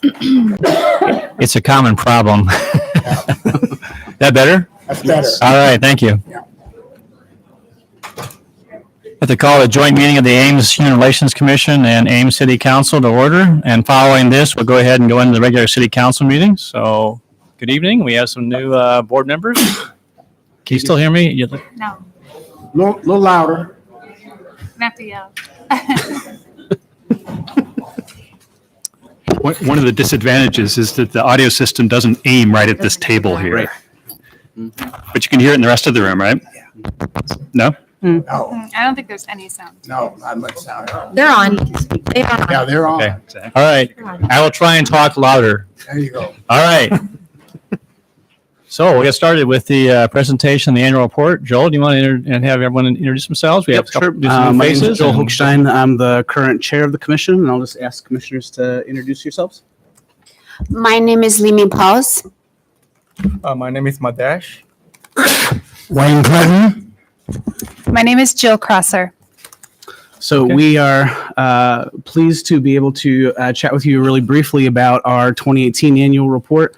It's a common problem. That better? That's better. All right, thank you. Yeah. At the call of the joint meeting of the Ames Human Relations Commission and Ames City Council to order. And following this, we'll go ahead and go into the regular city council meeting. So, good evening. We have some new board members. Can you still hear me? No, Little louder. I have to yell. One of the disadvantages is that the audio system doesn't aim right at this table here. Right. But you can hear it in the rest of the room, right? No? No, I don't think there's any sound. no, not much sound. They're on. They are on. Yeah, they're on. Okay. All right. I will try and talk louder. There you go. All right. So we'll get started with the presentation, the annual report. Joel, do you want to and have everyone introduce themselves? We have a couple do some new My name is faces. Joel and- Hochstein. I'm the current chair of the commission, and I'll just ask commissioners to introduce yourselves. My name is Limi Paus. My name is Madash. Wayne Clinton. My name is Jill Crosser. So Okay. we are pleased to be able to chat with you really briefly about our 2018 annual report.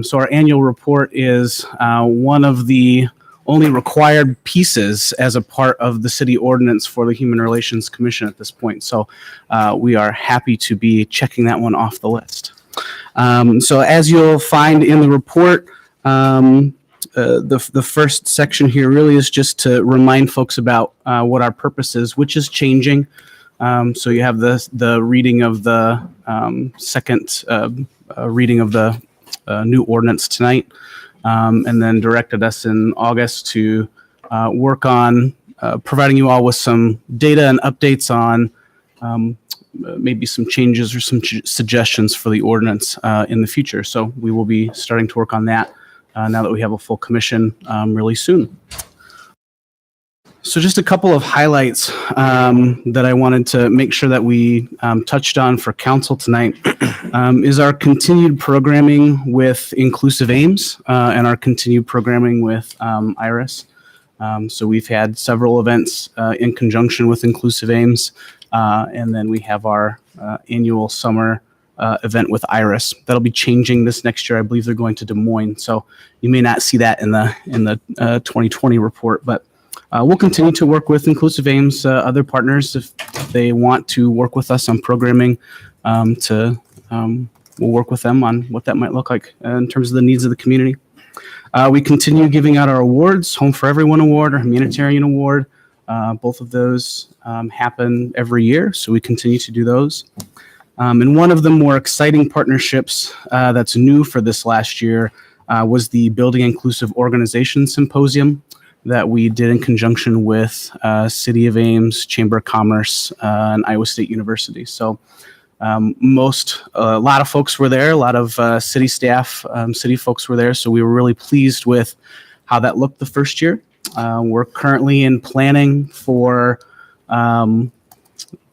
So our annual report is one of the only required pieces as a part of the city ordinance for the Human Relations Commission at this point. So we are happy to be checking that one off the list. So as you'll find in the report, the first section here really is just to remind folks about what our purpose is, which is changing. So you have the reading of the second reading of the new ordinance tonight, and then directed us in August to work on providing you all with some data and updates on maybe some changes or some suggestions for the ordinance in the future. So we will be starting to work on that now that we have a full commission really soon. So just a couple of highlights that I wanted to make sure that we touched on for council tonight is our continued programming with Inclusive Ames and our continued programming with IRIS. So we've had several events in conjunction with Inclusive Ames, and then we have our annual summer event with IRIS. That'll be changing this next year. I believe they're going to Des Moines, so you may not see that in the 2020 report, but we'll continue to work with Inclusive Ames, other partners, if they want to work with us on programming. We'll work with them on what that might look like in terms of the needs of the community. We continue giving out our awards, Home for Everyone Award or Humanitarian Award. Both of those happen every year, so we continue to do those. And one of the more exciting partnerships that's new for this last year was the Building Inclusive Organization Symposium that we did in conjunction with City of Ames, Chamber of Commerce, and Iowa State University. So a lot of folks were there, a lot of city staff, city folks were there. So we were really pleased with how that looked the first year. We're currently in planning for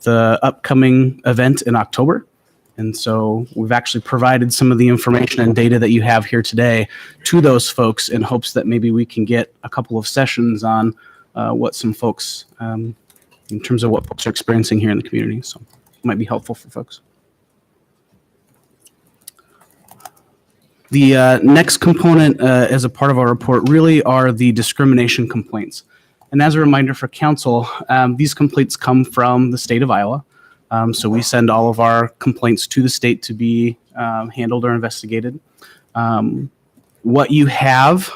the upcoming event in October. And so we've actually provided some of the information and data that you have here today to those folks in hopes that maybe we can get a couple of sessions on what some folks, in terms of what folks are experiencing here in the community. So it might be helpful for folks. The next component as a part of our report really are the discrimination complaints. And as a reminder for council, these complaints come from the state of Iowa. So we send all of our complaints to the state to be handled or investigated. What you have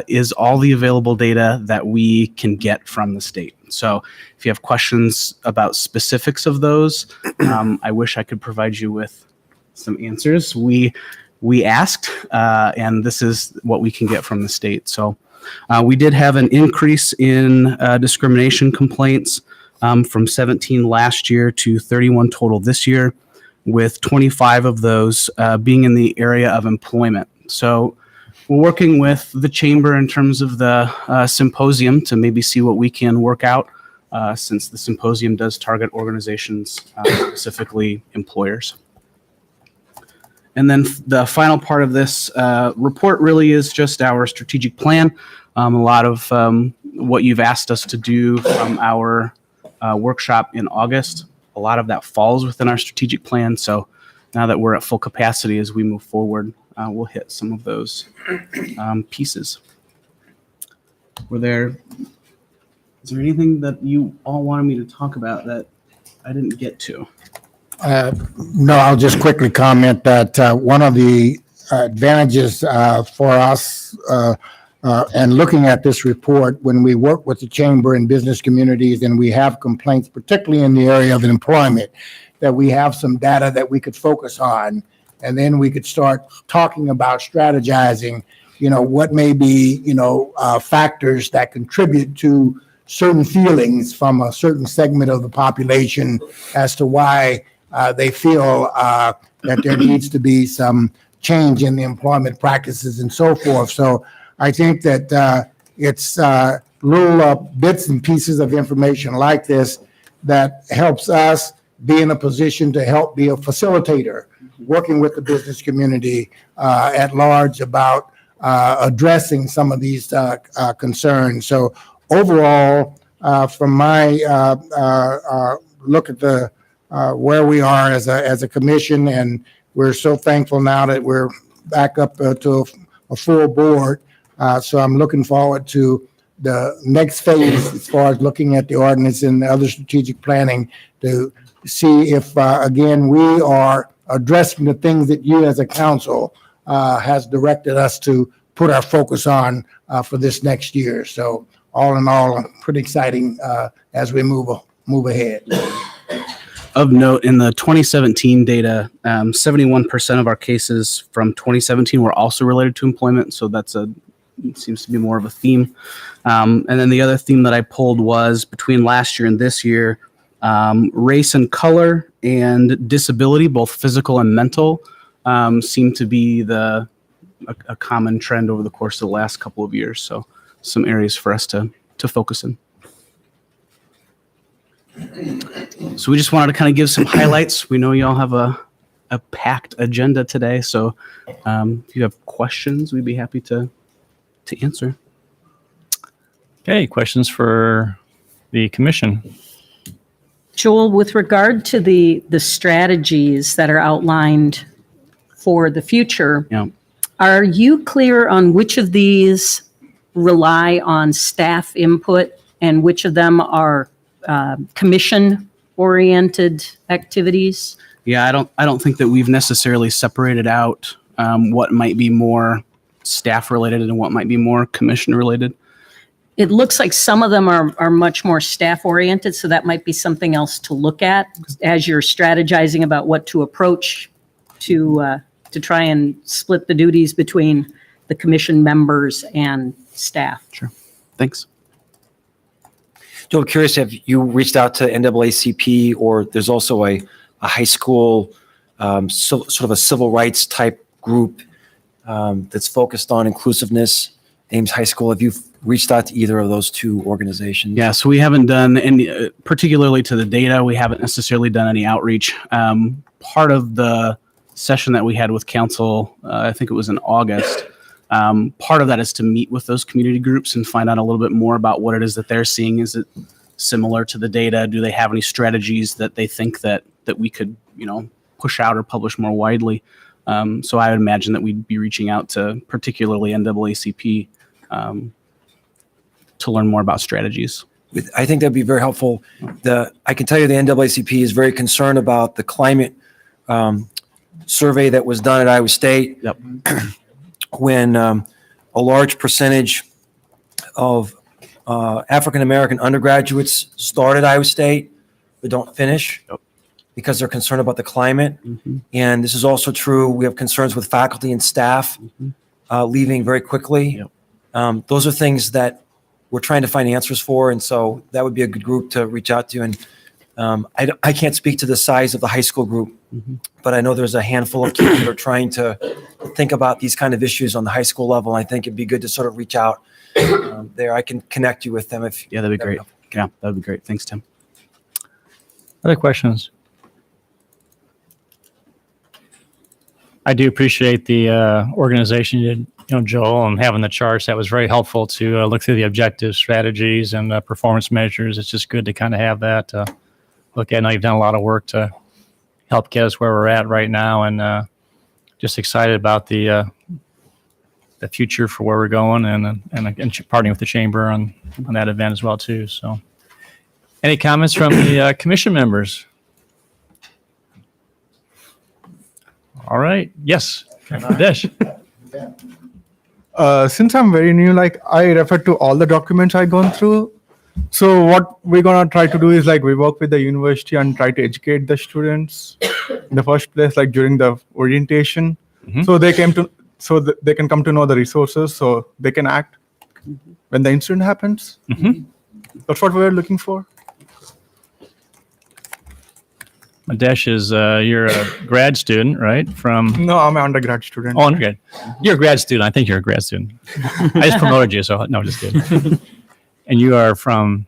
is all the available data that we can get from the state. So if you have questions about specifics of those, I wish I could provide you with some answers. We asked, and this is what we can get from the state. So we did have an increase in discrimination complaints from 17 last year to 31 total this year, with 25 of those being in the area of employment. So we're working with the chamber in terms of the symposium to maybe see what we can work out, since the symposium does target organizations, specifically employers. And then the final part of this report really is just our strategic plan. A lot of what you've asked us to do from our workshop in August. a lot of that falls within our strategic plan. So now that we're at full capacity as we move forward, we'll hit some of those pieces. Is there anything that you all wanted me to talk about that I didn't get to? No, I'll just quickly comment that one of the advantages for us and looking at this report, when we work with the chamber and business communities and we have complaints, particularly in the area of employment, that we have some data that we could focus on, and then we could start talking about strategizing, what may be, factors that contribute to certain feelings from a certain segment of the population as to why they feel that there needs to be some change in the employment practices and so forth. So I think that it's little bits and pieces of information like this that helps us be in a position to help be a facilitator, working with the business community at large about addressing some of these concerns. So overall, from my look at the where we are as a commission, and we're so thankful now that we're back up to a full board. So I'm looking forward to the next phase as far as looking at the ordinance and the other strategic planning to see if, again, we are addressing the things that you as a council has directed us to put our focus on for this next year. So all in all, pretty exciting as we move ahead. Of note, in the 2017 data, 71% of our cases from 2017 were also related to employment. So seems to be more of a theme. And then the other theme that I pulled was between last year and this year, race and color and disability, both physical and mental, seem to be a common trend over the course of the last couple of years. So some areas for us to focus in. So we just wanted to kind of give some highlights. We know y'all have a packed agenda today. So if you have questions, we'd be happy to answer. Okay, questions for the commission? Joel, with regard to the strategies that are outlined for the future, Yeah. are you clear on which of these rely on staff input and which of them are commission-oriented activities? Yeah, I don't think that we've necessarily separated out what might be more staff related and what might be more commission related. It looks like some of them are much more staff-oriented, so that might be something else to look at as you're strategizing about what to approach to try and split the duties between the commission members and staff. Sure. Thanks. Joe, I'm curious, have you reached out to NAACP, or there's also a high school, sort of a civil rights type group that's focused on inclusiveness, Ames High School? Have you reached out to either of those two organizations? Yeah, so we haven't done any, particularly to the data, we haven't necessarily done any outreach. Part of the session that we had with council, I think it was in August, part of that is to meet with those community groups and find out a little bit more about what it is that they're seeing. Is it similar to the data? Do they have any strategies that they think that we could, push out or publish more widely? So I would imagine that we'd be reaching out to particularly NAACP to learn more about strategies. I think that'd be very helpful. I can tell you the NAACP is very concerned about the climate survey that was done at Iowa State. Yep. When a large percentage of African-American undergraduates start at Iowa State but don't finish. Yep. Because they're concerned about the climate. Mm-hmm. And this is also true. We have concerns with faculty and staff leaving very quickly. Yep. Those are things that we're trying to find answers for. And so that would be a good group to reach out to. And I can't speak to the size of the high school group, but I know there's a handful of kids that are trying to think about these kind of issues on the high school level. I think it'd be good to sort of reach out there. I can connect you with them if. Yeah, that'd be great. Yeah, that'd be great. Thanks, Tim. Other questions? I do appreciate the organization you did, Joel, and having the charts. That was very helpful to look through the objectives, strategies, and performance measures. It's just good to kind of have that look at. I know you've done a lot of work to help get us where we're at right now, and just excited about the future for where we're going, and partnering with the chamber on that event as well too. So, any comments from the commission members? All right. Yes, Nadesh. Since I'm very new, like I refer to all the documents I've gone through. So what we're gonna try to do is like we work with the university and try to educate the students in the first place, like during the orientation, so they can come to know the resources, so they can act when the incident happens. That's what we're looking for. Nadesh is you're a grad student, right? From No, I'm an undergrad student. oh, undergrad. You're a grad student. I think you're a grad student. I just promoted you, so no, just kidding. And you are from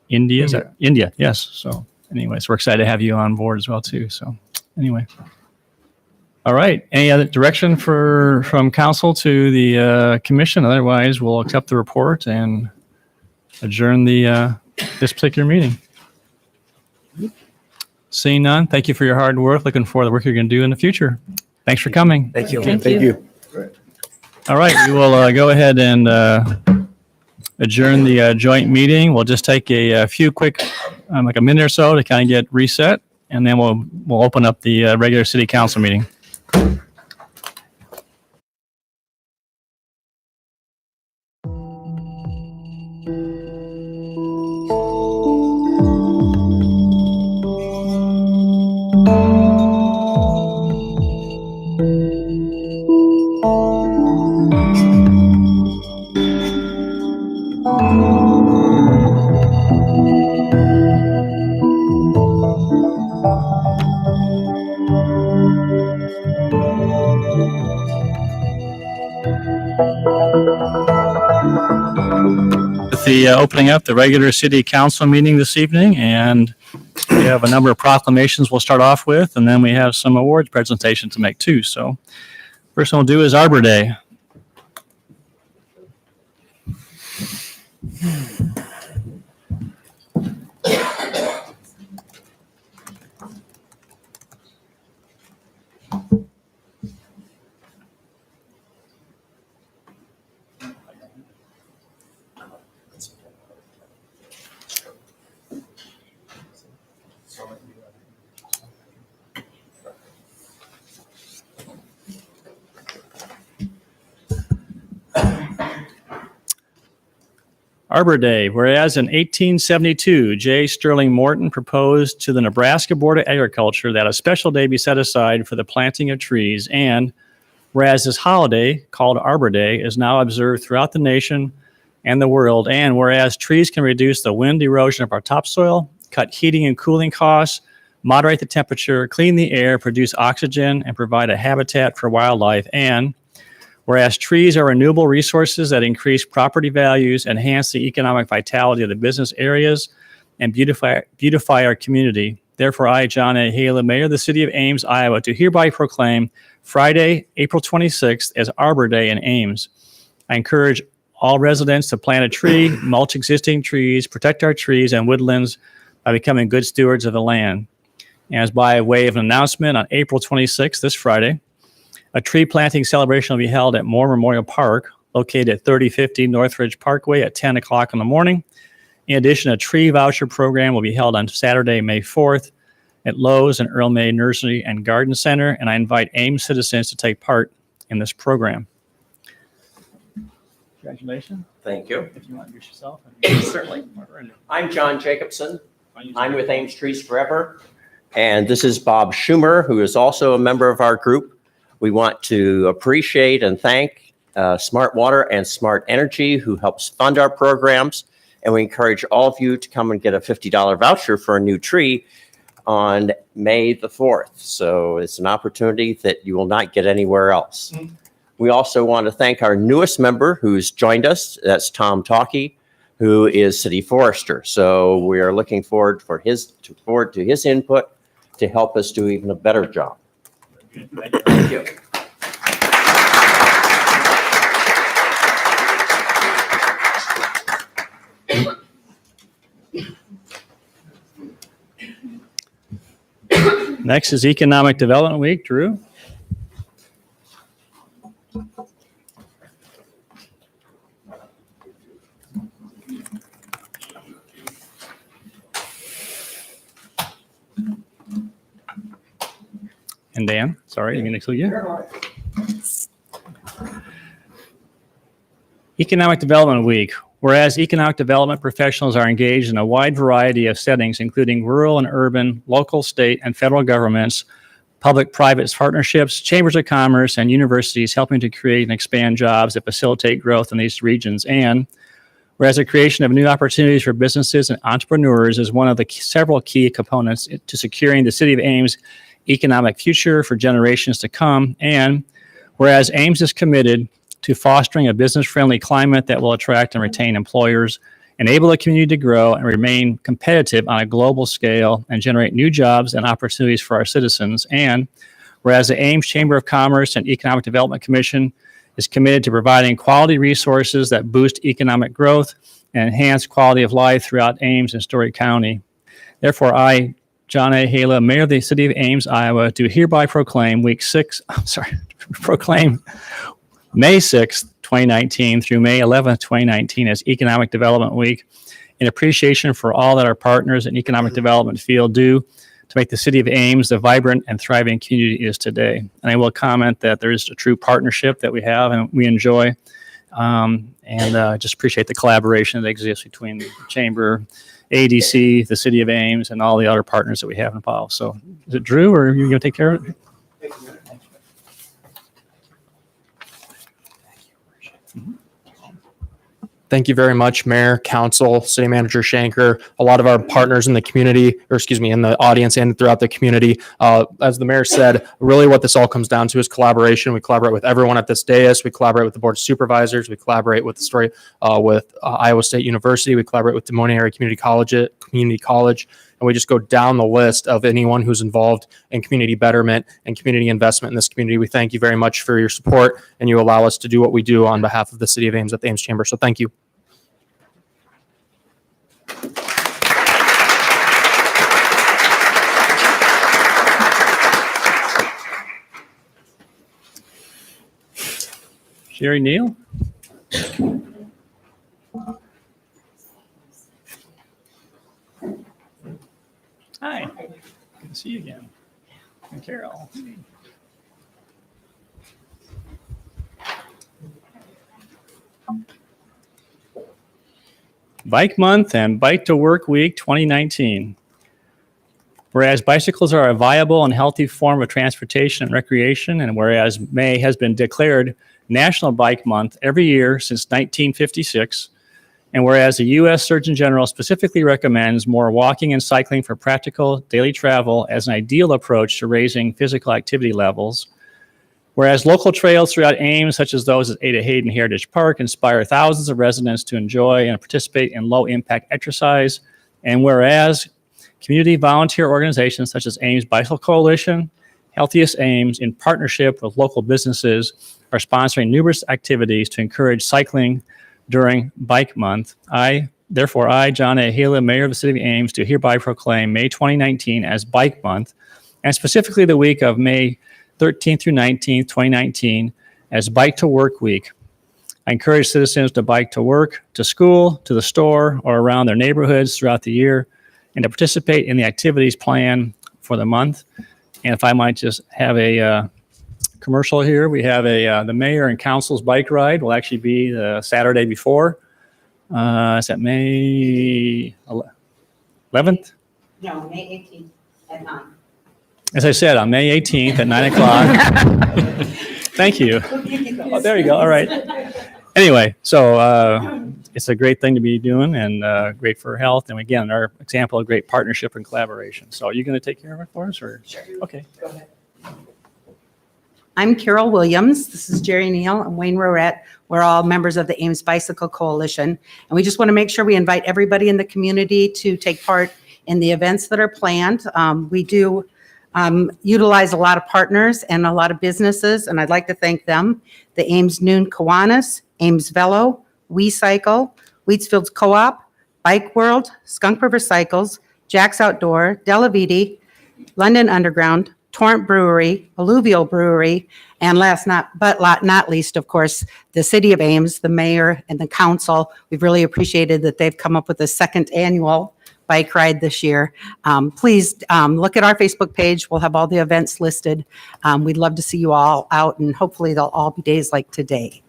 India? Is that India? Yes. So, anyways, we're excited to have you on board as well too. So, anyway, all right. Any other direction from council to the commission? Otherwise, we'll accept the report and adjourn the this particular meeting. Seeing none, thank you for your hard work. Looking forward to the work you're going to do in the future. Thanks for coming. Thank you. Thank you. All right, we will go ahead and adjourn the joint meeting. We'll just take a few quick, like a minute or so to kind of get reset, and then we'll open up the regular city council meeting. With the opening up the regular city council meeting this evening, and we have a number of proclamations we'll start off with, and then we have some awards presentation to make too. So first one we'll do is Arbor Day. Arbor Day, whereas in 1872, J. Sterling Morton proposed to the Nebraska Board of Agriculture that a special day be set aside for the planting of trees, and whereas this holiday, called Arbor Day, is now observed throughout the nation and the world, and whereas trees can reduce the wind erosion of our topsoil, cut heating and cooling costs, moderate the temperature, clean the air, produce oxygen, and provide a habitat for wildlife, and whereas trees are renewable resources that increase property values, enhance the economic vitality of the business areas, and beautify our community. Therefore, I, John A. Haley, Mayor of the City of Ames, Iowa, do hereby proclaim Friday, April 26th as Arbor Day in Ames. I encourage all residents to plant a tree, mulch existing trees, protect our trees and woodlands by becoming good stewards of the land. As by way of an announcement, on April 26th, this Friday, a tree planting celebration will be held at Moore Memorial Park, located at 3050 Northridge Parkway at 10 o'clock in the morning. In addition, a tree voucher program will be held on Saturday, May 4th at Lowe's and Earl May Nursery and Garden Center, and I invite Ames citizens to take part in this program. Congratulations. Thank you. If you want to introduce yourself. Certainly. I'm John Jacobson. I'm with Ames Trees Forever. And this is Bob Schumer, who is also a member of our group. We want to appreciate and thank Smart Water and Smart Energy, who helps fund our programs. And we encourage all of you to come and get a $50 voucher for a new tree on May the 4th. So it's an opportunity that you will not get anywhere else. We also want to thank our newest member who's joined us. That's Tom Talkie, who is City Forester. So we are looking forward to his input to help us do even a better job. Thank you. Next is Economic Development Week. Drew? And Dan, sorry, I'm going to exclude you. Economic Development Week. Whereas economic development professionals are engaged in a wide variety of settings, including rural and urban, local, state, and federal governments, public-private partnerships, chambers of commerce, and universities helping to create and expand jobs that facilitate growth in these regions. And whereas the creation of new opportunities for businesses and entrepreneurs is one of the several key components to securing the City of Ames' economic future for generations to come. And whereas Ames is committed to fostering a business-friendly climate that will attract and retain employers, enable the community to grow and remain competitive on a global scale, and generate new jobs and opportunities for our citizens. And whereas the Ames Chamber of Commerce and Economic Development Commission is committed to providing quality resources that boost economic growth and enhance quality of life throughout Ames and Story County. Therefore, I, John A. Hala, Mayor of the City of Ames, Iowa, do hereby proclaim proclaim May 6th, 2019 through May 11th, 2019 as Economic Development Week in appreciation for all that our partners in economic development field do to make the City of Ames the vibrant and thriving community it is today. And I will comment that there is a true partnership that we have and we enjoy, and just appreciate the collaboration that exists between the Chamber, ADC, the City of Ames, and all the other partners that we have involved. So is it Drew, or are you going to take care of it? Thank you very much, Mayor, Council, City Manager Shanker, a lot of our partners in the community, in the audience and throughout the community. As the Mayor said, really what this all comes down to is collaboration. We collaborate with everyone at this dais. We collaborate with the Board of Supervisors. We collaborate with Iowa State University. We collaborate with Des Moines Area Community College, and we just go down the list of anyone who's involved in community betterment and community investment in this community. We thank you very much for your support, and you allow us to do what we do on behalf of the City of Ames at the Ames Chamber. So thank you. Sherry Neal? Hi. Good to see you again. And Carol. Bike Month and Bike to Work Week 2019. Whereas bicycles are a viable and healthy form of transportation and recreation, and whereas May has been declared National Bike Month every year since 1956, and whereas the U.S. Surgeon General specifically recommends more walking and cycling for practical daily travel as an ideal approach to raising physical activity levels, whereas local trails throughout Ames, such as those at Ada Hayden Heritage Park, inspire thousands of residents to enjoy and participate in low-impact exercise, and whereas community volunteer organizations such as Ames Bicycle Coalition, Healthiest Ames, in partnership with local businesses, are sponsoring numerous activities to encourage cycling during Bike Month. Therefore, I, John A. Hala, Mayor of the City of Ames, do hereby proclaim May 2019 as Bike Month, and specifically the week of May 13th through 19th, 2019, as Bike to Work Week. I encourage citizens to bike to work, to school, to the store, or around their neighborhoods throughout the year, and to participate in the activities planned for the month. And if I might just have a commercial here, we have the mayor and council's bike ride will actually be the Saturday before. Is that May 11th? No, May 18th at 9. As I said, on May 18th at 9 o'clock. Thank you. Oh, there you go. All right. Anyway, so it's a great thing to be doing and great for health. And again, our example of great partnership and collaboration. So are you going to take care of it for us? Or? Sure. Okay. Go ahead. I'm Carol Williams. This is Jerry Neal and Wayne Rorette. We're all members of the Ames Bicycle Coalition. And we just want to make sure we invite everybody in the community to take part in the events that are planned. We do utilize a lot of partners and a lot of businesses, and I'd like to thank them. The Ames Noon Kiwanis, Ames Velo, We Cycle, Wheatsfield Co-op, Bike World, Skunk River Cycles, Jack's Outdoor, Delaviti, London Underground, Torrent Brewery, Alluvial Brewery, and last but not least, of course, the City of Ames, the mayor and the council. We've really appreciated that they've come up with a second annual bike ride this year. Please look at our Facebook page. We'll have all the events listed. We'd love to see you all out, and hopefully they'll all be days like today.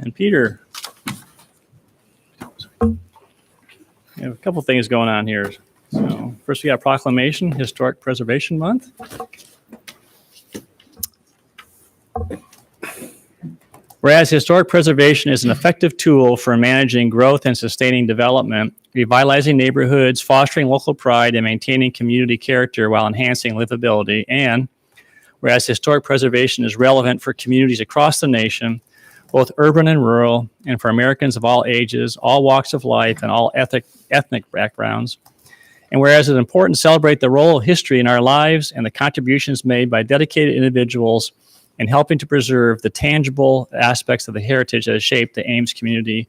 And Peter. We have a couple things going on here. So first, we got proclamation, Historic Preservation Month. Whereas historic preservation is an effective tool for managing growth and sustaining development, revitalizing neighborhoods, fostering local pride, and maintaining community character while enhancing livability. And whereas historic preservation is relevant for communities across the nation, both urban and rural, and for Americans of all ages, all walks of life, and all ethnic backgrounds. And whereas it's important to celebrate the role of history in our lives and the contributions made by dedicated individuals in helping to preserve the tangible aspects of the heritage that has shaped the Ames community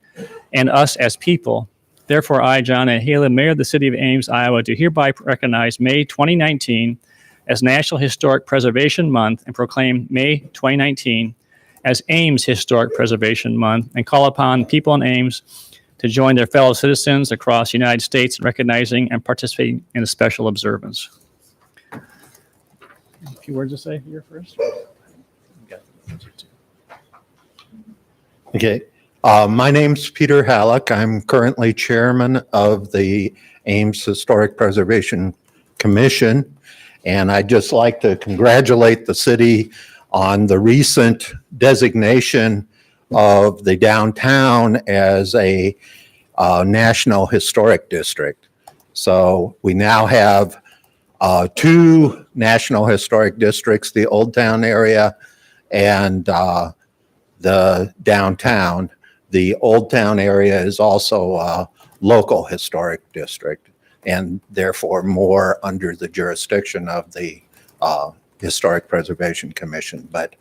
and us as people. Therefore, I, John A. Halen, Mayor of the City of Ames, Iowa, do hereby recognize May 2019 as National Historic Preservation Month and proclaim May 2019 as Ames Historic Preservation Month, and call upon people in Ames to join their fellow citizens across the United States in recognizing and participating in a special observance. A few words to say here first. Okay. My name's Peter Halleck. I'm currently chairman of the Ames Historic Preservation Commission, and I'd just like to congratulate the city on the recent designation of the downtown as a National Historic District. So we now have two National Historic Districts, the Old Town area and the downtown. The Old Town area is also a local historic district and therefore more under the jurisdiction of the Historic Preservation Commission. But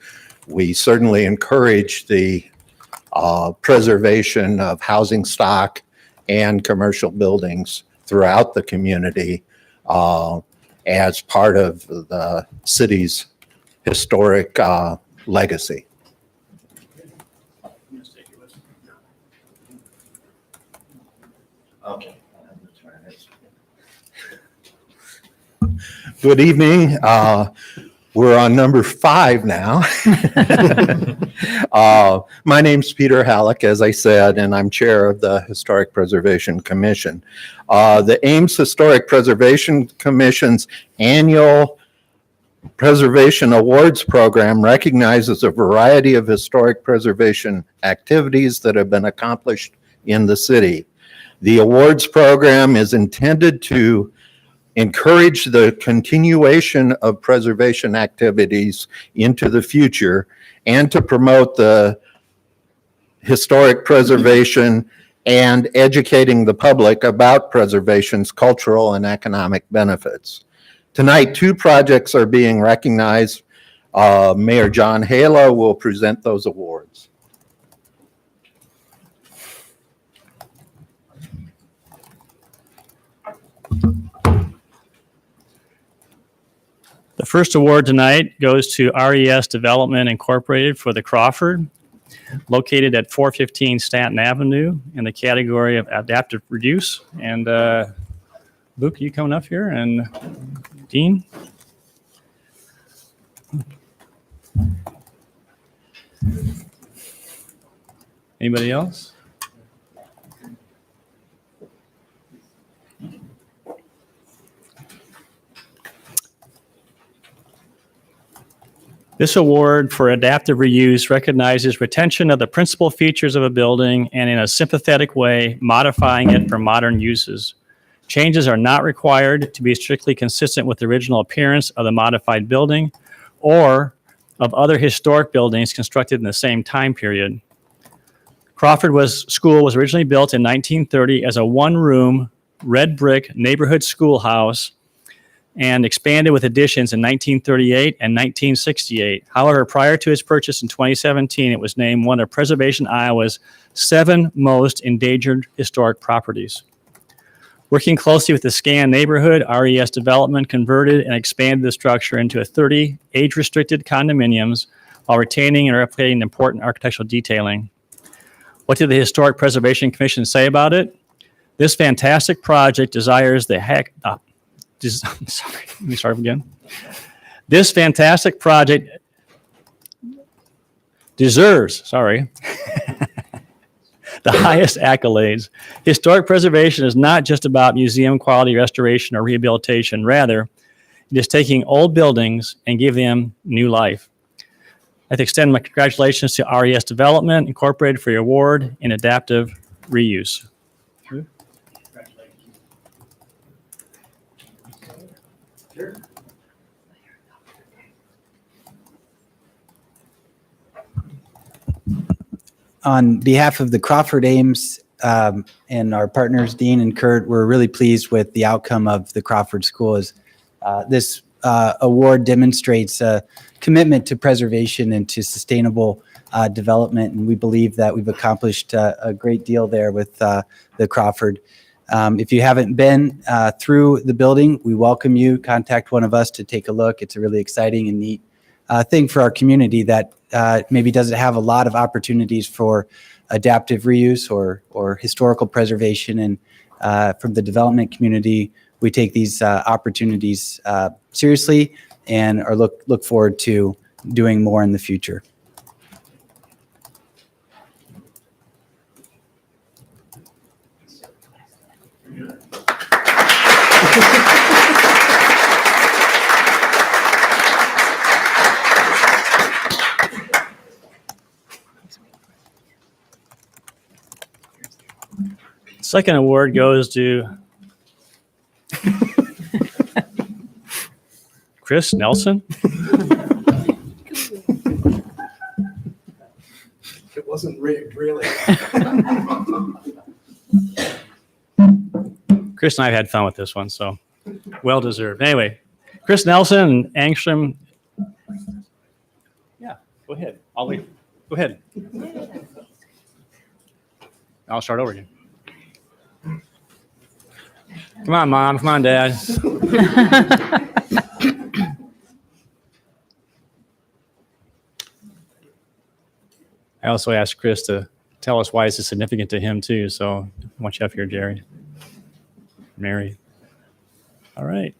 we certainly encourage the preservation of housing stock and commercial buildings throughout the community as part of the city's historic legacy. Okay. Good evening. We're on number 5 now. My name's Peter Halleck, as I said, and I'm chair of the Historic Preservation Commission. The Ames Historic Preservation Commission's annual Preservation Awards program recognizes a variety of historic preservation activities that have been accomplished in the city. The awards program is intended to encourage the continuation of preservation activities into the future and to promote the historic preservation and educating the public about preservation's cultural and economic benefits. Tonight, 2 projects are being recognized. Mayor John Halen will present those awards. The first award tonight goes to RES Development Incorporated for the Crawford, located at 415 Stanton Avenue in the category of adaptive reuse. And Luke, you coming up here? And Dean? Anybody else? This award for adaptive reuse recognizes retention of the principal features of a building and in a sympathetic way, modifying it for modern uses. Changes are not required to be strictly consistent with the original appearance of the modified building or of other historic buildings constructed in the same time period. Crawford School was originally built in 1930 as a one-room, red brick neighborhood schoolhouse and expanded with additions in 1938 and 1968. However, prior to its purchase in 2017, it was named one of Preservation Iowa's 7 most endangered historic properties. Working closely with the SCAN neighborhood, RES Development converted and expanded the structure into 30 age-restricted condominiums while retaining and replicating important architectural detailing. What did the Historic Preservation Commission say about it? This fantastic project desires the heck... sorry, let me start again. This fantastic project deserves, the highest accolades. Historic preservation is not just about museum quality restoration or rehabilitation. Rather, it is taking old buildings and giving them new life. I'd like to extend my congratulations to RES Development Incorporated for your award in adaptive reuse. On behalf of the Crawford Ames and our partners, Dean and Kurt, we're really pleased with the outcome of the Crawford Schools. This award demonstrates a commitment to preservation and to sustainable development, and we believe that we've accomplished a great deal there with the Crawford. If you haven't been through the building, we welcome you. Contact one of us to take a look. It's a really exciting and neat thing for our community that maybe doesn't have a lot of opportunities for adaptive reuse or historical preservation. And from the development community, we take these opportunities seriously and are look forward to doing more in the future. Second award goes to Chris Nelson. It wasn't rigged, really. Chris and I have had fun with this one, so well deserved. Anyway, Chris Nelson and Angstrom. Yeah, go ahead. I'll leave. Go ahead. I'll start over again. Come on, Mom. Come on, Dad. I also asked Chris to tell us why this is significant to him, too. So I want you up here, Jerry. Mary. All right.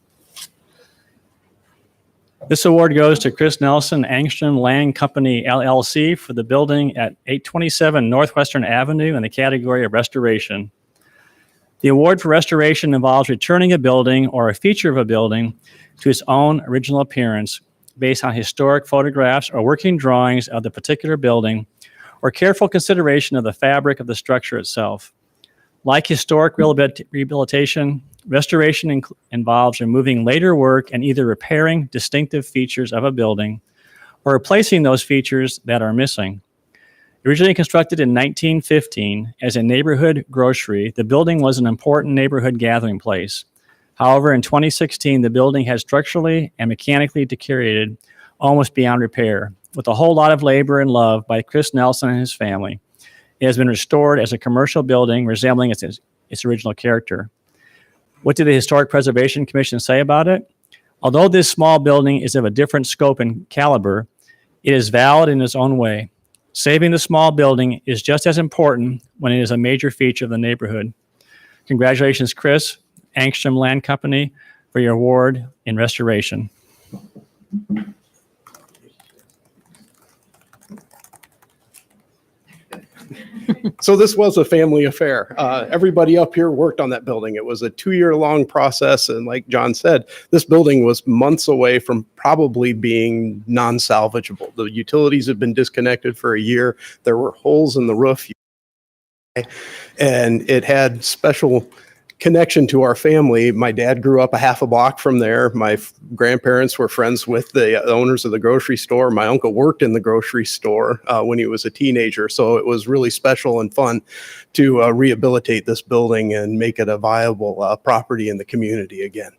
This award goes to Chris Nelson, Angstrom Land Company, LLC, for the building at 827 Northwestern Avenue in the category of restoration. The award for restoration involves returning a building or a feature of a building to its own original appearance based on historic photographs or working drawings of the particular building or careful consideration of the fabric of the structure itself. Like historic rehabilitation, restoration involves removing later work and either repairing distinctive features of a building or replacing those features that are missing. Originally constructed in 1915 as a neighborhood grocery, the building was an important neighborhood gathering place. However, in 2016, the building has structurally and mechanically deteriorated almost beyond repair. With a whole lot of labor and love by Chris Nelson and his family, it has been restored as a commercial building resembling its original character. What did the Historic Preservation Commission say about it? Although this small building is of a different scope and caliber, it is valid in its own way. Saving the small building is just as important when it is a major feature of the neighborhood. Congratulations, Chris, Angstrom Land Company, for your award in restoration. So this was a family affair. Everybody up here worked on that building. It was a 2-year-long process. And like John said, this building was months away from probably being non-salvageable. The utilities had been disconnected for a year. There were holes in the roof. And it had special connection to our family. My dad grew up a half a block from there. My grandparents were friends with the owners of the grocery store. My uncle worked in the grocery store when he was a teenager. So it was really special and fun to rehabilitate this building and make it a viable property in the community again.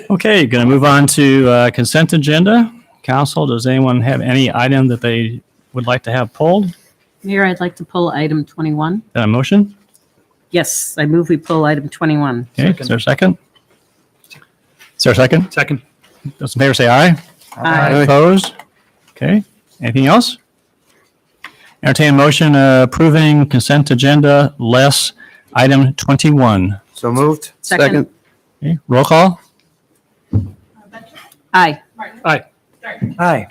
Okay, going to move on to consent agenda. Council, does anyone have any item that they would like to have pulled? Mayor, I'd like to pull item 21. A motion? Yes, I move we pull item 21. Okay, is there a second? Is there a second? Second. Those in favor say aye. Aye. Opposed? Okay, anything else? Entertain a motion approving consent agenda less item 21. So moved. Second. Okay, roll call? Aye. Aye. Aye.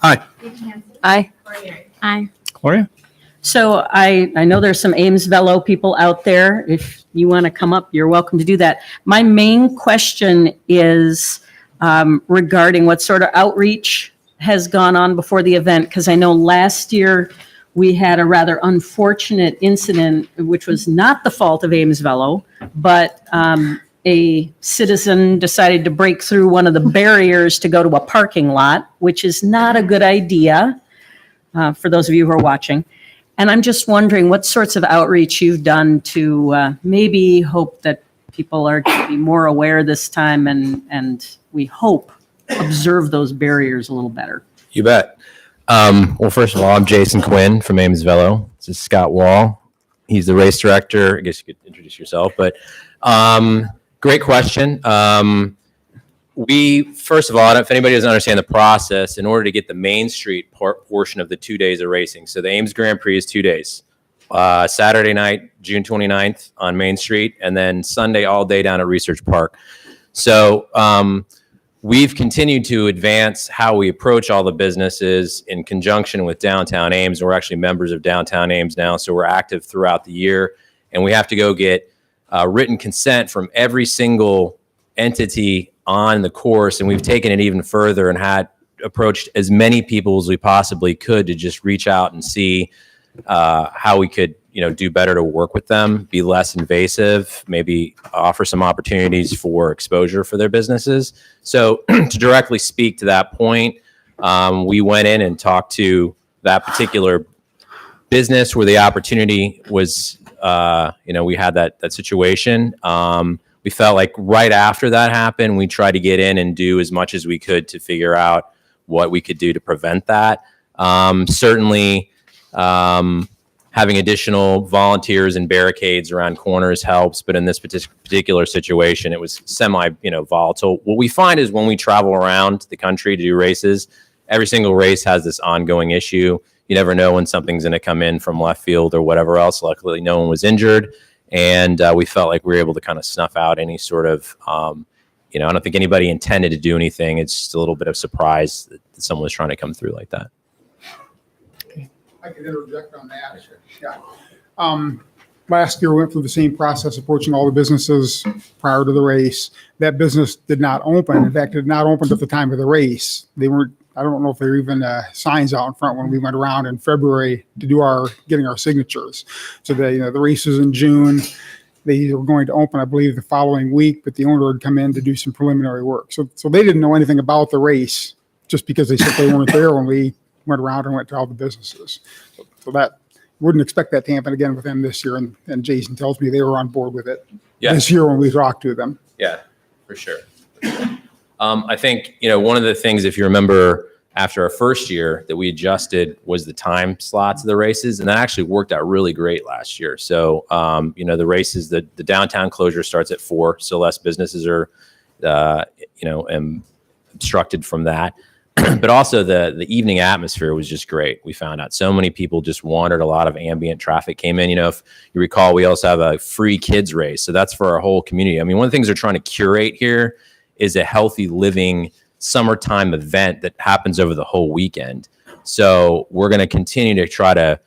Aye. Aye. Aye. Gloria? So I know there's some Ames Velo people out there. If you want to come up, you're welcome to do that. My main question is regarding what sort of outreach has gone on before the event, because I know last year we had a rather unfortunate incident, which was not the fault of Ames Velo, but a citizen decided to break through one of the barriers to go to a parking lot, which is not a good idea for those of you who are watching. And I'm just wondering what sorts of outreach you've done to maybe hope that people are going to be more aware this time and we hope observe those barriers a little better. You bet. Well, first of all, I'm Jason Quinn from Ames Velo. This is Scott Wall. He's the race director. I guess you could introduce yourself, but great question. We, first of all, if anybody doesn't understand the process, in order to get the Main Street portion of the 2 days of racing, so the Ames Grand Prix is 2 days. Saturday night, June 29th on Main Street, and then Sunday all day down at Research Park. So we've continued to advance how we approach all the businesses in conjunction with Downtown Ames. We're actually members of Downtown Ames now, so we're active throughout the year, and we have to go get written consent from every single entity on the course, and we've taken it even further and had approached as many people as we possibly could to just reach out and see how we could, do better to work with them, be less invasive, maybe offer some opportunities for exposure for their businesses. So to directly speak to that point, we went in and talked to that particular business where the opportunity was, we had that situation. We felt like right after that happened, we tried to get in and do as much as we could to figure out what we could do to prevent that. Certainly, having additional volunteers and barricades around corners helps, but in this particular situation, it was volatile. What we find is when we travel around the country to do races, every single race has this ongoing issue. You never know when something's going to come in from left field or whatever else. Luckily, no one was injured. And we felt like we were able to kind of snuff out any sort of, I don't think anybody intended to do anything. It's just a little bit of surprise that someone was trying to come through like that. I could interject on that. Yeah. Last year, we went through the same process, approaching all the businesses prior to the race. That business did not open. In fact, it did not open at the time of the race. They weren't, I don't know if there were even signs out in front when we went around in February to do getting our signatures. So the race is in June. They were going to open, I believe, the following week, but the owner had come in to do some preliminary work. So they didn't know anything about the race just because they said they weren't there when we went around and went to all the businesses. So that wouldn't expect that to happen again with them this year. And Jason tells me they were on board with it this year when we talked to them. Yeah, for sure. I think, one of the things, if you remember, after our first year that we adjusted was the time slots of the races, and that actually worked out really great last year. So, the races, the downtown closure starts at 4, so less businesses are, obstructed from that. But also the evening atmosphere was just great. We found out so many people just wandered. A lot of ambient traffic came in. If you recall, we also have a free kids race. So that's for our whole community. I mean, one of the things they're trying to curate here is a healthy living summertime event that happens over the whole weekend. So we're going to continue to try to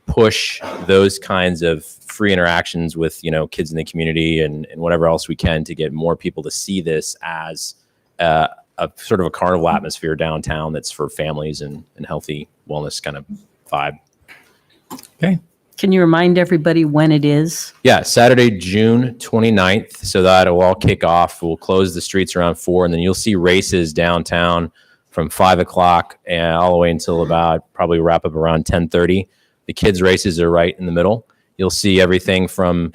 push those kinds of free interactions with, kids in the community and whatever else we can to get more people to see this as a sort of a carnival atmosphere downtown that's for families and healthy wellness kind of vibe. Okay. Can you remind everybody when it is? Yeah, Saturday, June 29th. So that'll all kick off. We'll close the streets around 4, and then you'll see races downtown from 5 o'clock and all the way until about probably wrap up around 10:30. The kids' races are right in the middle. You'll see everything from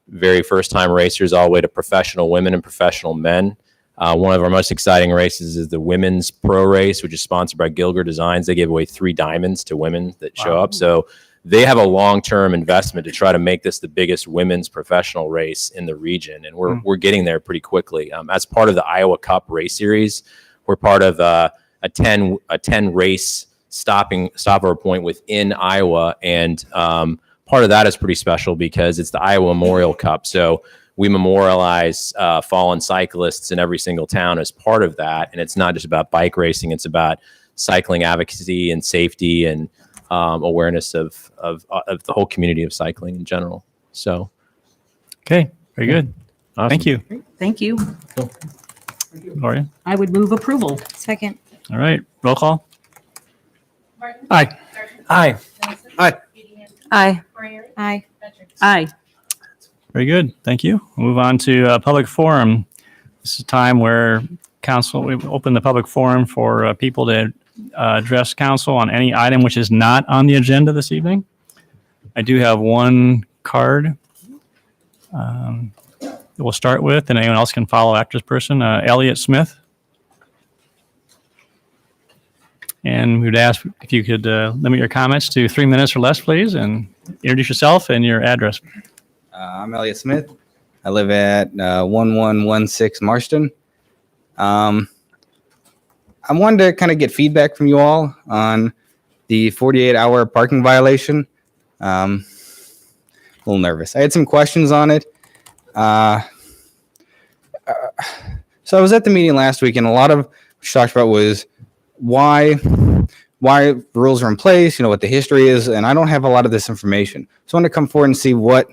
very first-time racers all the way to professional women and professional men. One of our most exciting races is the Women's Pro Race, which is sponsored by Gilger Designs. They give away 3 diamonds to women that show up. So they have a long-term investment to try to make this the biggest women's professional race in the region, and we're getting there pretty quickly. As part of the Iowa Cup race series, we're part of a 10 race stopover point within Iowa, and part of that is pretty special because it's the Iowa Memorial Cup. So we memorialize fallen cyclists in every single town as part of that. And it's not just about bike racing. It's about cycling advocacy and safety and awareness of the whole community of cycling in general. So. Okay. Very good. Awesome. Thank you. Thank you. Gloria. I would move approval. Second. All right. Roll call. Aye. Aye. Aye. Aye. Aye. Aye. Very good. Thank you. We'll move on to public forum. This is a time where we open the public forum for people to address council on any item which is not on the agenda this evening. I do have one card that we'll start with, and anyone else can follow after this person. Elliot Smith. And we would ask if you could limit your comments to 3 minutes or less, please, and introduce yourself and your address. I'm Elliot Smith. I live at 1116 Marston. I wanted to kind of get feedback from you all on the 48-hour parking violation. A little nervous. I had some questions on it. So I was at the meeting last week, and a lot of what you talked about was why rules are in place, what the history is, and I don't have a lot of this information. So I want to come forward and see what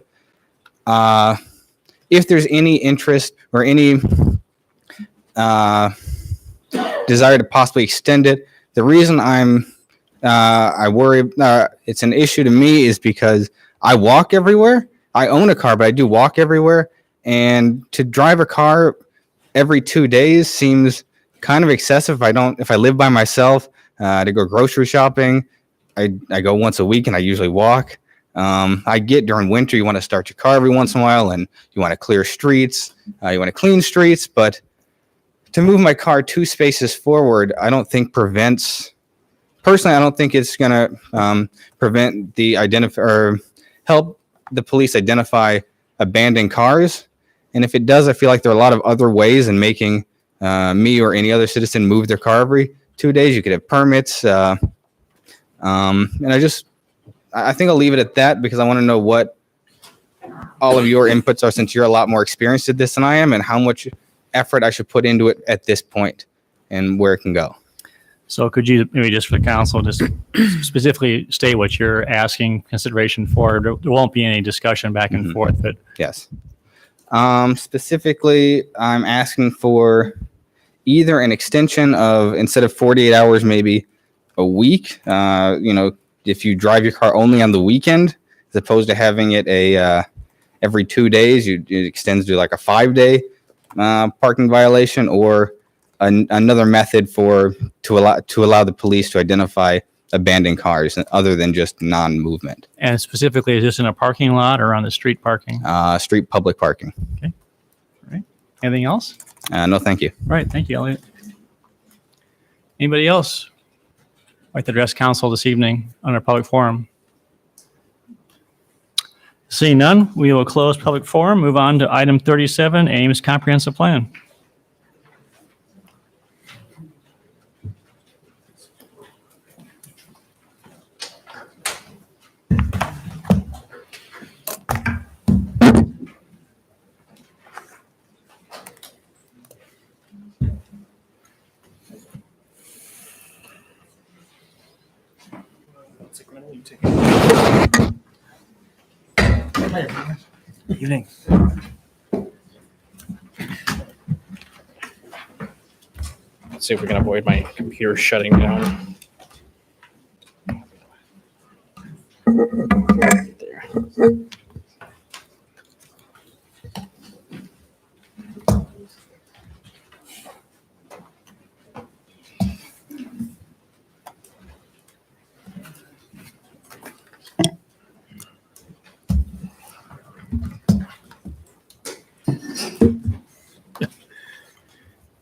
if there's any interest or any desire to possibly extend it. The reason I worry it's an issue to me is because I walk everywhere. I own a car, but I do walk everywhere, and to drive a car every 2 days seems kind of excessive. If I live by myself to go grocery shopping, I go once a week, and I usually walk. I get during winter, you want to start your car every once in a while, and you want to clear streets, you want to clean streets, but to move my car 2 spaces forward, I don't think personally, I don't think it's going to prevent or help the police identify abandoned cars. And if it does, I feel like there are a lot of other ways in making me or any other citizen move their car every 2 days. You could have permits. And I think I'll leave it at that because I want to know what all of your inputs are, since you're a lot more experienced at this than I am, and how much effort I should put into it at this point and where it can go. So could you maybe just for the council, just specifically state what you're asking consideration for? There won't be any discussion back and forth, but yes. Specifically, I'm asking for either an extension of, instead of 48 hours, maybe a week. If you drive your car only on the weekend, as opposed to having it every 2 days, it extends to like a 5-day parking violation, or another method to allow the police to identify abandoned cars other than just non-movement. And specifically, is this in a parking lot or on the street parking? Street public parking. Okay. All right. Anything else? No, thank you. All right. Thank you, Elliot. Anybody else like to address council this evening on our public forum? Seeing none, we will close public forum, move on to item 37, Ames Comprehensive Plan. Evening. Let's see if we can avoid my computer shutting down. There.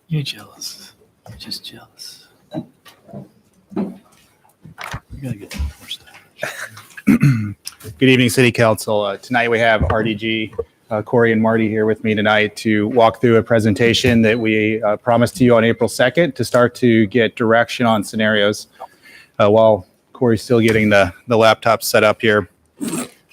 You're jealous. You're just jealous. We gotta get more stuff. Good evening, City Council. Tonight we have RDG, Corey and Marty here with me tonight to walk through a presentation that we promised to you on April 2nd to start to get direction on scenarios while Corey's still getting the laptop set up here.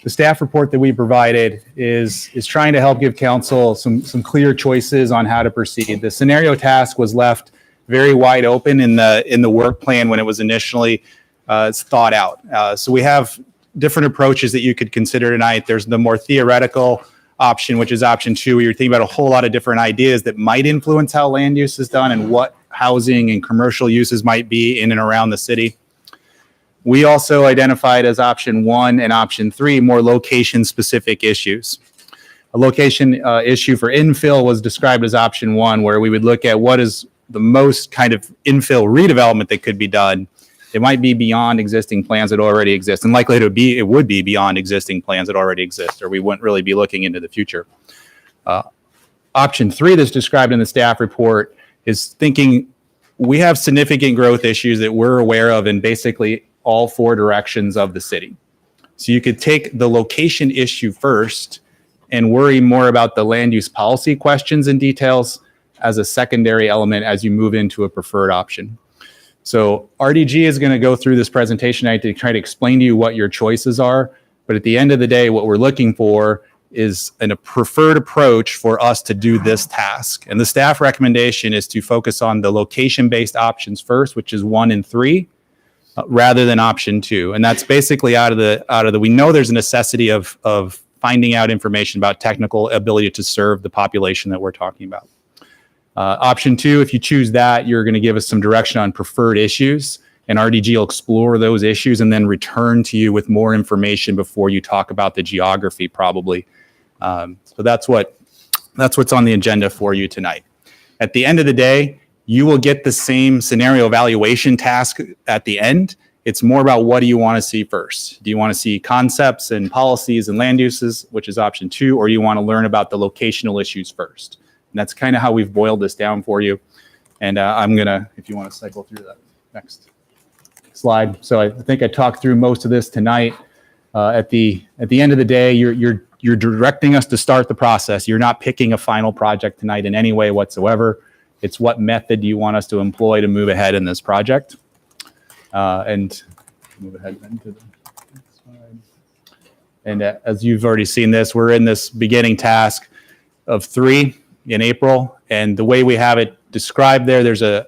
The staff report that we provided is trying to help give council some clear choices on how to proceed. The scenario task was left very wide open in the work plan when it was initially thought out. So we have different approaches that you could consider tonight. There's the more theoretical option, which is option 2, where you're thinking about a whole lot of different ideas that might influence how land use is done and what housing and commercial uses might be in and around the city. We also identified as option 1 and option 3 more location-specific issues. A location issue for infill was described as option 1, where we would look at what is the most kind of infill redevelopment that could be done. It might be beyond existing plans that already exist, and likely it would be beyond existing plans that already exist, or we wouldn't really be looking into the future. Option 3 that's described in the staff report is thinking we have significant growth issues that we're aware of in basically all 4 directions of the city. So you could take the location issue first and worry more about the land use policy questions and details as a secondary element as you move into a preferred option. So RDG is going to go through this presentation tonight to try to explain to you what your choices are. But at the end of the day, what we're looking for is a preferred approach for us to do this task. And the staff recommendation is to focus on the location-based options first, which is 1 and 3. Rather than option 2. And that's basically out of the, we know there's a necessity of finding out information about technical ability to serve the population that we're talking about. Option 2, if you choose that, you're going to give us some direction on preferred issues, and RDG will explore those issues and then return to you with more information before you talk about the geography probably. So that's what's on the agenda for you tonight. At the end of the day, you will get the same scenario evaluation task at the end. It's more about what do you want to see first? Do you want to see concepts and policies and land uses, which is option 2, or you want to learn about the locational issues first? And that's kind of how we've boiled this down for you. And I'm going to, if you want to cycle through that next slide. So I think I talked through most of this tonight. At the end of the day, you're directing us to start the process. You're not picking a final project tonight in any way whatsoever. It's what method do you want us to employ to move ahead in this project? And move ahead then to the next slide. And as you've already seen this, we're in this beginning task of 3 in April. And the way we have it described there, there's the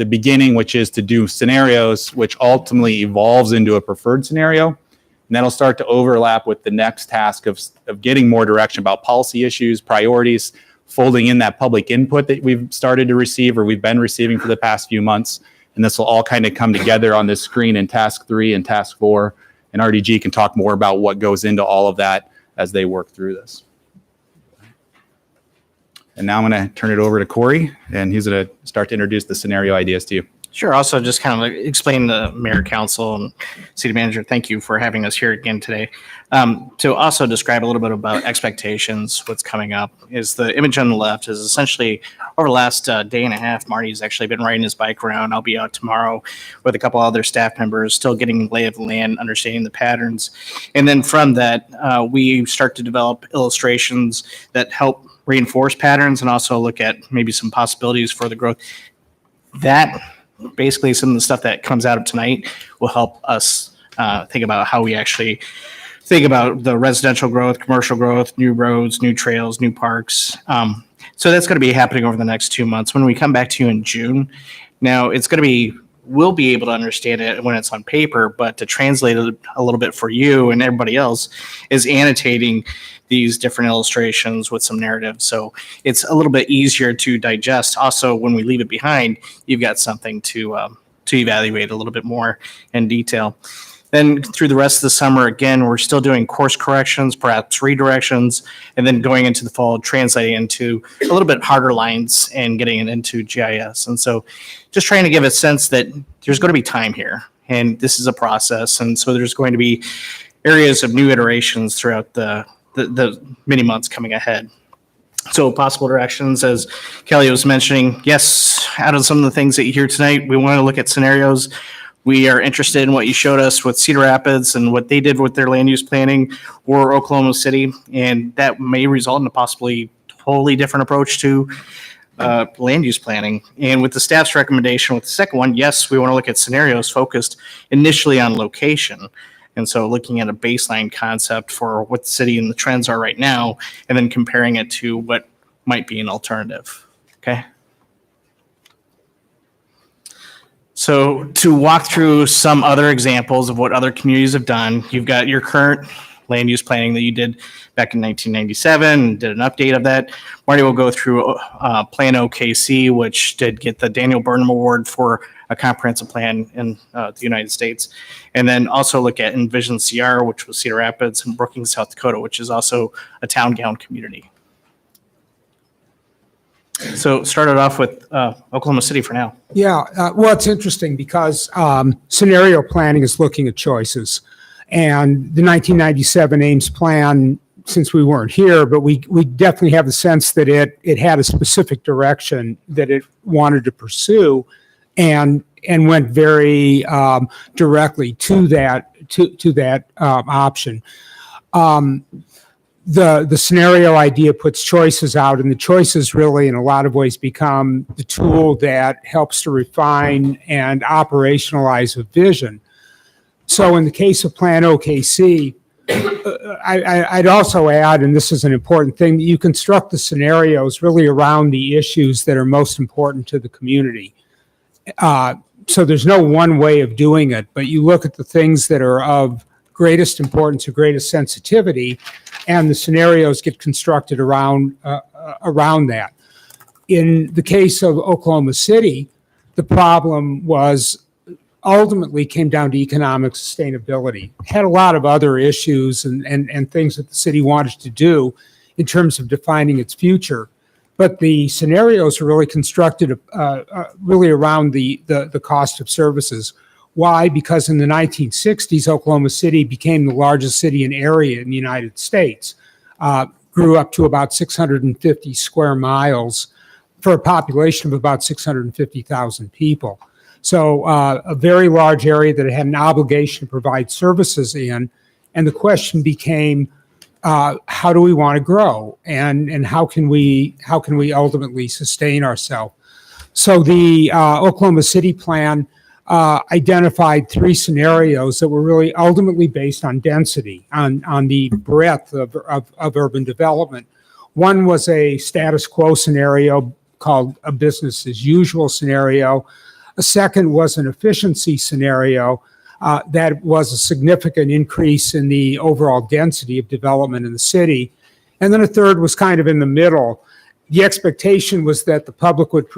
beginning, which is to do scenarios, which ultimately evolves into a preferred scenario. And that'll start to overlap with the next task of getting more direction about policy issues, priorities, folding in that public input that we've started to receive or we've been receiving for the past few months. And this will all kind of come together on this screen in task 3 and task 4. And RDG can talk more about what goes into all of that as they work through this. And now I'm going to turn it over to Corey, and he's going to start to introduce the scenario ideas to you. Sure. Also, just kind of like explain the mayor, council, and city manager. Thank you for having us here again today. To also describe a little bit about expectations, what's coming up is the image on the left is essentially over the last day and a half, Marty's actually been riding his bike around. I'll be out tomorrow with a couple other staff members, still getting lay of the land, understanding the patterns. And then from that, we start to develop illustrations that help reinforce patterns and also look at maybe some possibilities for the growth. That basically some of the stuff that comes out of tonight will help us think about how we actually think about the residential growth, commercial growth, new roads, new trails, new parks. So that's going to be happening over the next 2 months. When we come back to you in June, now it's going to be, we'll be able to understand it when it's on paper, but to translate it a little bit for you and everybody else is annotating these different illustrations with some narrative. So it's a little bit easier to digest. Also, when we leave it behind, you've got something to evaluate a little bit more in detail. Then through the rest of the summer, again, we're still doing course corrections, perhaps redirections, and then going into the fall, translating into a little bit harder lines and getting it into GIS. And so just trying to give a sense that there's going to be time here, and this is a process. And so there's going to be areas of new iterations throughout the many months coming ahead. So possible directions, as Kelly was mentioning, yes, out of some of the things that you hear tonight, we want to look at scenarios. We are interested in what you showed us with Cedar Rapids and what they did with their land use planning or Oklahoma City, and that may result in a possibly totally different approach to land use planning. And with the staff's recommendation with the second one, yes, we want to look at scenarios focused initially on location. And so looking at a baseline concept for what the city and the trends are right now, and then comparing it to what might be an alternative. Okay. So to walk through some other examples of what other communities have done, you've got your current land use planning that you did back in 1997 and did an update of that. Marty will go through Plan OKC, which did get the Daniel Burnham Award for a comprehensive plan in the United States. And then also look at Envision CR, which was Cedar Rapids, and Brookings, South Dakota, which is also a town gown community. So started off with Oklahoma City for now. Yeah, well, it's interesting because scenario planning is looking at choices. And the 1997 Ames plan, since we weren't here, but we definitely have the sense that it had a specific direction that it wanted to pursue and went very directly to that option. The scenario idea puts choices out, and the choices really in a lot of ways become the tool that helps to refine and operationalize a vision. So in the case of Plan OKC, I'd also add, and this is an important thing, that you construct the scenarios really around the issues that are most important to the community. So there's no one way of doing it, but you look at the things that are of greatest importance or greatest sensitivity, and the scenarios get constructed around that. In the case of Oklahoma City, the problem was ultimately came down to economic sustainability. Had a lot of other issues and things that the city wanted to do in terms of defining its future. But the scenarios are really constructed really around the cost of services. Why? Because in the 1960s, Oklahoma City became the largest city in area in the United States. Grew up to about 650 square miles for a population of about 650,000 people. So a very large area that it had an obligation to provide services in. And the question became, how do we want to grow? And how can we ultimately sustain ourselves? So the Oklahoma City plan identified three scenarios that were really ultimately based on density, on the breadth of urban development. One was a status quo scenario called a business as usual scenario. A second was an efficiency scenario that was a significant increase in the overall density of development in the city. And then a third was kind of in the middle. The expectation was that the public would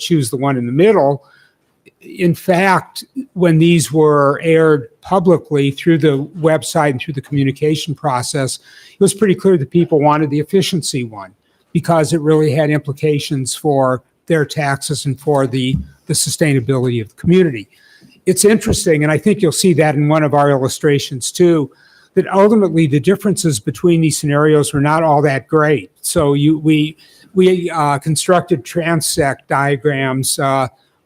choose the one in the middle. In fact, when these were aired publicly through the website and through the communication process, it was pretty clear that people wanted the efficiency one because it really had implications for their taxes and for the sustainability of the community. It's interesting, and I think you'll see that in one of our illustrations too, that ultimately the differences between these scenarios were not all that great. So we constructed transect diagrams,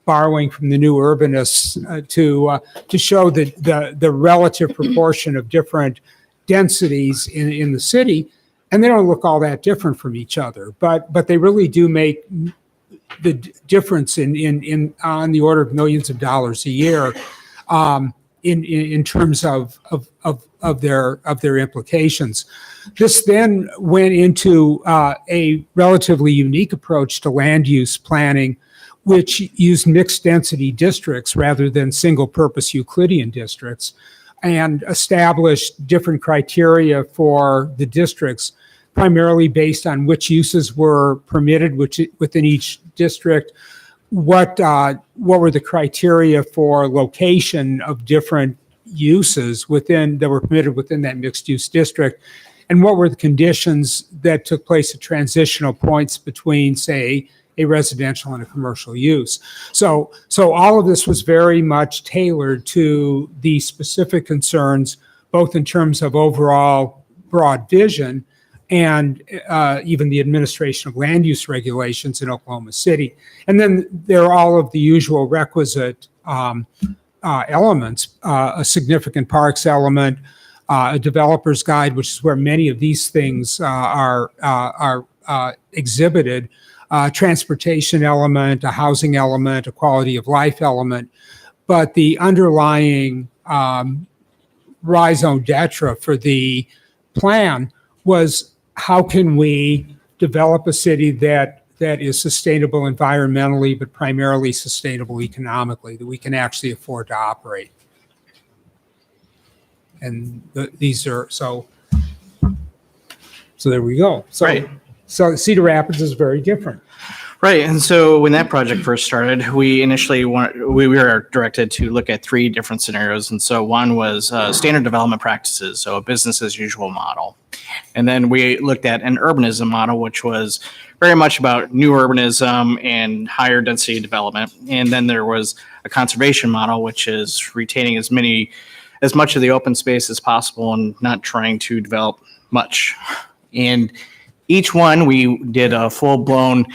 borrowing from the new urbanists to show the relative proportion of different densities in the city, and they don't look all that different from each other, but they really do make the difference in on the order of millions of dollars a year in terms of their implications. This then went into a relatively unique approach to land use planning, which used mixed density districts rather than single purpose Euclidean districts, and established different criteria for the districts, primarily based on which uses were permitted within each district, what were the criteria for location of different uses that were permitted within that mixed use district, and what were the conditions that took place at transitional points between, say, a residential and a commercial use. So all of this was very much tailored to the specific concerns, both in terms of overall broad vision and even the administration of land use regulations in Oklahoma City. And then there are all of the usual requisite elements, a significant parks element, a developer's guide, which is where many of these things are exhibited, transportation element, a housing element, a quality of life element. But the underlying raison d'etre for the plan was, how can we develop a city that is sustainable environmentally, but primarily sustainable economically, that we can actually afford to operate? And these are, so there we go. So, Right. So Cedar Rapids is very different. Right, and so when that project first started, we initially we were directed to look at 3 different scenarios, and so one was standard development practices, so a business as usual model, and then we looked at an urbanism model, which was very much about new urbanism and higher density development, and then there was a conservation model, which is retaining as much of the open space as possible and not trying to develop much. And each one, we did a full-blown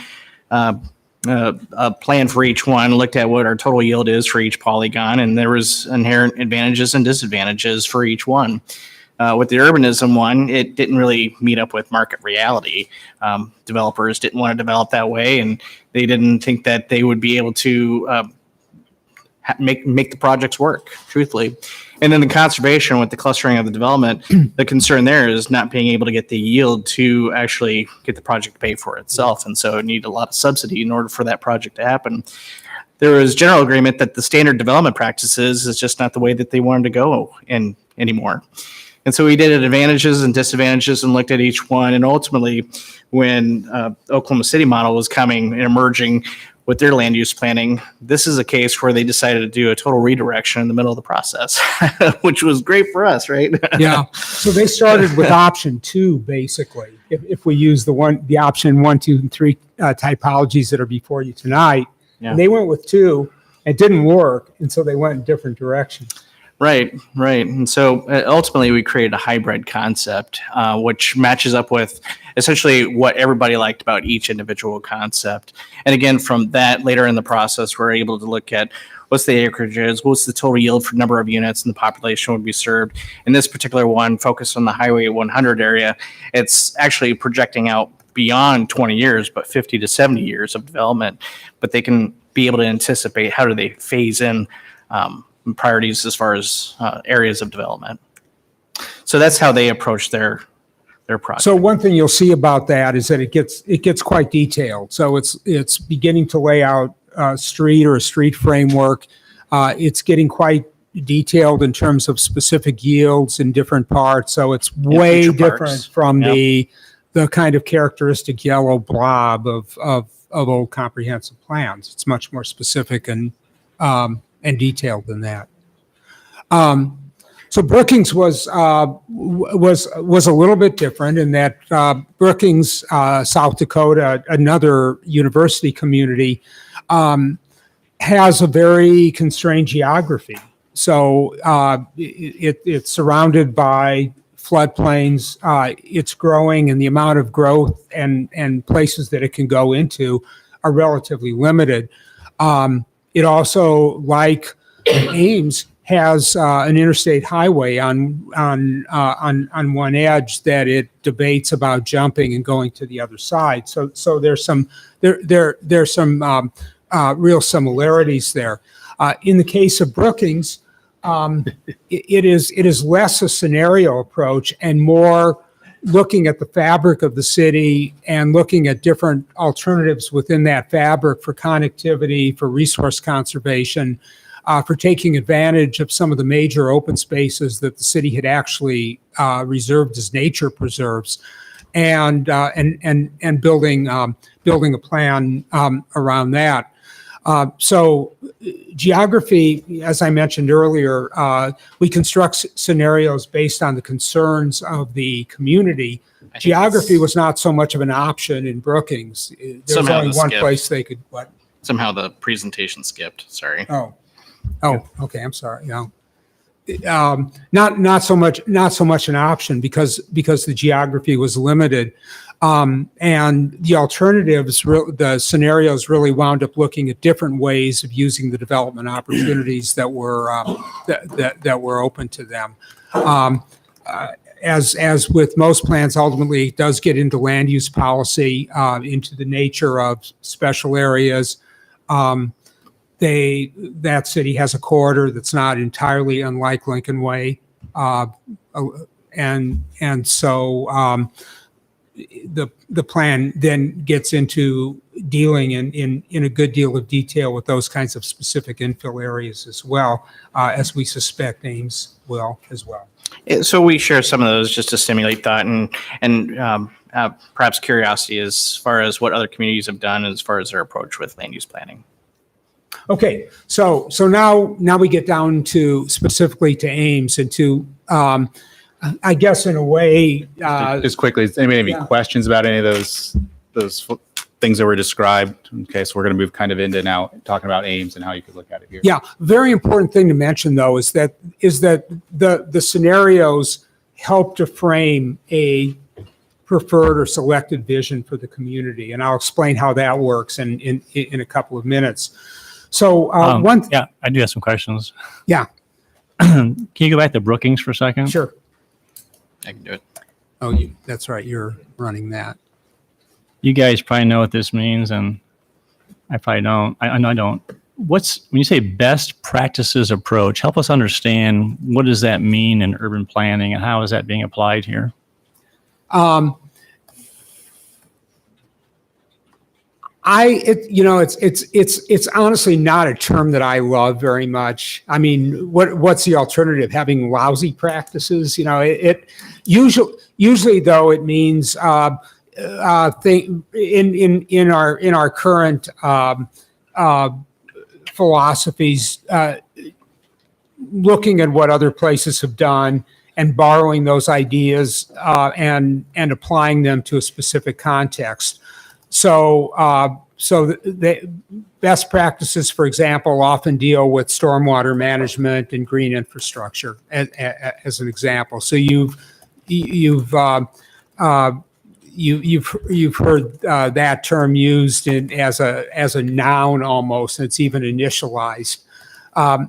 a plan for each one, looked at what our total yield is for each polygon, and there was inherent advantages and disadvantages for each one. With the urbanism one, it didn't really meet up with market reality. Developers didn't want to develop that way, and they didn't think that they would be able to make the projects work, truthfully. And then the conservation with the clustering of the development, the concern there is not being able to get the yield to actually get the project to pay for itself. And so it needed a lot of subsidy in order for that project to happen. There was general agreement that the standard development practices is just not the way that they wanted to go in anymore. And so we did advantages and disadvantages and looked at each one. And ultimately, when Oklahoma City model was coming and emerging with their land use planning, this is a case where they decided to do a total redirection in the middle of the process, which was great for us, right? Yeah. So they started with option 2, basically. If we use the option 1, 2, and 3 typologies that are before you tonight, and they went with 2. It didn't work, and so they went in different directions. Right. And so ultimately we created a hybrid concept, which matches up with essentially what everybody liked about each individual concept. And again, from that later in the process, we're able to look at what's the acreages, what's the total yield for number of units and the population would be served. In this particular one, focused on the Highway 100 area, it's actually projecting out beyond 20 years, but 50 to 70 years of development. But they can be able to anticipate how do they phase in priorities as far as areas of development. So that's how they approach their project. So one thing you'll see about that is that it gets quite detailed. So it's beginning to lay out a street framework. It's getting quite detailed in terms of specific yields in different parts. So it's way different from the kind of characteristic yellow blob of old comprehensive plans. It's much more specific and detailed than that. So Brookings was was a little bit different in that Brookings, South Dakota, another university community, has a very constrained geography. So it's surrounded by floodplains. It's growing, and the amount of growth and places that it can go into are relatively limited. It also, like Ames, has an interstate highway on one edge that it debates about jumping and going to the other side. So there's some real similarities there. In the case of Brookings, it is less a scenario approach and more looking at the fabric of the city and looking at different alternatives within that fabric for connectivity, for resource conservation, for taking advantage of some of the major open spaces that the city had actually reserved as nature preserves, and building a plan around that. So geography, as I mentioned earlier, we construct scenarios based on the concerns of the community. Geography was not so much of an option in Brookings. There was only one place they could, what? Somehow the presentation skipped, sorry. Oh, okay, I'm sorry. No. Not so much an option because the geography was limited. And the alternatives, the scenarios really wound up looking at different ways of using the development opportunities that were open to them. As with most plans, ultimately it does get into land use policy, into the nature of special areas. That city has a corridor that's not entirely unlike Lincoln Way, and so the plan then gets into dealing in a good deal of detail with those kinds of specific infill areas as well, as we suspect Ames will as well. So we share some of those just to stimulate thought and perhaps curiosity as far as what other communities have done as far as their approach with land use planning. Okay, so now we get down to specifically to Ames and to I guess in a way. Just quickly, does anybody have any questions about any of those things that were described? Okay, so we're going to move kind of into now talking about Ames and how you could look at it here. Yeah, very important thing to mention though is that the scenarios help to frame a preferred or selected vision for the community, and I'll explain how that works in a couple of minutes. So yeah, I do have some questions. Yeah. Can you go back to Brookings for a second? Sure. I can do it. Oh, that's right. You're running that. You guys probably know what this means, and I probably don't. I know I don't. When you say best practices approach, help us understand what does that mean in urban planning and how is that being applied here? It's honestly not a term that I love very much. I mean, what's the alternative? Having lousy practices? It usually though it means in our current philosophies, looking at what other places have done and borrowing those ideas and applying them to a specific context. So the best practices, for example, often deal with stormwater management and green infrastructure as an example. So you've heard that term used as a noun almost. And it's even initialized, the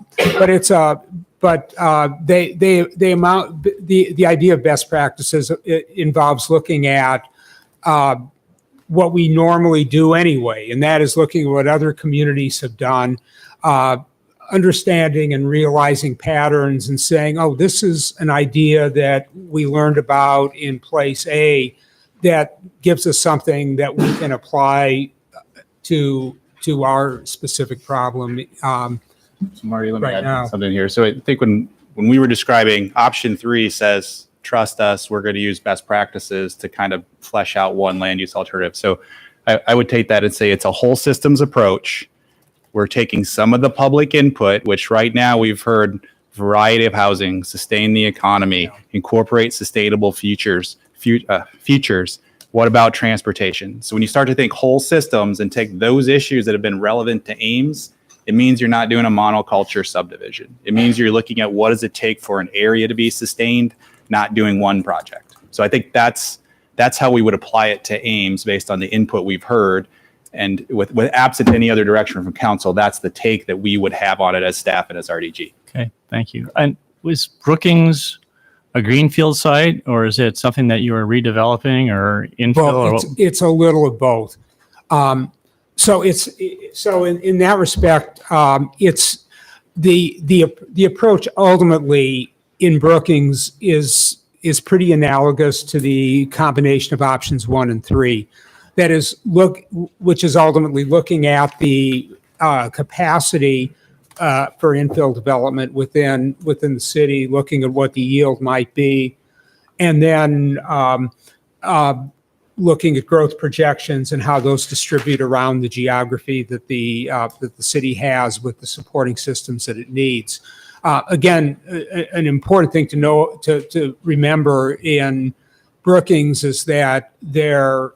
idea of best practices involves looking at what we normally do anyway, and that is looking at what other communities have done, understanding and realizing patterns and saying, oh, this is an idea that we learned about in place A that gives us something that we can apply to our specific problem. So Marty, let me right add now. something here. So I think when we were describing option 3 says, trust us, we're going to use best practices to kind of flesh out one land use alternative. So I would take that and say it's a whole systems approach. We're taking some of the public input, which right now we've heard variety of housing, sustain the economy, incorporate sustainable futures. What about transportation? So when you start to think whole systems and take those issues that have been relevant to Ames, it means you're not doing a monoculture subdivision. It means you're looking at what does it take for an area to be sustained, not doing one project. So I think that's how we would apply it to Ames based on the input we've heard. And with absent any other direction from council, that's the take that we would have on it as staff and as RDG. Okay, thank you. And was Brookings a greenfield site, or is it something that you are redeveloping or infill? Well, or it's a little of both. So in that respect, it's the approach ultimately in Brookings is pretty analogous to the combination of options 1 and 3. That is, which is ultimately looking at the capacity for infill development within the city, looking at what the yield might be, and then looking at growth projections and how those distribute around the geography that the city has with the supporting systems that it needs. Again, an important thing to know, to remember in Brookings is that their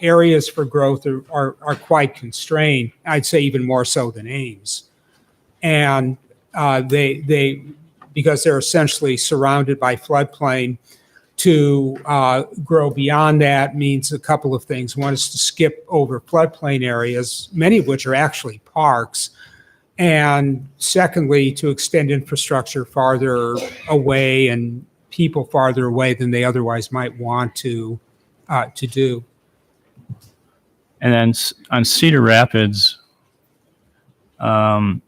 areas for growth are quite constrained. I'd say even more so than Ames. And they because they're essentially surrounded by floodplain, to grow beyond that means a couple of things. One is to skip over floodplain areas, many of which are actually parks. And secondly, to extend infrastructure farther away and people farther away than they otherwise might want to do. And then on Cedar Rapids, what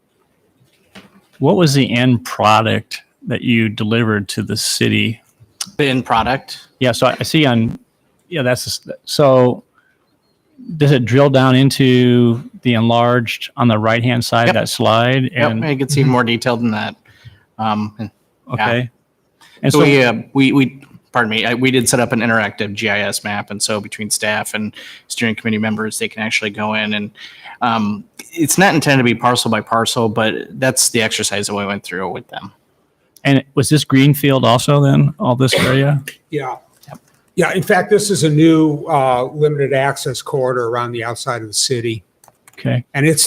was the end product that you delivered to the city? The end product? Yeah, so I see so does it drill down into the enlarged on the right-hand side of that slide? And it gets even more detailed than that. Okay. Yeah. And so so we did set up an interactive GIS map, and so between staff and steering committee members, they can actually go in and it's not intended to be parcel by parcel, but that's the exercise that we went through with them. And was this greenfield also then, all this area? Yeah. Yeah, in fact, this is a new limited access corridor around the outside of the city. Okay. And it's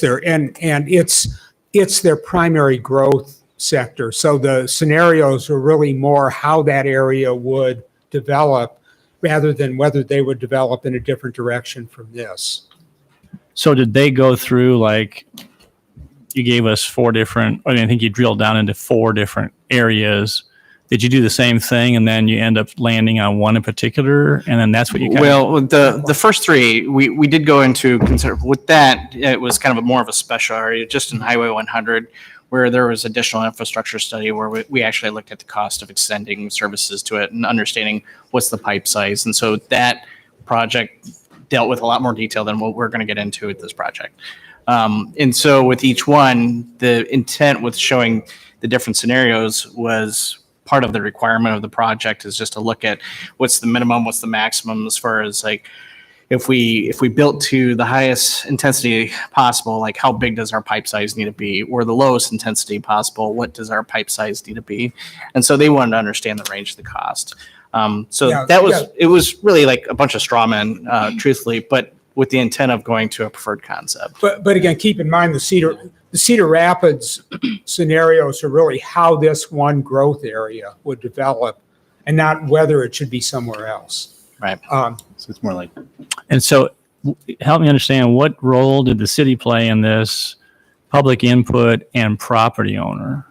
their primary growth sector. So the scenarios are really more how that area would develop rather than whether they would develop in a different direction from this. So did they go through, like, you gave us I think you drilled down into 4 different areas. Did you do the same thing and then you end up landing on one in particular, and then that's what you the first 3 we did go into consider with that. It was kind of more of a special area just in Highway 100 where there was additional infrastructure study where we actually looked at the cost of extending services to it and understanding what's the pipe size. And so that project dealt with a lot more detail than what we're going to get into with this project. And so with each one, the intent with showing the different scenarios was part of the requirement of the project is just to look at what's the minimum, what's the maximum, as far as like, if we built to the highest intensity possible, like how big does our pipe size need to be, or the lowest intensity possible, what does our pipe size need to be? And so they wanted to understand the range of the cost. It was really like a bunch of straw men, truthfully, but with the intent of going to a preferred concept. But again, keep in mind the Cedar Rapids scenarios are really how this one growth area would develop and not whether it should be somewhere else. Right. So it's more like. And so help me understand, what role did the city play in this public input and property owner?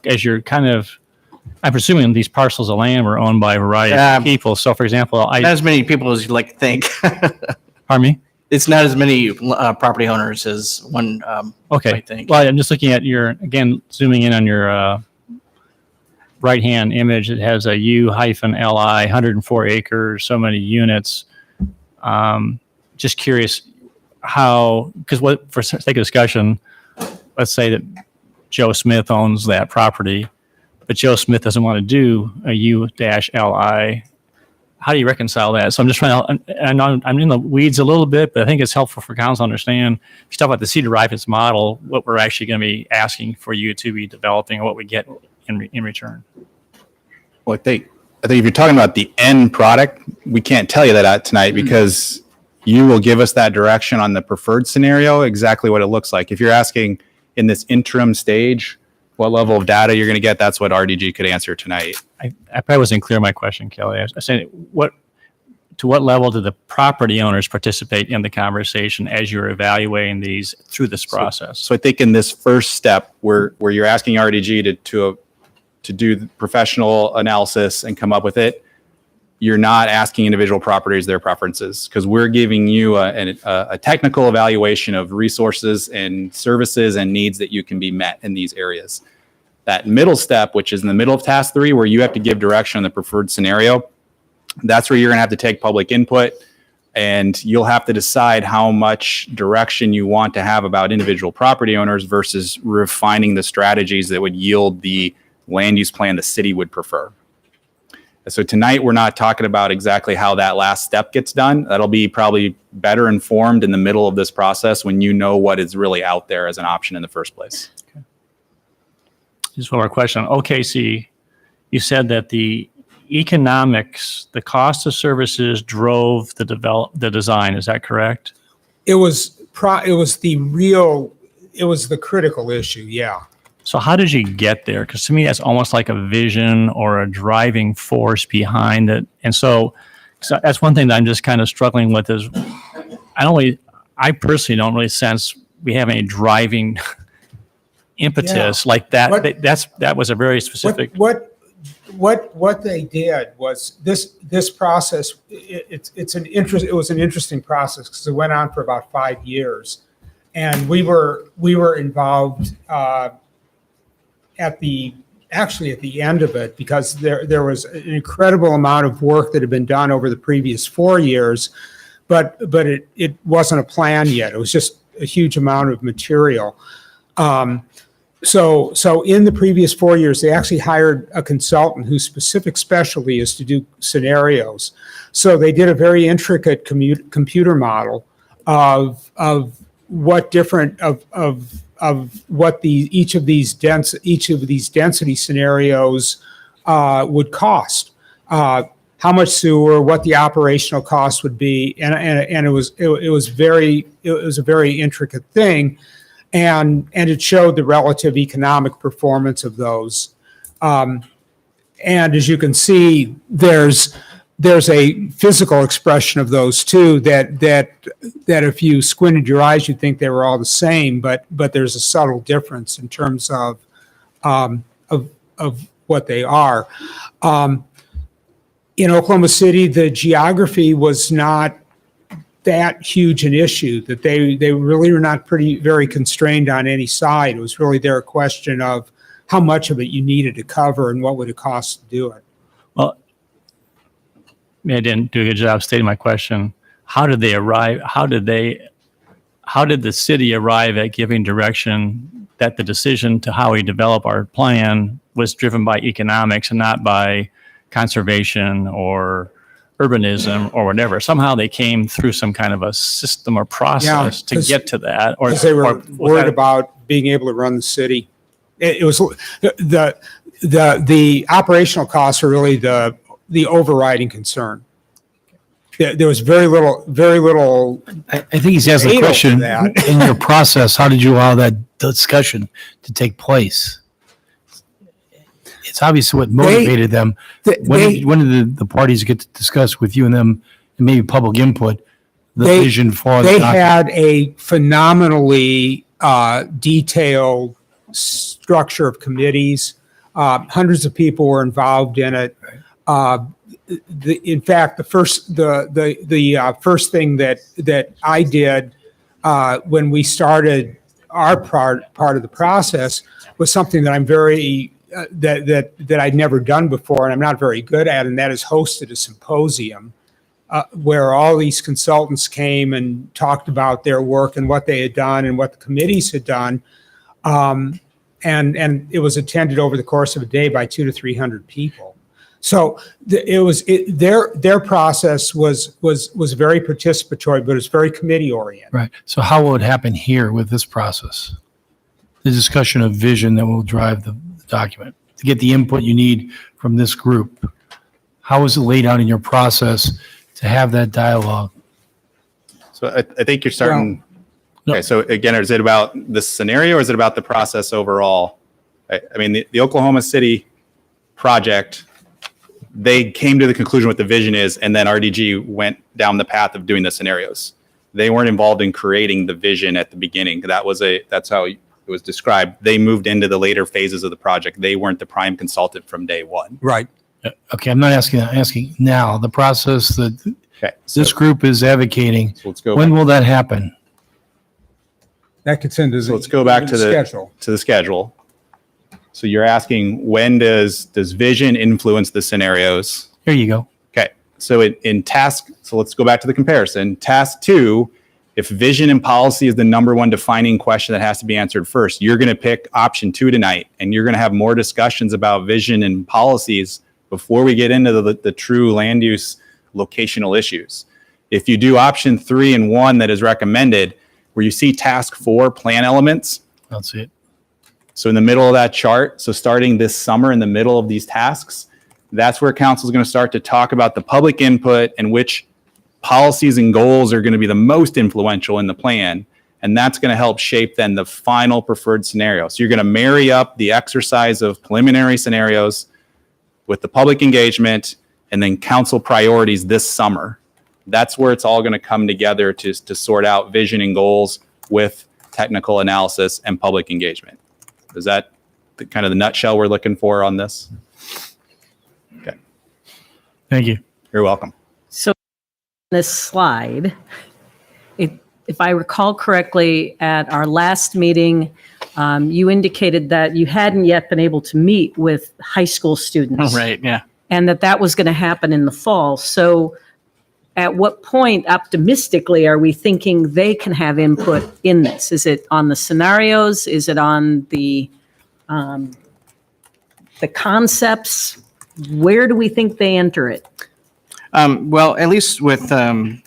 As you're I'm presuming these parcels of land were owned by a variety of people. So for example, not as many people as you'd like to think. Pardon me? It's not as many property owners as one might think. Well, I'm just looking at zooming in on your right-hand image. It has a U-LI, 104 acres, so many units. Just curious because for sake of discussion, let's say that Joe Smith owns that property, but Joe Smith doesn't want to do a U-LI. how do you reconcile that? So I'm just trying to, and I'm in the weeds a little bit, but I think it's helpful for council to understand. If you talk about the Cedar Rapids model, what we're actually going to be asking for you to be developing and what we get in return. Well, I think if you're talking about the end product, we can't tell you that tonight because you will give us that direction on the preferred scenario, exactly what it looks like. If you're asking in this interim stage, what level of data you're going to get, that's what RDG could answer tonight. I probably wasn't clear in my question, Kelly. I was saying, to what level do the property owners participate in the conversation as you're evaluating these through this process? So I think in this first step, where you're asking RDG to do the professional analysis and come up with it, you're not asking individual properties their preferences because we're giving you a technical evaluation of resources and services and needs that you can be met in these areas. That middle step, which is in the middle of task 3, where you have to give direction on the preferred scenario, that's where you're going to have to take public input and you'll have to decide how much direction you want to have about individual property owners versus refining the strategies that would yield the land use plan the city would prefer. So tonight, we're not talking about exactly how that last step gets done. That'll be probably better informed in the middle of this process when you know what is really out there as an option in the first place. Okay. Just one more question. On OKC, you said that the economics, the cost of services drove the design. Is that correct? It was the critical issue. Yeah. So how did you get there? Because to me, that's almost like a vision or a driving force behind it. And so that's one thing that I'm just kind of struggling with is I personally don't really sense we have any driving impetus like that. That was a very specific. What they did was this process. It was an interesting process because it went on for about 5 years, and we were involved. At the end of it, because there was an incredible amount of work that had been done over the previous 4 years, but it wasn't a plan yet. It was just a huge amount of material. So in the previous 4 years, they actually hired a consultant whose specific specialty is to do scenarios. So they did a very intricate computer model of what different of what each of these density scenarios would cost, how much sewer, what the operational cost would be, and it was a very intricate thing, and it showed the relative economic performance of those, and as you can see, there's a physical expression of those too that if you squinted your eyes, you'd think they were all the same, but there's a subtle difference in terms of what they are. In Oklahoma City, the geography was not that huge an issue, that they really were not very constrained on any side. It was really their question of how much of it you needed to cover and what would it cost to do it. Well, I didn't do a good job stating my question. How did they arrive? How did the city arrive at giving direction that the decision to how we develop our plan was driven by economics and not by conservation or urbanism or whatever? Somehow they came through some kind of a system or process to get to that. Or they were worried about being able to run the city. It was the operational costs are really the overriding concern. There was very little. I think he's asking the question, in your process, how did you allow that discussion to take place? It's obvious what motivated them. When did the parties get to discuss with you and them, and maybe public input, the vision for the document? Had a phenomenally detailed structure of committees. Hundreds of people were involved in it. In fact, the first thing that I did when we started our part of the process was something that I'm very that I'd never done before, and I'm not very good at, and that is hosted a symposium where all these consultants came and talked about their work and what they had done and what the committees had done, and it was attended over the course of a day by 200 to 300 people. So their process was very participatory, but it's very committee oriented. Right. So how will it happen here with this process? The discussion of vision that will drive the document to get the input you need from this group. How is it laid out in your process to have that dialogue? So I think you're starting. Okay, so again, is it about this scenario or is it about the process overall? I mean, the Oklahoma City project, they came to the conclusion what the vision is, and then RDG went down the path of doing the scenarios. They weren't involved in creating the vision at the beginning. That's how it was described. They moved into the later phases of the project. They weren't the prime consultant from day one. Right. Okay, I'm not asking that. I'm asking now, the process that this group is advocating, So let's go. when will that happen? That gets into So let's go back to the schedule. schedule. So you're asking, when does vision influence the scenarios? Here you go. Okay. So in task, so let's go back to the comparison. Task 2, if vision and policy is the number one defining question that has to be answered first, you're going to pick option 2 tonight, and you're going to have more discussions about vision and policies before we get into the true land use locational issues. If you do option 3 and 1 that is recommended, where you see task 4 plan elements. I'll see it. So in the middle of that chart, so starting this summer in the middle of these tasks, that's where council is going to start to talk about the public input and which policies and goals are going to be the most influential in the plan. And that's going to help shape then the final preferred scenario. So you're going to marry up the exercise of preliminary scenarios with the public engagement and then council priorities this summer. That's where it's all going to come together to sort out vision and goals with technical analysis and public engagement. Is that kind of the nutshell we're looking for on this? Okay. Thank you. You're welcome. So this slide, if I recall correctly, at our last meeting, you indicated that you hadn't yet been able to meet with high school students. Right, yeah. And that was going to happen in the fall. So at what point, optimistically, are we thinking they can have input in this? Is it on the scenarios? Is it on the concepts? Where do we think they enter it? Well, at least with the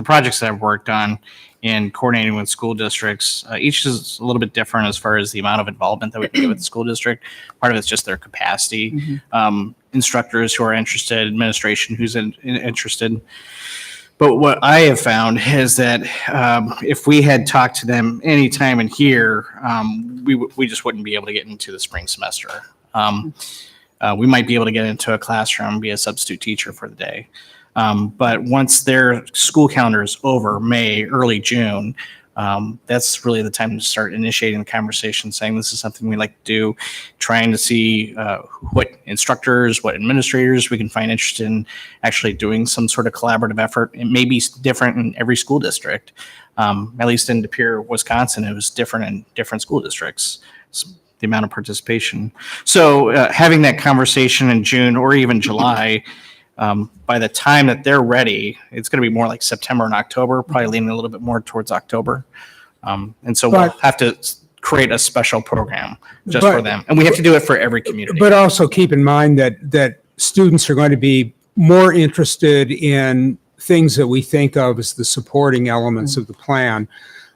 projects that I've worked on and coordinating with school districts, each is a little bit different as far as the amount of involvement that we can get with the school district. Part of it's just their capacity. Instructors who are interested, administration who's interested. But what I have found is that if we had talked to them anytime in here, we just wouldn't be able to get into the spring semester. We might be able to get into a classroom, be a substitute teacher for the day. But once their school calendar is over, May, early June, that's really the time to start initiating the conversation, saying this is something we like to do, trying to see what instructors, what administrators we can find interested in actually doing some sort of collaborative effort. It may be different in every school district. At least in De Pere, Wisconsin, it was different in different school districts. The amount of participation. So having that conversation in June or even July, by the time that they're ready, it's going to be more like September and October, probably leaning a little bit more towards October. And so we'll have to create a special program just for them. And we have to do it for every community. But also keep in mind that students are going to be more interested in things that we think of as the supporting elements of the plan.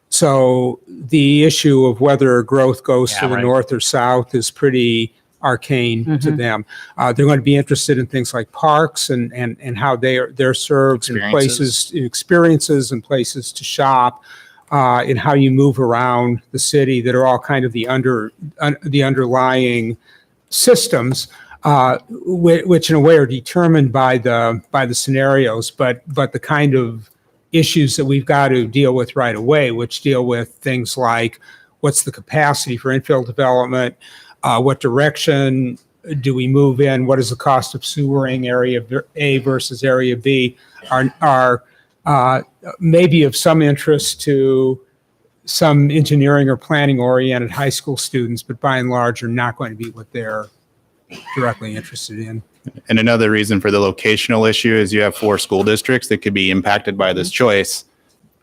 So the issue of whether growth goes to the north or south is pretty arcane to them. They're going to be interested in things like parks and how they're served in places, experiences and places to shop, and how you move around the city that are all kind of the underlying systems, which in a way are determined by the scenarios, but the kind of issues that we've got to deal with right away, which deal with things like what's the capacity for infill development, what direction do we move in, what is the cost of sewering area A versus area B, are maybe of some interest to some engineering or planning oriented high school students, but by and large are not going to be what they're directly interested in. And another reason for the locational issue is you have 4 school districts that could be impacted by this choice,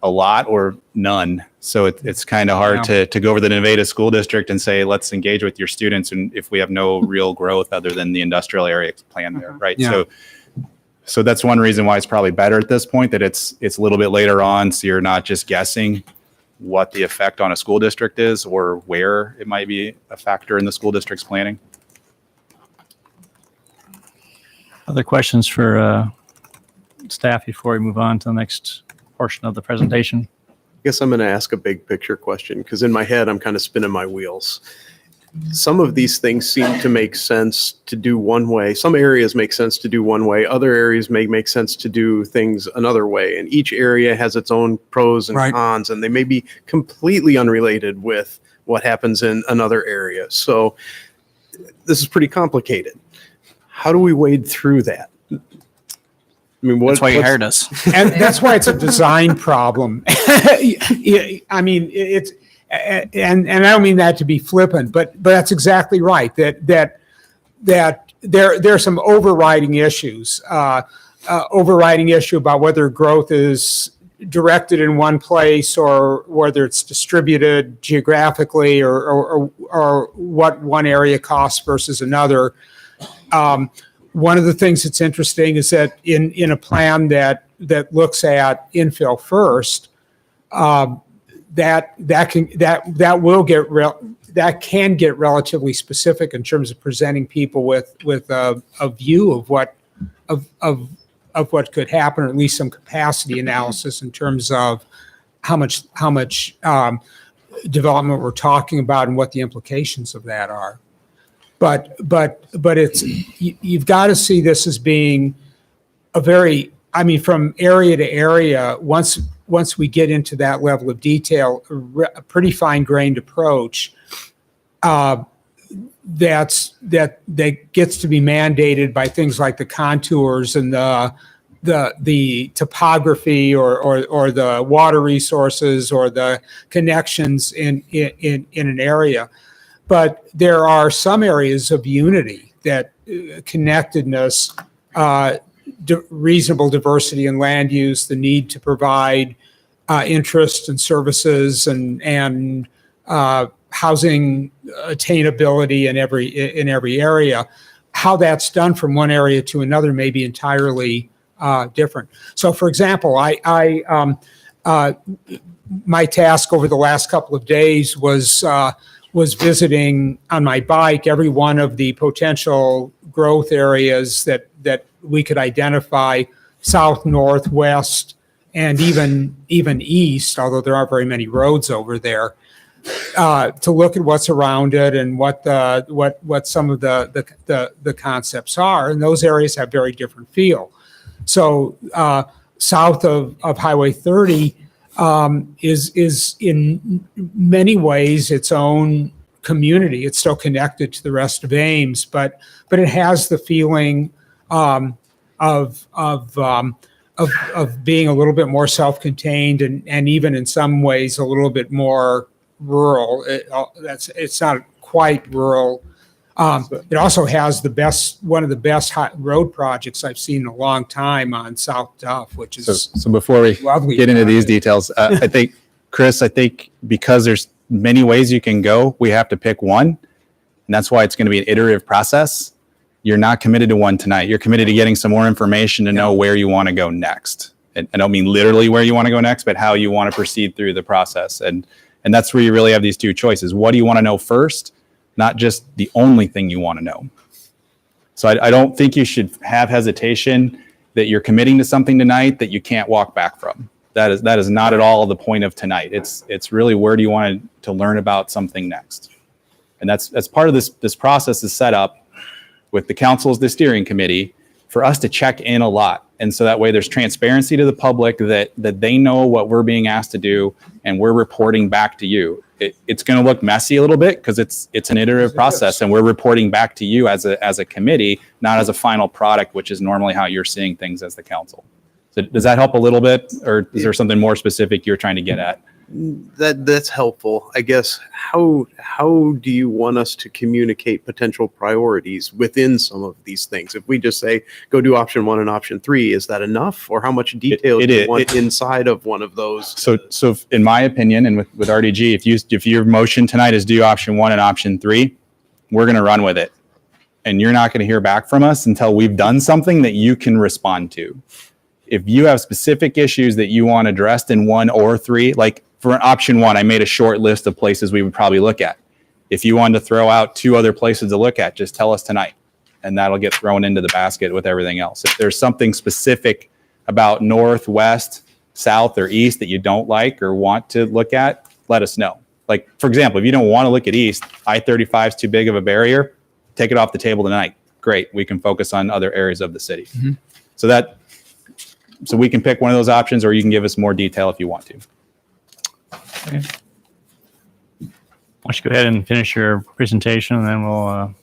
a lot or none. So it's kind of hard to go over the Nevada School District and say, let's engage with your students. And if we have no real growth other than the industrial area plan there, right? Yeah. So that's one reason why it's probably better at this point, that it's a little bit later on. So you're not just guessing what the effect on a school district is or where it might be a factor in the school district's planning. Other questions for staff before we move on to the next portion of the presentation? I guess I'm going to ask a big picture question because in my head, I'm kind of spinning my wheels. Some of these things seem to make sense to do one way. Some areas make sense to do one way. Other areas may make sense to do things another way. And each area has its own pros and cons, and they may be completely unrelated with what happens in another area. So this is pretty complicated. How do we wade through that? I mean, That's why you hired us. And that's why it's a design problem. I mean, it's, and I don't mean that to be flippant, but that's exactly right. That there are some overriding issues. Overriding issue about whether growth is directed in one place or whether it's distributed geographically or what one area costs versus another. One of the things that's interesting is that in a plan that looks at infill first, that can get relatively specific in terms of presenting people with a view of what could happen, or at least some capacity analysis in terms of how much development we're talking about and what the implications of that are. But it's, you've got to see this as being a very, I mean, from area to area, once we get into that level of detail, a pretty fine-grained approach that gets to be mandated by things like the contours and the topography or the water resources or the connections in an area. But there are some areas of unity that connectedness, reasonable diversity in land use, the need to provide interest and services and housing attainability in every area. How that's done from one area to another may be entirely different. So, for example, my task over the last couple of days was visiting on my bike every one of the potential growth areas that we could identify, south, north, west, and even east, although there aren't very many roads over there, to look at what's around it and what some of the concepts are. And those areas have very different feel. So south of Highway 30 is in many ways its own community. It's still connected to the rest of Ames, but it has the feeling of being a little bit more self-contained and even in some ways a little bit more rural. It's not quite rural. It also has one of the best road projects I've seen in a long time on South Duff, which is so before we lovely get into these project. details, I think, Chris, because there's many ways you can go, we have to pick one. And that's why it's going to be an iterative process. You're not committed to one tonight. You're committed to getting some more information to know where you want to go next. And I don't mean literally where you want to go next, but how you want to proceed through the process. And that's where you really have these two choices. What do you want to know first? Not just the only thing you want to know. So I don't think you should have hesitation that you're committing to something tonight that you can't walk back from. That is not at all the point of tonight. It's really where do you want to learn about something next. And that's part of this process is set up with the council as the steering committee for us to check in a lot. And so that way there's transparency to the public that they know what we're being asked to do and we're reporting back to you. It's going to look messy a little bit because it's an iterative process and we're reporting back to you as a committee, not as a final product, which is normally how you're seeing things as the council. So does that help a little bit, or is there something more specific you're trying to get at? That's helpful. I guess how do you want us to communicate potential priorities within some of these things? If we just say go do option 1 and option 3, is that enough, or how much detail do you want inside of one of those? So in my opinion, and with RDG, if your motion tonight is do option 1 and option 3, we're going to run with it, and you're not going to hear back from us until we've done something that you can respond to. If you have specific issues that you want addressed in 1 or 3, like for an option 1, I made a short list of places we would probably look at. If you wanted to throw out 2 other places to look at, just tell us tonight, and that'll get thrown into the basket with everything else. If there's something specific about north, west, south, or east that you don't like or want to look at, let us know. Like, for example, if you don't want to look at east, I-35 is too big of a barrier, take it off the table tonight. Great, we can focus on other areas of the city. So we can pick one of those options, or you can give us more detail if you want to. Okay. Why don't you go ahead and finish your presentation, and then we'll.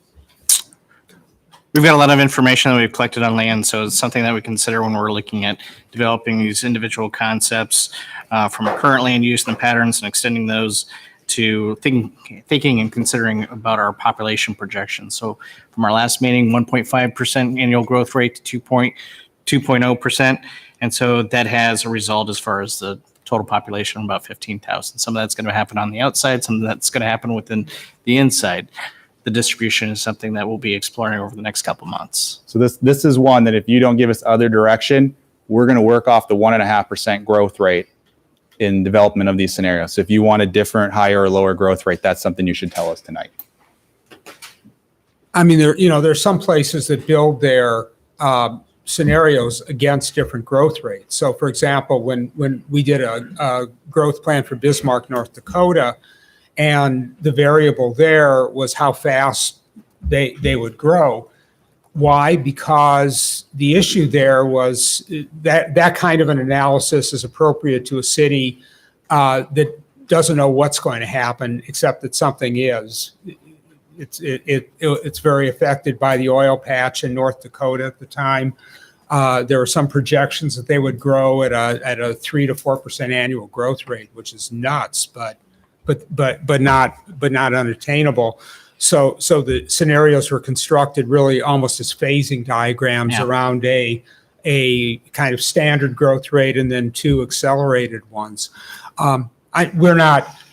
We've got a lot of information that we've collected on land, so it's something that we consider when we're looking at developing these individual concepts from our current land use and patterns, and extending those to thinking and considering about our population projections. So from our last meeting, 1.5% annual growth rate to 2.0%. And so that has a result as far as the total population of about 15,000. Some of that's going to happen on the outside, some of that's going to happen within the inside. The distribution is something that we'll be exploring over the next couple months. So this is one that if you don't give us other direction, we're going to work off the 1.5% growth rate in development of these scenarios. So if you want a different, higher or lower growth rate, that's something you should tell us tonight. I mean, there's some places that build their scenarios against different growth rates. So for example, when we did a growth plan for Bismarck, North Dakota, and the variable there was how fast they would grow. Why? Because the issue there was that kind of an analysis is appropriate to a city that doesn't know what's going to happen, except that something is. It's very affected by the oil patch in North Dakota at the time. There were some projections that they would grow at a 3 to 4% annual growth rate, which is nuts, but not unattainable. So the scenarios were constructed really almost as phasing diagrams around a kind of standard growth rate and then 2 accelerated ones.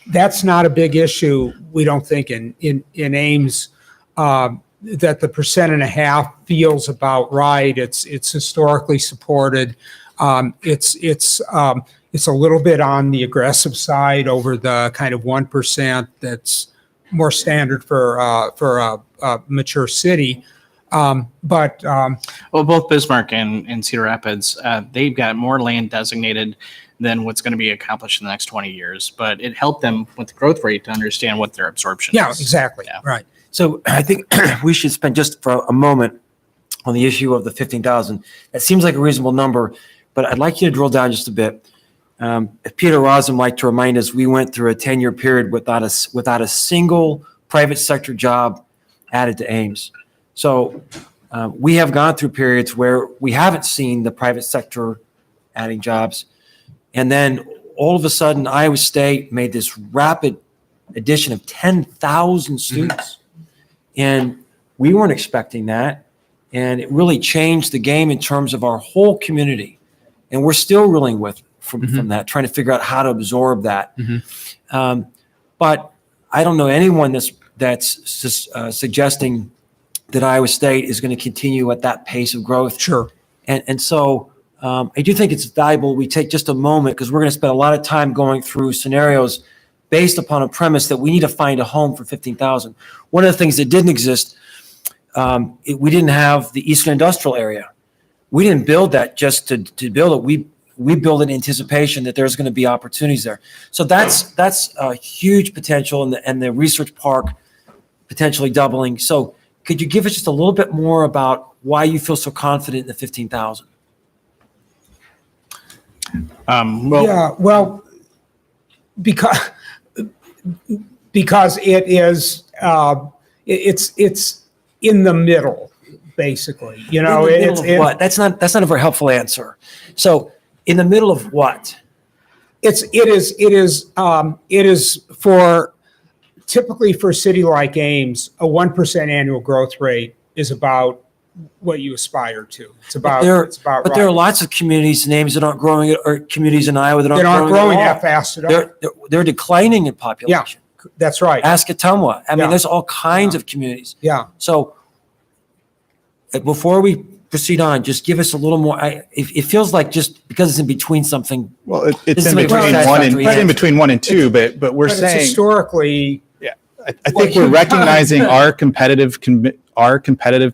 That's not a big issue, we don't think, in Ames, that the 1.5% feels about right. It's historically supported. It's a little bit on the aggressive side over the kind of 1% that's more standard for a mature city. Well, both Bismarck and Cedar Rapids, they've got more land designated than what's going to be accomplished in the next 20 years. But it helped them with the growth rate to understand what their absorption is. Yeah, exactly. Yeah. Right. So I think we should spend just for a moment on the issue of the 15,000. That seems like a reasonable number, but I'd like you to drill down just a bit. If Peter Rosen liked to remind us, we went through a 10-year period without a single private sector job added to Ames. So we have gone through periods where we haven't seen the private sector adding jobs. And then all of a sudden, Iowa State made this rapid addition of 10,000 students. And we weren't expecting that. And it really changed the game in terms of our whole community. And we're still reeling from that, trying to figure out how to absorb that. But I don't know anyone that's suggesting that Iowa State is going to continue at that pace of growth. Sure. And so I do think it's valuable we take just a moment, because we're going to spend a lot of time going through scenarios based upon a premise that we need to find a home for 15,000. One of the things that didn't exist, we didn't have the Eastern Industrial Area. We didn't build that just to build it. We build in anticipation that there's going to be opportunities there. So that's a huge potential, and the research park potentially doubling. So could you give us just a little bit more about why you feel so confident in the 15,000? Because it is it's in the middle, basically. You know, what? That's not a very helpful answer. So in the middle of what? It is for, typically for a city like Ames, a 1% annual growth rate is about what you aspire to. It's about there right. are lots of communities, names that aren't growing, or communities in Iowa that That aren't growing at all. that fast at all. They're declining in population. That's right. Ask Atumwa. I mean, Yeah. there's all kinds of communities. Yeah. So before we proceed on, just give us a little more. It feels like just because it's in between something. Well, this it's is in like between satisfactory it's in answer. between 1 and 2, but we're But it's saying, historically, I think we're recognizing our competitive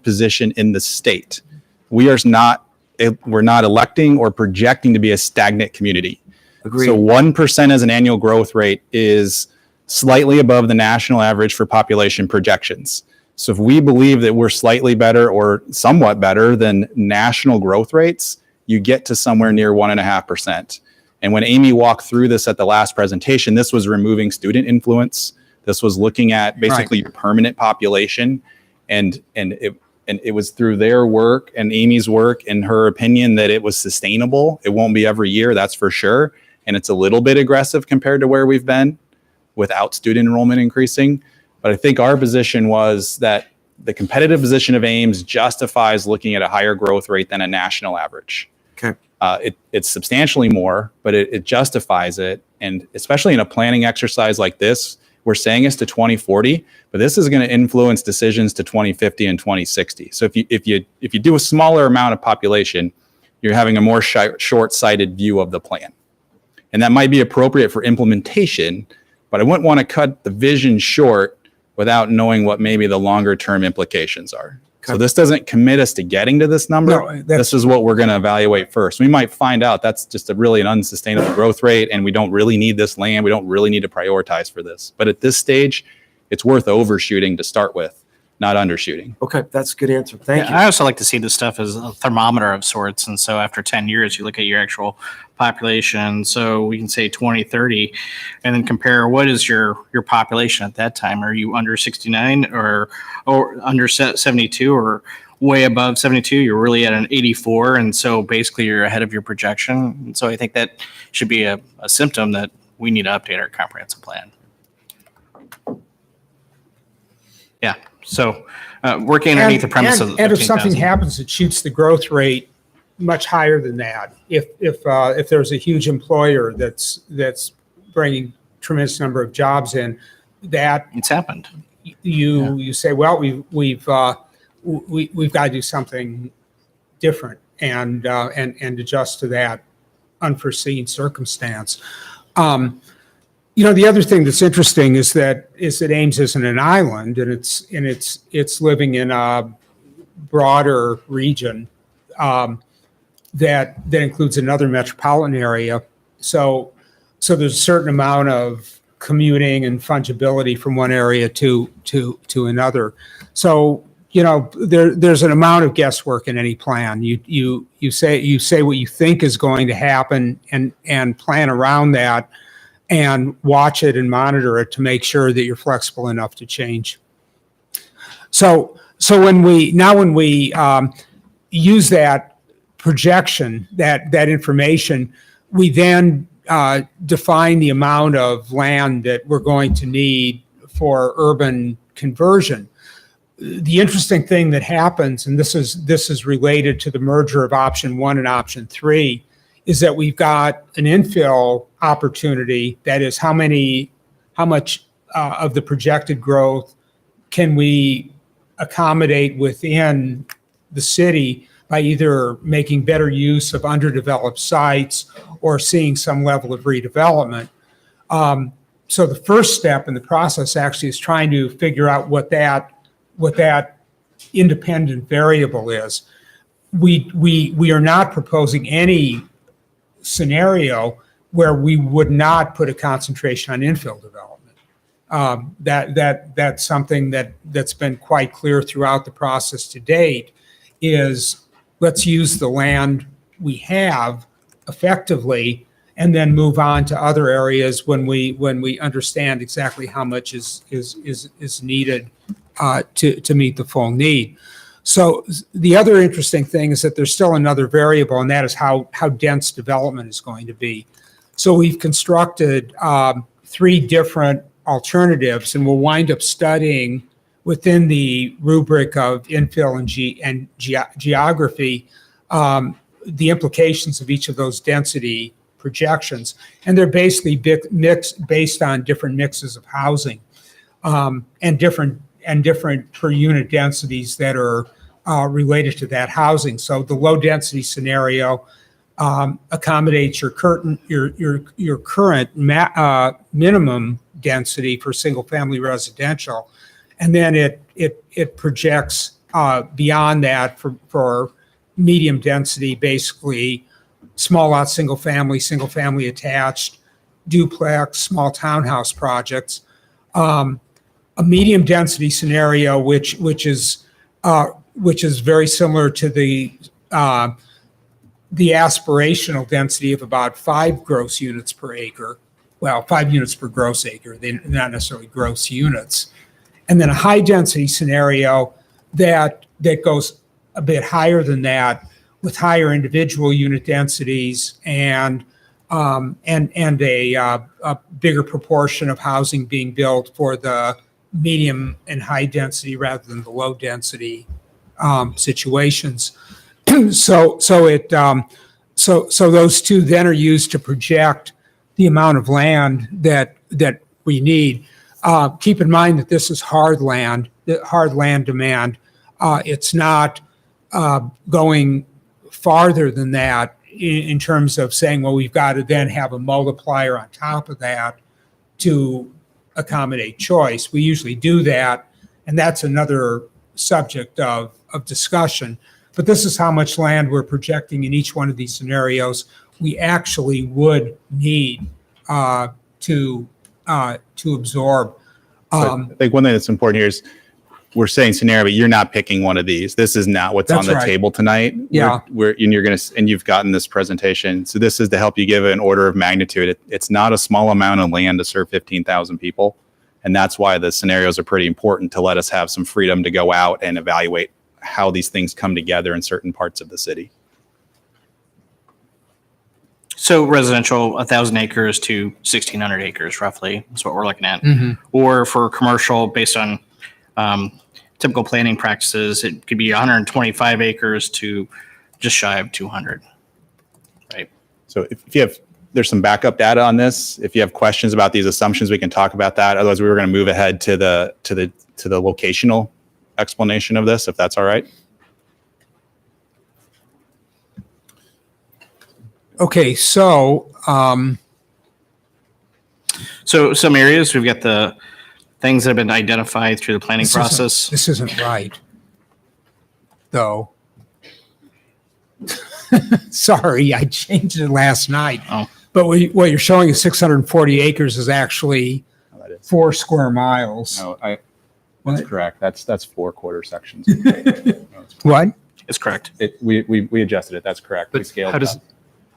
position in the state. We're not electing or projecting to be a stagnant community. Agreed. So 1% as an annual growth rate is slightly above the national average for population projections. So if we believe that we're slightly better or somewhat better than national growth rates, you get to somewhere near 1.5%. And when Amy walked through this at the last presentation, this was removing student influence. This was looking at basically your permanent population, and it was through their work and Amy's work and her opinion that it was sustainable. It won't be every year, that's for sure. And it's a little bit aggressive compared to where we've been without student enrollment increasing. But I think our position was that the competitive position of Ames justifies looking at a higher growth rate than a national average. Okay. It's substantially more, but it justifies it. And especially in a planning exercise like this, we're saying it's to 2040, but this is going to influence decisions to 2050 and 2060. So if you do a smaller amount of population, you're having a more short-sighted view of the plan. And that might be appropriate for implementation, but I wouldn't want to cut the vision short without knowing what maybe the longer term implications are. So this doesn't commit us to getting to this number. No, this is what we're going to evaluate first. We might find out that's just really an unsustainable growth rate and we don't really need this land. We don't really need to prioritize for this. But at this stage, it's worth overshooting to start with, not undershooting. Okay, that's a good answer. Thank you. I also like to see this stuff as a thermometer of sorts. And so after 10 years, you look at your actual population. So we can say 2030 and then compare what is your population at that time. Are you under 69 or under 72 or way above 72? You're really at an 84. And so basically you're ahead of your projection. And so I think that should be a symptom that we need to update our comprehensive plan. Yeah. So working underneath the premise of and if something 15,000. happens that shoots the growth rate much higher than that, if there's a huge employer that's bringing tremendous number of jobs in, that it's happened. You say, well, we've got to do something different and adjust to that unforeseen circumstance. The other thing that's interesting is that Ames isn't an island, and it's living in a broader region that includes another metropolitan area. So there's a certain amount of commuting and fungibility from one area to another. So there's an amount of guesswork in any plan. You say what you think is going to happen and plan around that, and watch it and monitor it to make sure that you're flexible enough to change. So when we use that projection, that information, we then define the amount of land that we're going to need for urban conversion. The interesting thing that happens, and this is related to the merger of option 1 and option 3, is that we've got an infill opportunity. That is, how much of the projected growth can we accommodate within the city by either making better use of underdeveloped sites or seeing some level of redevelopment. So the first step in the process actually is trying to figure out what that independent variable is. We are not proposing any scenario where we would not put a concentration on infill development. That's something that's been quite clear throughout the process to date, is let's use the land we have effectively and then move on to other areas when we understand exactly how much is needed to meet the full need. So the other interesting thing is that there's still another variable, and that is how dense development is going to be. So we've constructed 3 different alternatives, and we'll wind up studying within the rubric of infill and geography the implications of each of those density projections. And they're basically mixed based on different mixes of housing and different per unit densities that are related to that housing. So the low density scenario accommodates your current minimum density for single family residential, and then it projects beyond that for medium density, basically small lot single family attached, duplex, small townhouse projects. A medium density scenario, which is very similar to the aspirational density of about 5 gross units per acre. Well, 5 units per gross acre. They're not necessarily gross units. And then a high density scenario that goes a bit higher than that, with higher individual unit densities and a bigger proportion of housing being built for the medium and high density rather than the low density situations. So those two then are used to project the amount of land that we need. Keep in mind that this is hard land demand. It's not going farther than that in terms of saying, well, we've got to then have a multiplier on top of that to accommodate choice. We usually do that, and that's another subject of discussion. But this is how much land we're projecting in each one of these scenarios we actually would need to absorb. I think one thing that's important here is we're saying scenario, but you're not picking one of these. This is not what's on the table tonight. Yeah. And you've gotten this presentation. So this is to help you give an order of magnitude. It's not a small amount of land to serve 15,000 people. And that's why the scenarios are pretty important, to let us have some freedom to go out and evaluate how these things come together in certain parts of the city. So residential, 1,000 acres to 1,600 acres, roughly, is what we're looking at. Mhm. Or for commercial, based on typical planning practices, it could be 125 acres to just shy of 200. Right. So if you have, there's some backup data on this. If you have questions about these assumptions, we can talk about that. Otherwise, we were going to move ahead to the locational explanation of this, if that's all right. Okay, so so some areas we've got the things that have been identified through the planning process. This isn't right, though. Sorry, I changed it last night. Oh. But what you're showing is 640 acres is actually 4 square miles. No, that's correct. That's 4 quarter sections. What? It's correct. We adjusted it. That's correct. We scaled it up.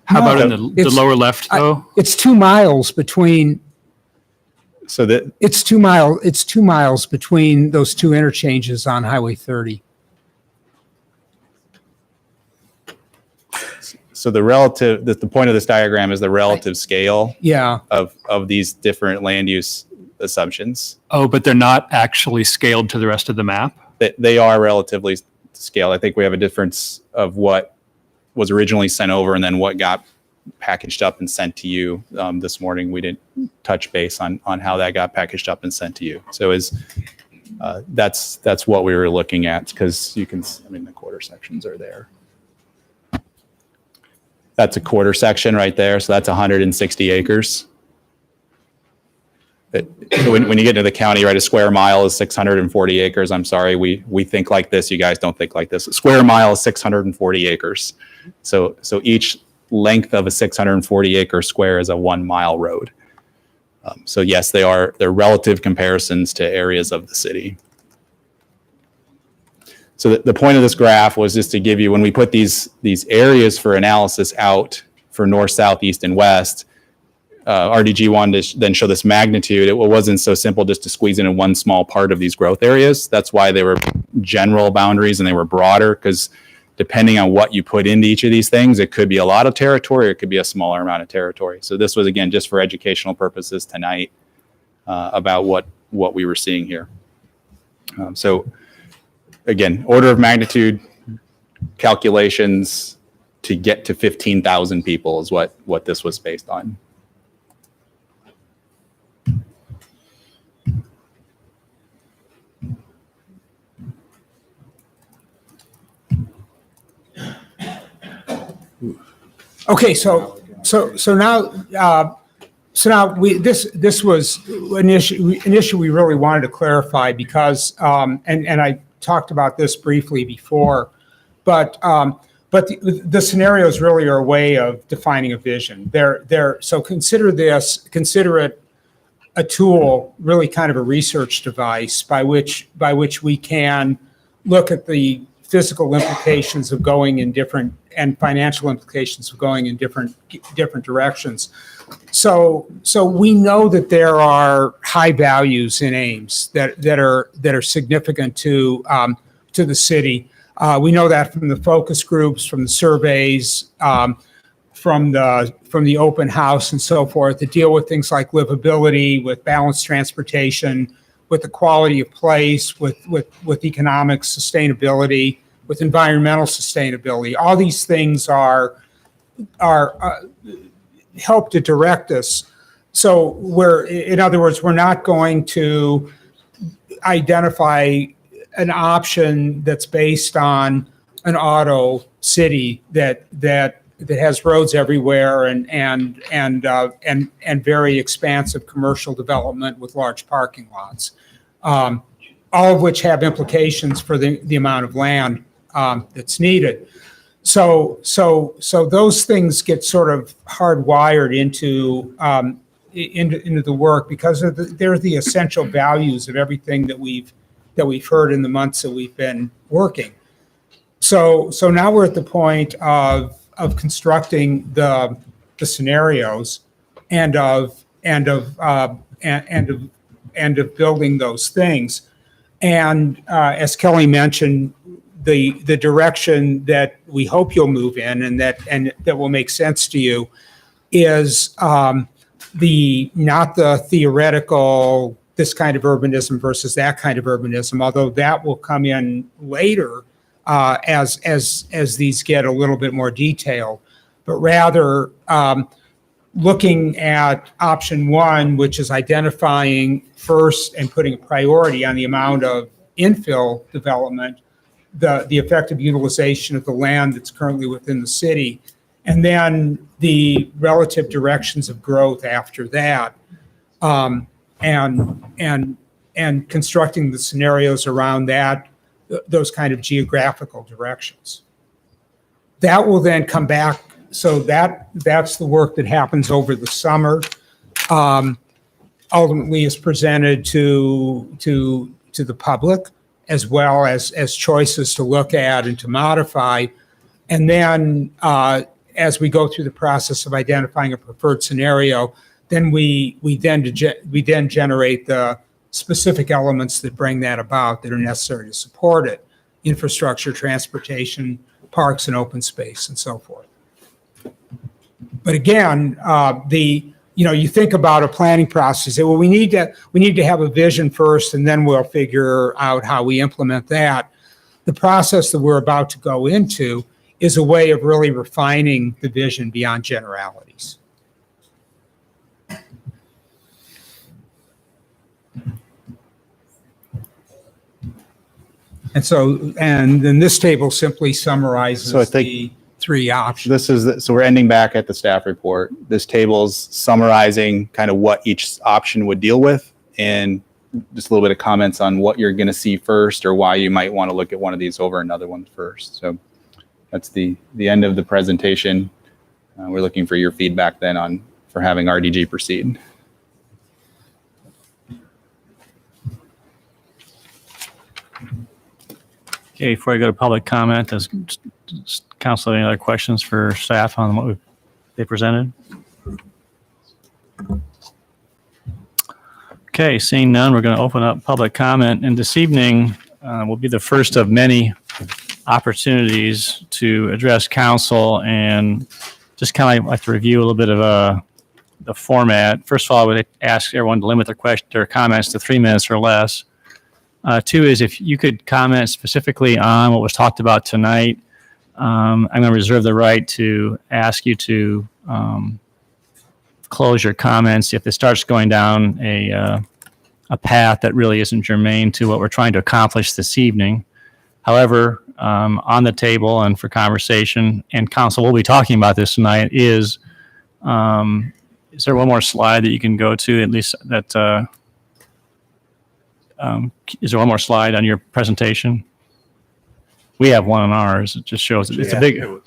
How about in the It's- lower left though? It's 2 miles between. So that It's 2 miles between those 2 interchanges on Highway 30. So the point of this diagram is the relative scale Yeah. of these different land use assumptions. Oh, but they're not actually scaled to the rest of the map? They are relatively scaled. I think we have a difference of what was originally sent over and then what got packaged up and sent to you this morning. We didn't touch base on how that got packaged up and sent to you. So that's what we were looking at, because you can, the quarter sections are there. That's a quarter section right there. So that's 160 acres. When you get into the county, right, a square mile is 640 acres. I'm sorry, we think like this. You guys don't think like this. A square mile is 640 acres. So each length of a 640 acre square is a 1 mile road. So yes, they're relative comparisons to areas of the city. So the point of this graph was just to give you, when we put these areas for analysis out for north, south, east, and west, RDG wanted to then show this magnitude. It wasn't so simple just to squeeze in one small part of these growth areas. That's why they were general boundaries and they were broader, because depending on what you put into each of these things, it could be a lot of territory, or it could be a smaller amount of territory. So this was, again, just for educational purposes tonight about what we were seeing here. So again, order of magnitude calculations to get to 15,000 people is what this was based on. Okay, so now this was an issue we really wanted to clarify because and I talked about this briefly before, but the scenarios really are a way of defining a vision. So consider it a tool, really kind of a research device by which we can look at the physical implications of going in different and financial implications of going in different directions. So we know that there are high values in Ames that are significant to the city. We know that from the focus groups, from the surveys, from the open house and so forth, that deal with things like livability, with balanced transportation, with the quality of place, with economic sustainability, with environmental sustainability. All these things are help to direct us. So in other words, we're not going to identify an option that's based on an auto city that has roads everywhere and very expansive commercial development with large parking lots, all of which have implications for the amount of land that's needed. So those things get sort of hardwired into the work because they're the essential values of everything that we've heard in the months that we've been working. So now we're at the point of constructing the scenarios and of building those things. And as Kelly mentioned, the direction that we hope you'll move in and that will make sense to you is not the theoretical, this kind of urbanism versus that kind of urbanism, although that will come in later as these get a little bit more detailed, but rather looking at option one, which is identifying first and putting a priority on the amount of infill development, the effective utilization of the land that's currently within the city, and then the relative directions of growth after that, and constructing the scenarios around that, those kind of geographical directions. That will then come back. So that's the work that happens over the summer. Ultimately is presented to the public, as well as choices to look at and to modify. And then as we go through the process of identifying a preferred scenario, then we then generate the specific elements that bring that about that are necessary to support it: infrastructure, transportation, parks and open space, and so forth. But again, you think about a planning process. Well, we need to have a vision first, and then we'll figure out how we implement that. The process that we're about to go into is a way of really refining the vision beyond generalities. And then this table simply summarizes the three options. So we're ending back at the staff report. This table's summarizing kind of what each option would deal with, and just a little bit of comments on what you're going to see first or why you might want to look at one of these over another one first. So that's the end of the presentation. We're looking for your feedback then for having RDG proceed. Okay, before I go to public comment, does council have any other questions for staff on what they presented? Okay, seeing none, we're going to open up public comment. And this evening will be the first of many opportunities to address council and just kind of like to review a little bit of the format. First of all, I would ask everyone to limit their comments to 3 minutes or less. Two is if you could comment specifically on what was talked about tonight. I'm going to reserve the right to ask you to close your comments if it starts going down a path that really isn't germane to what we're trying to accomplish this evening. However, on the table and for conversation, and council will be talking about this tonight, is there one more slide that you can go to, at least that, is there one more slide on your presentation? We have one on ours. It just shows, it's a big, oh,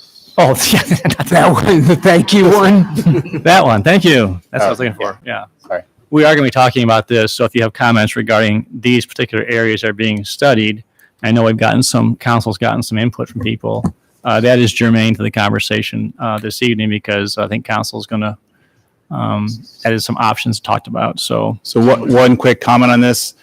yeah, That one, the thank you one. that one, thank you. That's what I was looking for, yeah. Sorry. We are going to be talking about this, so if you have comments regarding these particular areas that are being studied, I know council's gotten some input from people. That is germane to the conversation this evening because I think council is going to add some options talked about. So one quick comment on this.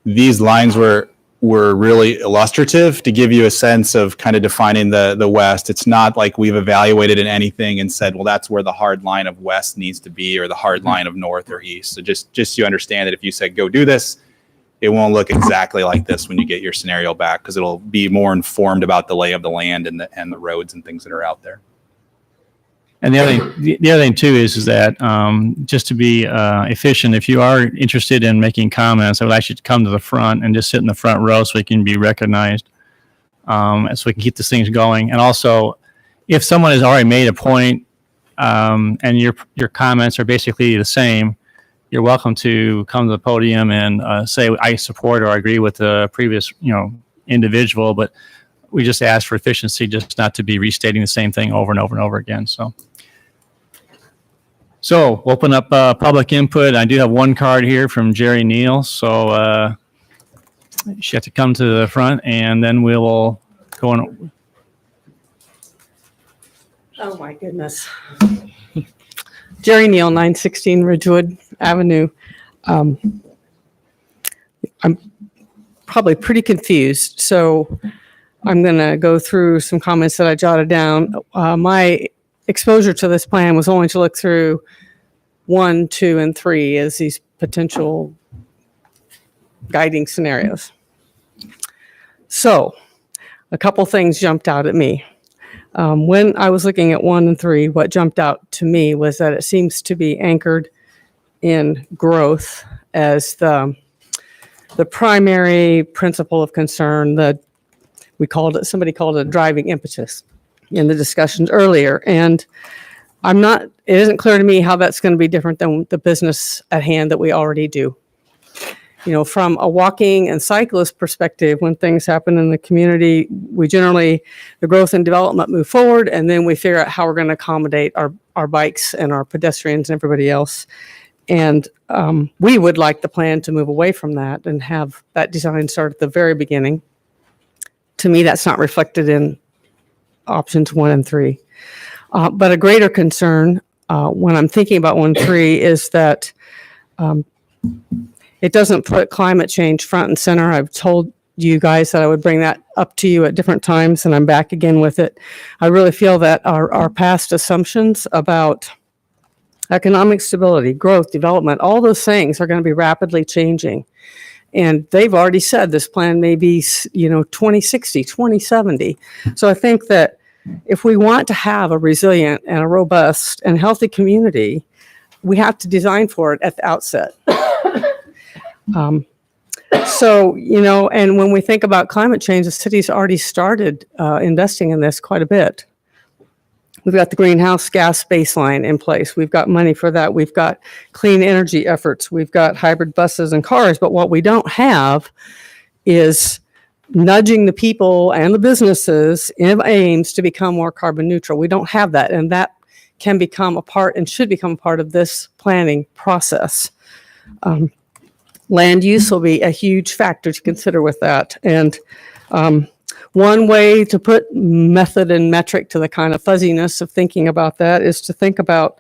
These lines were really illustrative to give you a sense of kind of defining the West. It's not like we've evaluated in anything and said, well, that's where the hard line of West needs to be or the hard line of North or East. So just so you understand that if you said, go do this, it won't look exactly like this when you get your scenario back because it'll be more informed about the lay of the land and the roads and things that are out there. And the other thing too is that just to be efficient, if you are interested in making comments, I would ask you to come to the front and just sit in the front row so you can be recognized, and so we can keep these things going. And also, if someone has already made a point and your comments are basically the same, you're welcome to come to the podium and say I support or I agree with the previous individual. But we just ask for efficiency, just not to be restating the same thing over and over and over again. So open up public input. I do have one card here from Jerry Neal. So she has to come to the front and then we will go on. Oh my goodness. Jerry Neal, 916 Ridgewood Avenue. I'm probably pretty confused. So I'm going to go through some comments that I jotted down. My exposure to this plan was only to look through 1, 2, and 3 as these potential guiding scenarios. So a couple things jumped out at me. When I was looking at 1 and 3, what jumped out to me was that it seems to be anchored in growth as the primary principle of concern. Somebody called it a driving impetus in the discussions earlier. And it isn't clear to me how that's going to be different than the business at hand that we already do. From a walking and cyclist perspective, when things happen in the community, the growth and development move forward, and then we figure out how we're going to accommodate our bikes and our pedestrians and everybody else. And we would like the plan to move away from that and have that design start at the very beginning. To me, that's not reflected in options 1 and 3. But a greater concern when I'm thinking about 1 and 3 is that it doesn't put climate change front and center. I've told you guys that I would bring that up to you at different times, and I'm back again with it. I really feel that our past assumptions about economic stability, growth, development, all those things are going to be rapidly changing. And they've already said this plan may be, 2060, 2070. So I think that if we want to have a resilient and a robust and healthy community, we have to design for it at the outset. And when we think about climate change, the city's already started investing in this quite a bit. We've got the greenhouse gas baseline in place. We've got money for that. We've got clean energy efforts. We've got hybrid buses and cars. But what we don't have is nudging the people and the businesses in Ames to become more carbon neutral. We don't have that. And that can become a part and should become a part of this planning process. Land use will be a huge factor to consider with that. And one way to put method and metric to the kind of fuzziness of thinking about that is to think about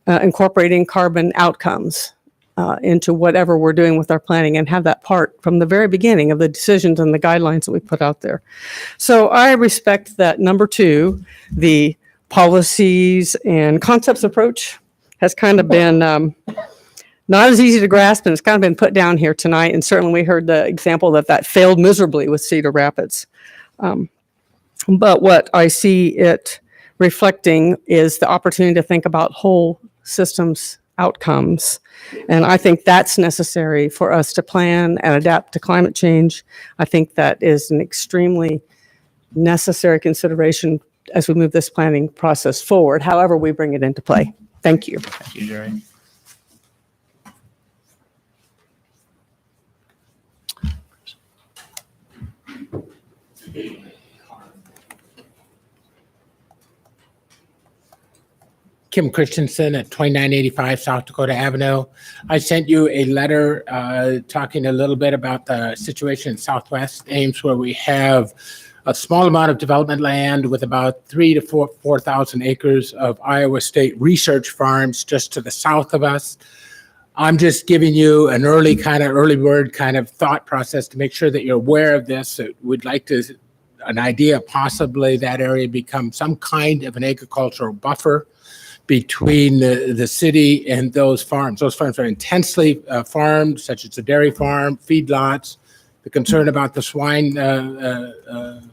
incorporating carbon outcomes into whatever we're doing with our planning and have that part from the very beginning of the decisions and the guidelines that we put out there. So I respect that number 2, the policies and concepts approach has kind of been not as easy to grasp, and it's kind of been put down here tonight. And certainly we heard the example that failed miserably with Cedar Rapids. But what I see it reflecting is the opportunity to think about whole systems outcomes. And I think that's necessary for us to plan and adapt to climate change. I think that is an extremely necessary consideration as we move this planning process forward, however we bring it into play. Thank you. Thank you, Jerry. Kim Christensen at 2985 South Dakota Avenue. I sent you a letter talking a little bit about the situation in Southwest Ames, where we have a small amount of development land with about 3,000 to 4,000 acres of Iowa State research farms just to the south of us. I'm just giving you an early word kind of thought process to make sure that you're aware of this. We'd like to, an idea possibly that area become some kind of an agricultural buffer between the city and those farms. Those farms are intensely farmed, such as a dairy farm, feedlots, the concern about the swine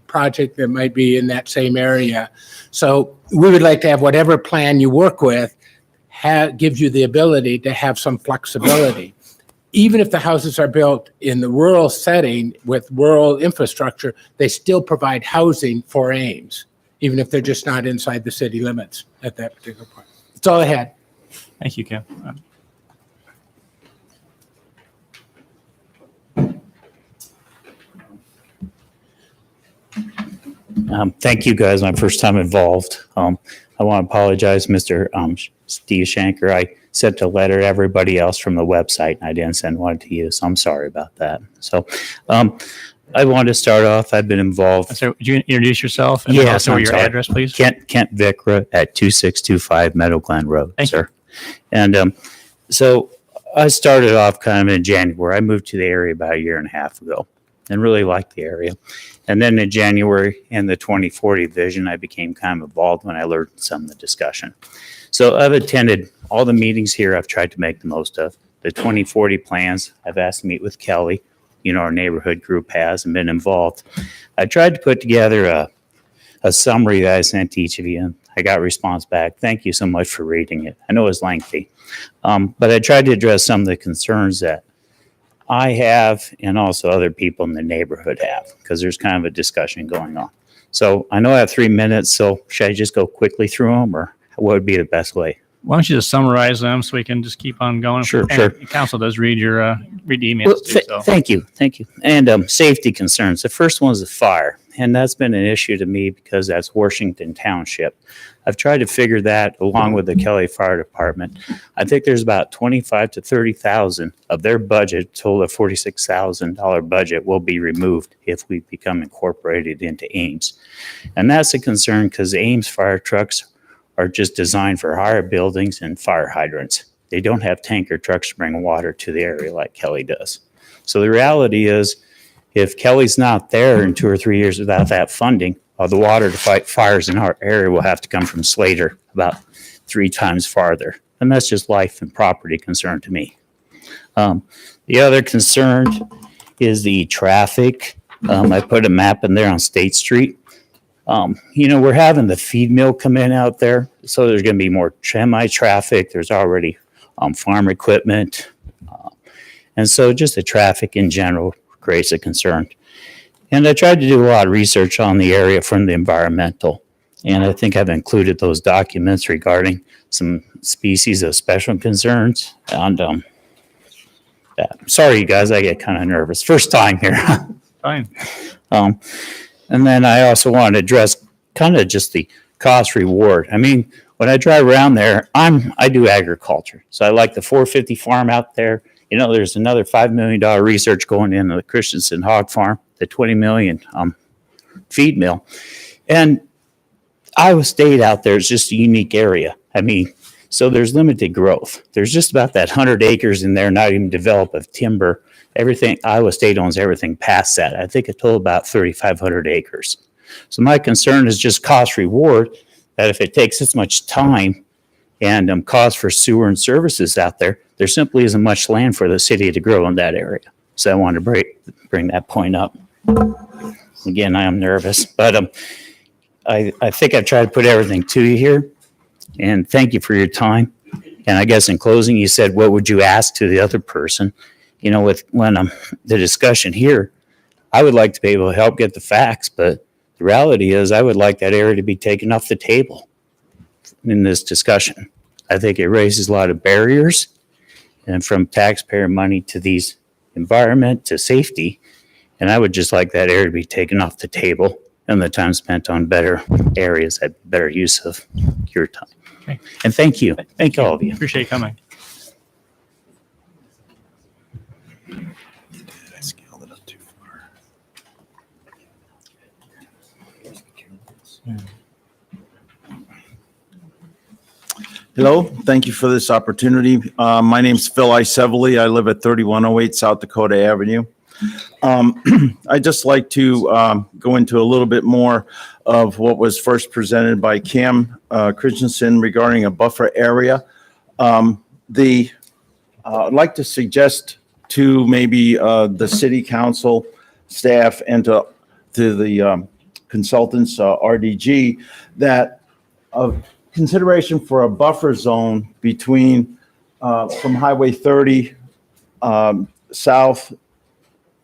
project that might be in that same area. So we would like to have whatever plan you work with gives you the ability to have some flexibility. Even if the houses are built in the rural setting with rural infrastructure, they still provide housing for Ames, even if they're just not inside the city limits at that particular point. That's all I had. Thank you, Kim. Thank you, guys. My first time involved. I want to apologize, Mr. Steve Shanker. I sent a letter to everybody else from the website, and I didn't send one to you, so I'm sorry about that. So I want to start off. I've been involved. So would you introduce yourself and Yes, also I'm your sorry. address, please? Kent Vikra at 2625 Meadow Glen Road, sir. And so I started off kind of in January. I moved to the area about a year and a half ago and really liked the area. And then in January in the 2040 vision, I became kind of involved when I learned some of the discussion. So I've attended all the meetings here. I've tried to make the most of the 2040 plans. I've asked to meet with Kelly. You know, our neighborhood group has and been involved. I tried to put together a summary that I sent to each of you, and I got a response back. Thank you so much for reading it. I know it was lengthy, but I tried to address some of the concerns that I have and also other people in the neighborhood have, because there's kind of a discussion going on. So I know I have 3 minutes, so should I just go quickly through them, or what would be the best way? Why don't you just summarize them so we can just keep on going? Sure, And sure. Council does read your read the emails Well, too. So. Thank you. And safety concerns. The first one is the fire, and that's been an issue to me because that's Washington Township. I've tried to figure that along with the Kelly Fire Department. I think there's about 25 to 30,000 of their budget, total of $46,000 budget, will be removed if we become incorporated into Ames, and that's a concern because Ames fire trucks are just designed for higher buildings and fire hydrants. They don't have tanker trucks to bring water to the area like Kelly does. So the reality is, if Kelly's not there in 2 or 3 years without that funding, the water to fight fires in our area will have to come from Slater, about 3 times farther. And that's just life and property concern to me. The other concern is the traffic. I put a map in there on State Street. You know, we're having the feed mill come in out there, so there's going to be more semi-traffic. There's already farm equipment. And so just the traffic in general creates a concern. And I tried to do a lot of research on the area from the environmental. And I think I've included those documents regarding some species of special concerns. And sorry, you guys, I get kind of nervous. First time here. Fine. And then I also want to address kind of just the cost reward. I mean, when I drive around there, I do agriculture. So I like the 450 farm out there. You know, there's another $5 million research going into the Christensen hog farm, the 20 million feed mill. And Iowa State out there is just a unique area. I mean, So there's limited growth. There's just about that 100 acres in there, not even developed of timber. Everything, Iowa State owns everything past that. I think a total about 3,500 acres. So my concern is just cost reward, that if it takes this much time and cost for sewer and services out there, there simply isn't much land for the city to grow in that area. So I wanted to bring that point up. Again, I am nervous, but I think I've tried to put everything to you here. And thank you for your time. And I guess in closing, you said, what would you ask to the other person? You know, when the discussion here, I would like to be able to help get the facts, but the reality is I would like that area to be taken off the table in this discussion. I think it raises a lot of barriers, and from taxpayer money to these environment to safety. And I would just like that area to be taken off the table and the time spent on better areas at better use of your time. Okay. And thank you. Thank all of you. Appreciate you coming. Hello, thank you for this opportunity. My name's Phil Isevely. I live at 3108 South Dakota Avenue. I'd just like to go into a little bit more of what was first presented by Kim Christensen regarding a buffer area. I'd like to suggest to maybe the city council staff and to the consultants, RDG, that consideration for a buffer zone between from Highway 30 south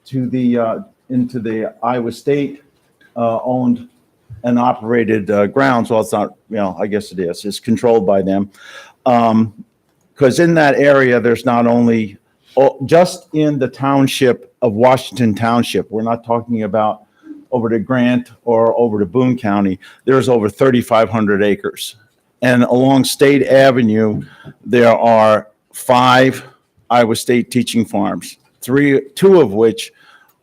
to the into the Iowa State owned and operated grounds. Well, it's not, you know, I guess it is. It's controlled by them. Because in that area, there's not only just in the township of Washington Township, we're not talking about over to Grant or over to Boone County, there's over 3,500 acres. And along State Avenue, there are 5 Iowa State teaching farms, 2 of which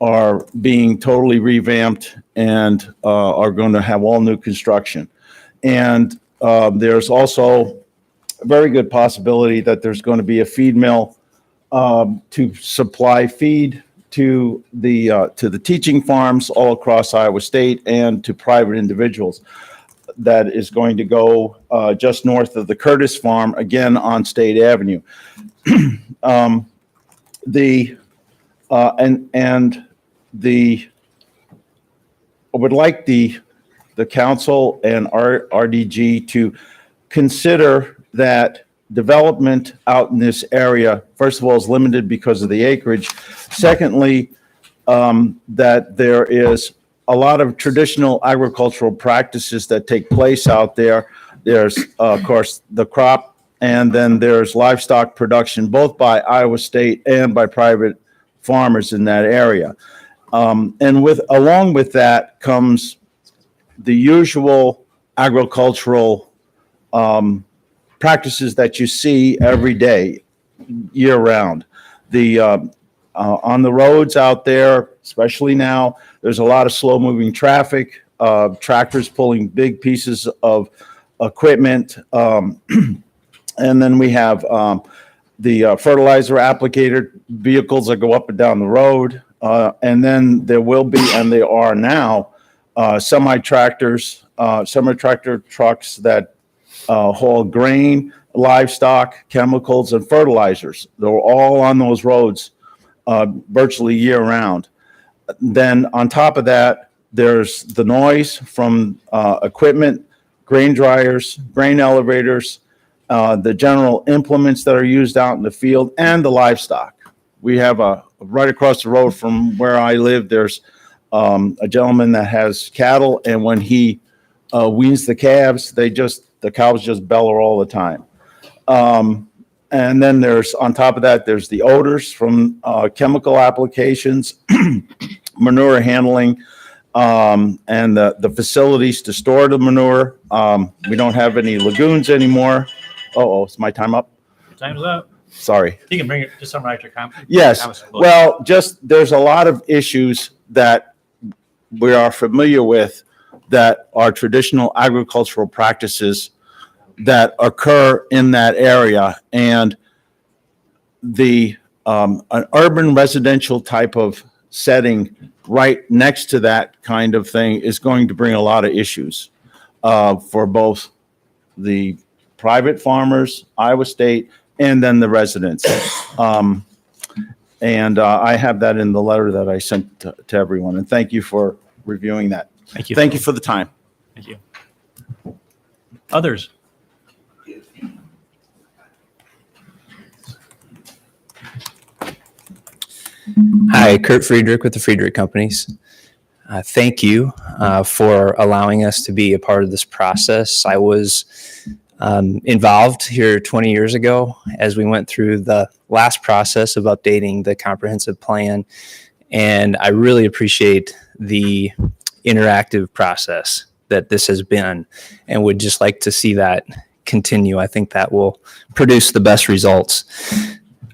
are being totally revamped and are going to have all new construction. And there's also a very good possibility that there's going to be a feed mill to supply feed to the teaching farms all across Iowa State and to private individuals. That is going to go just north of the Curtis Farm, again on State Avenue. I would like the council and RDG to consider that development out in this area, first of all, is limited because of the acreage. Secondly, that there is a lot of traditional agricultural practices that take place out there. There's, of course, the crop, and then there's livestock production, both by Iowa State and by private farmers in that area. And along with that comes the usual agricultural practices that you see every day, year round. On the roads out there, especially now, there's a lot of slow-moving traffic, tractors pulling big pieces of equipment. And then we have the fertilizer applicator vehicles that go up and down the road. And then there will be, and there are now, semi-tractor trucks that haul grain, livestock, chemicals, and fertilizers. They're all on those roads virtually year-round. Then on top of that, there's the noise from equipment, grain dryers, grain elevators, the general implements that are used out in the field, and the livestock. We have right across the road from where I live, there's a gentleman that has cattle, and when he weans the calves, the cows just bellow all the time. And then there's, on top of that, there's the odors from chemical applications, manure handling, and the facilities to store the manure. We don't have any lagoons anymore. Oh, is my time up? Time's up. Sorry. You can bring it to summarize your comment. Yes. Well, there's a lot of issues that we are familiar with that are traditional agricultural practices that occur in that area. And an urban residential type of setting right next to that kind of thing is going to bring a lot of issues for both the private farmers, Iowa State, and then the residents. I have that in the letter that I sent to everyone. And thank you for reviewing that. Thank you. Thank you for the time. Thank you. Others? Hi, Kurt Friedrich with the Friedrich Companies. Thank you for allowing us to be a part of this process. I was involved here 20 years ago as we went through the last process of updating the comprehensive plan, and I really appreciate the interactive process that this has been and would just like to see that continue. I think that will produce the best results.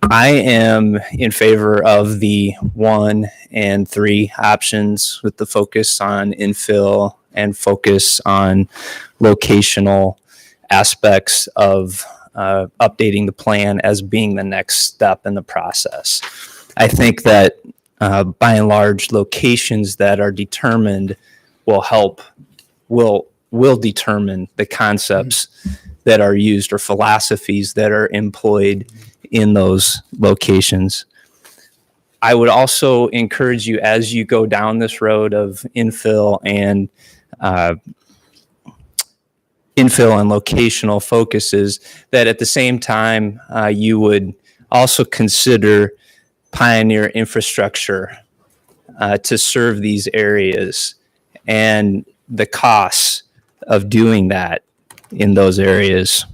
I am in favor of the 1 and 3 options with the focus on infill and focus on locational aspects of updating the plan as being the next step in the process. I think that by and large, locations that are determined will determine the concepts that are used or philosophies that are employed in those locations. I would also encourage you, as you go down this road of infill and locational focuses, that at the same time you would also consider pioneer infrastructure to serve these areas and the costs of doing that in those areas.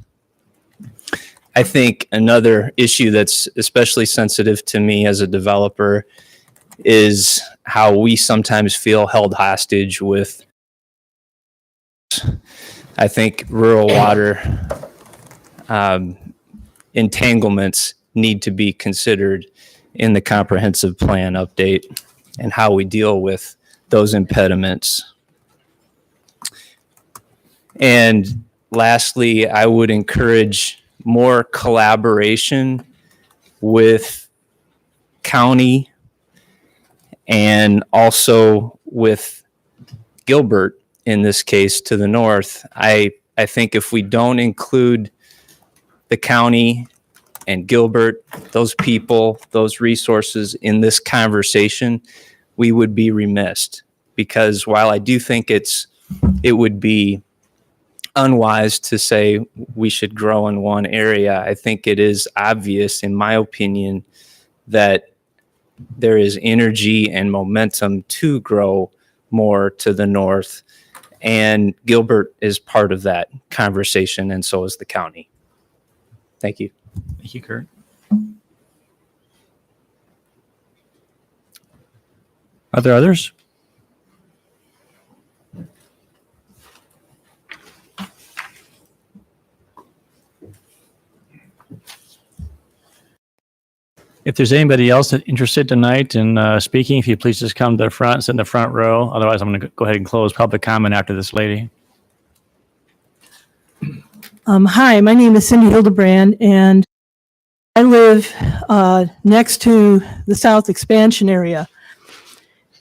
I think another issue that's especially sensitive to me as a developer is how we sometimes feel held hostage with, I think, rural water entanglements need to be considered in the comprehensive plan update and how we deal with those impediments. And lastly, I would encourage more collaboration with county and also with Gilbert, in this case, to the north. I think if we don't include the county and Gilbert, those people, those resources in this conversation, we would be remiss. Because while I do think it would be unwise to say we should grow in one area, I think it is obvious, in my opinion, that there is energy and momentum to grow more to the north. And Gilbert is part of that conversation, and so is the county. Thank you. Thank you, Kurt. Are there others? If there's anybody else that interested tonight in speaking, if you please just come to the front, sit in the front row. Otherwise, I'm going to go ahead and close public comment after this lady. Hi, my name is Cindy Hildebrand, and I live next to the South Expansion area.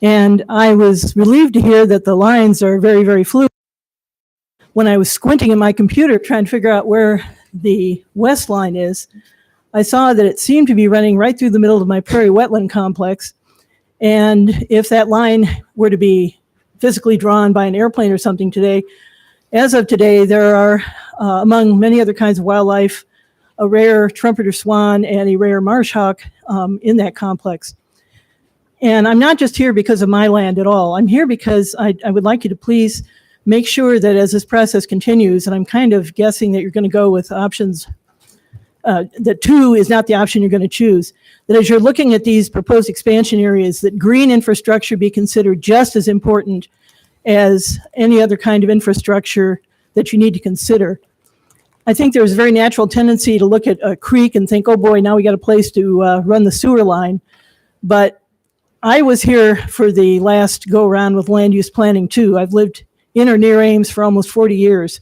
And I was relieved to hear that the lines are very, very fluid. When I was squinting at my computer trying to figure out where the west line is, I saw that it seemed to be running right through the middle of my prairie wetland complex. And if that line were to be physically drawn by an airplane or something today, as of today, there are, among many other kinds of wildlife, a rare trumpeter swan and a rare marsh hawk in that complex. And I'm not just here because of my land at all. I'm here because I would like you to please make sure that as this process continues, and I'm kind of guessing that you're going to go with options, that 2 is not the option you're going to choose, that as you're looking at these proposed expansion areas, that green infrastructure be considered just as important as any other kind of infrastructure that you need to consider. I think there's a very natural tendency to look at a creek and think, oh boy, now we got a place to run the sewer line. But I was here for the last go around with land use planning too. I've lived in or near Ames for almost 40 years.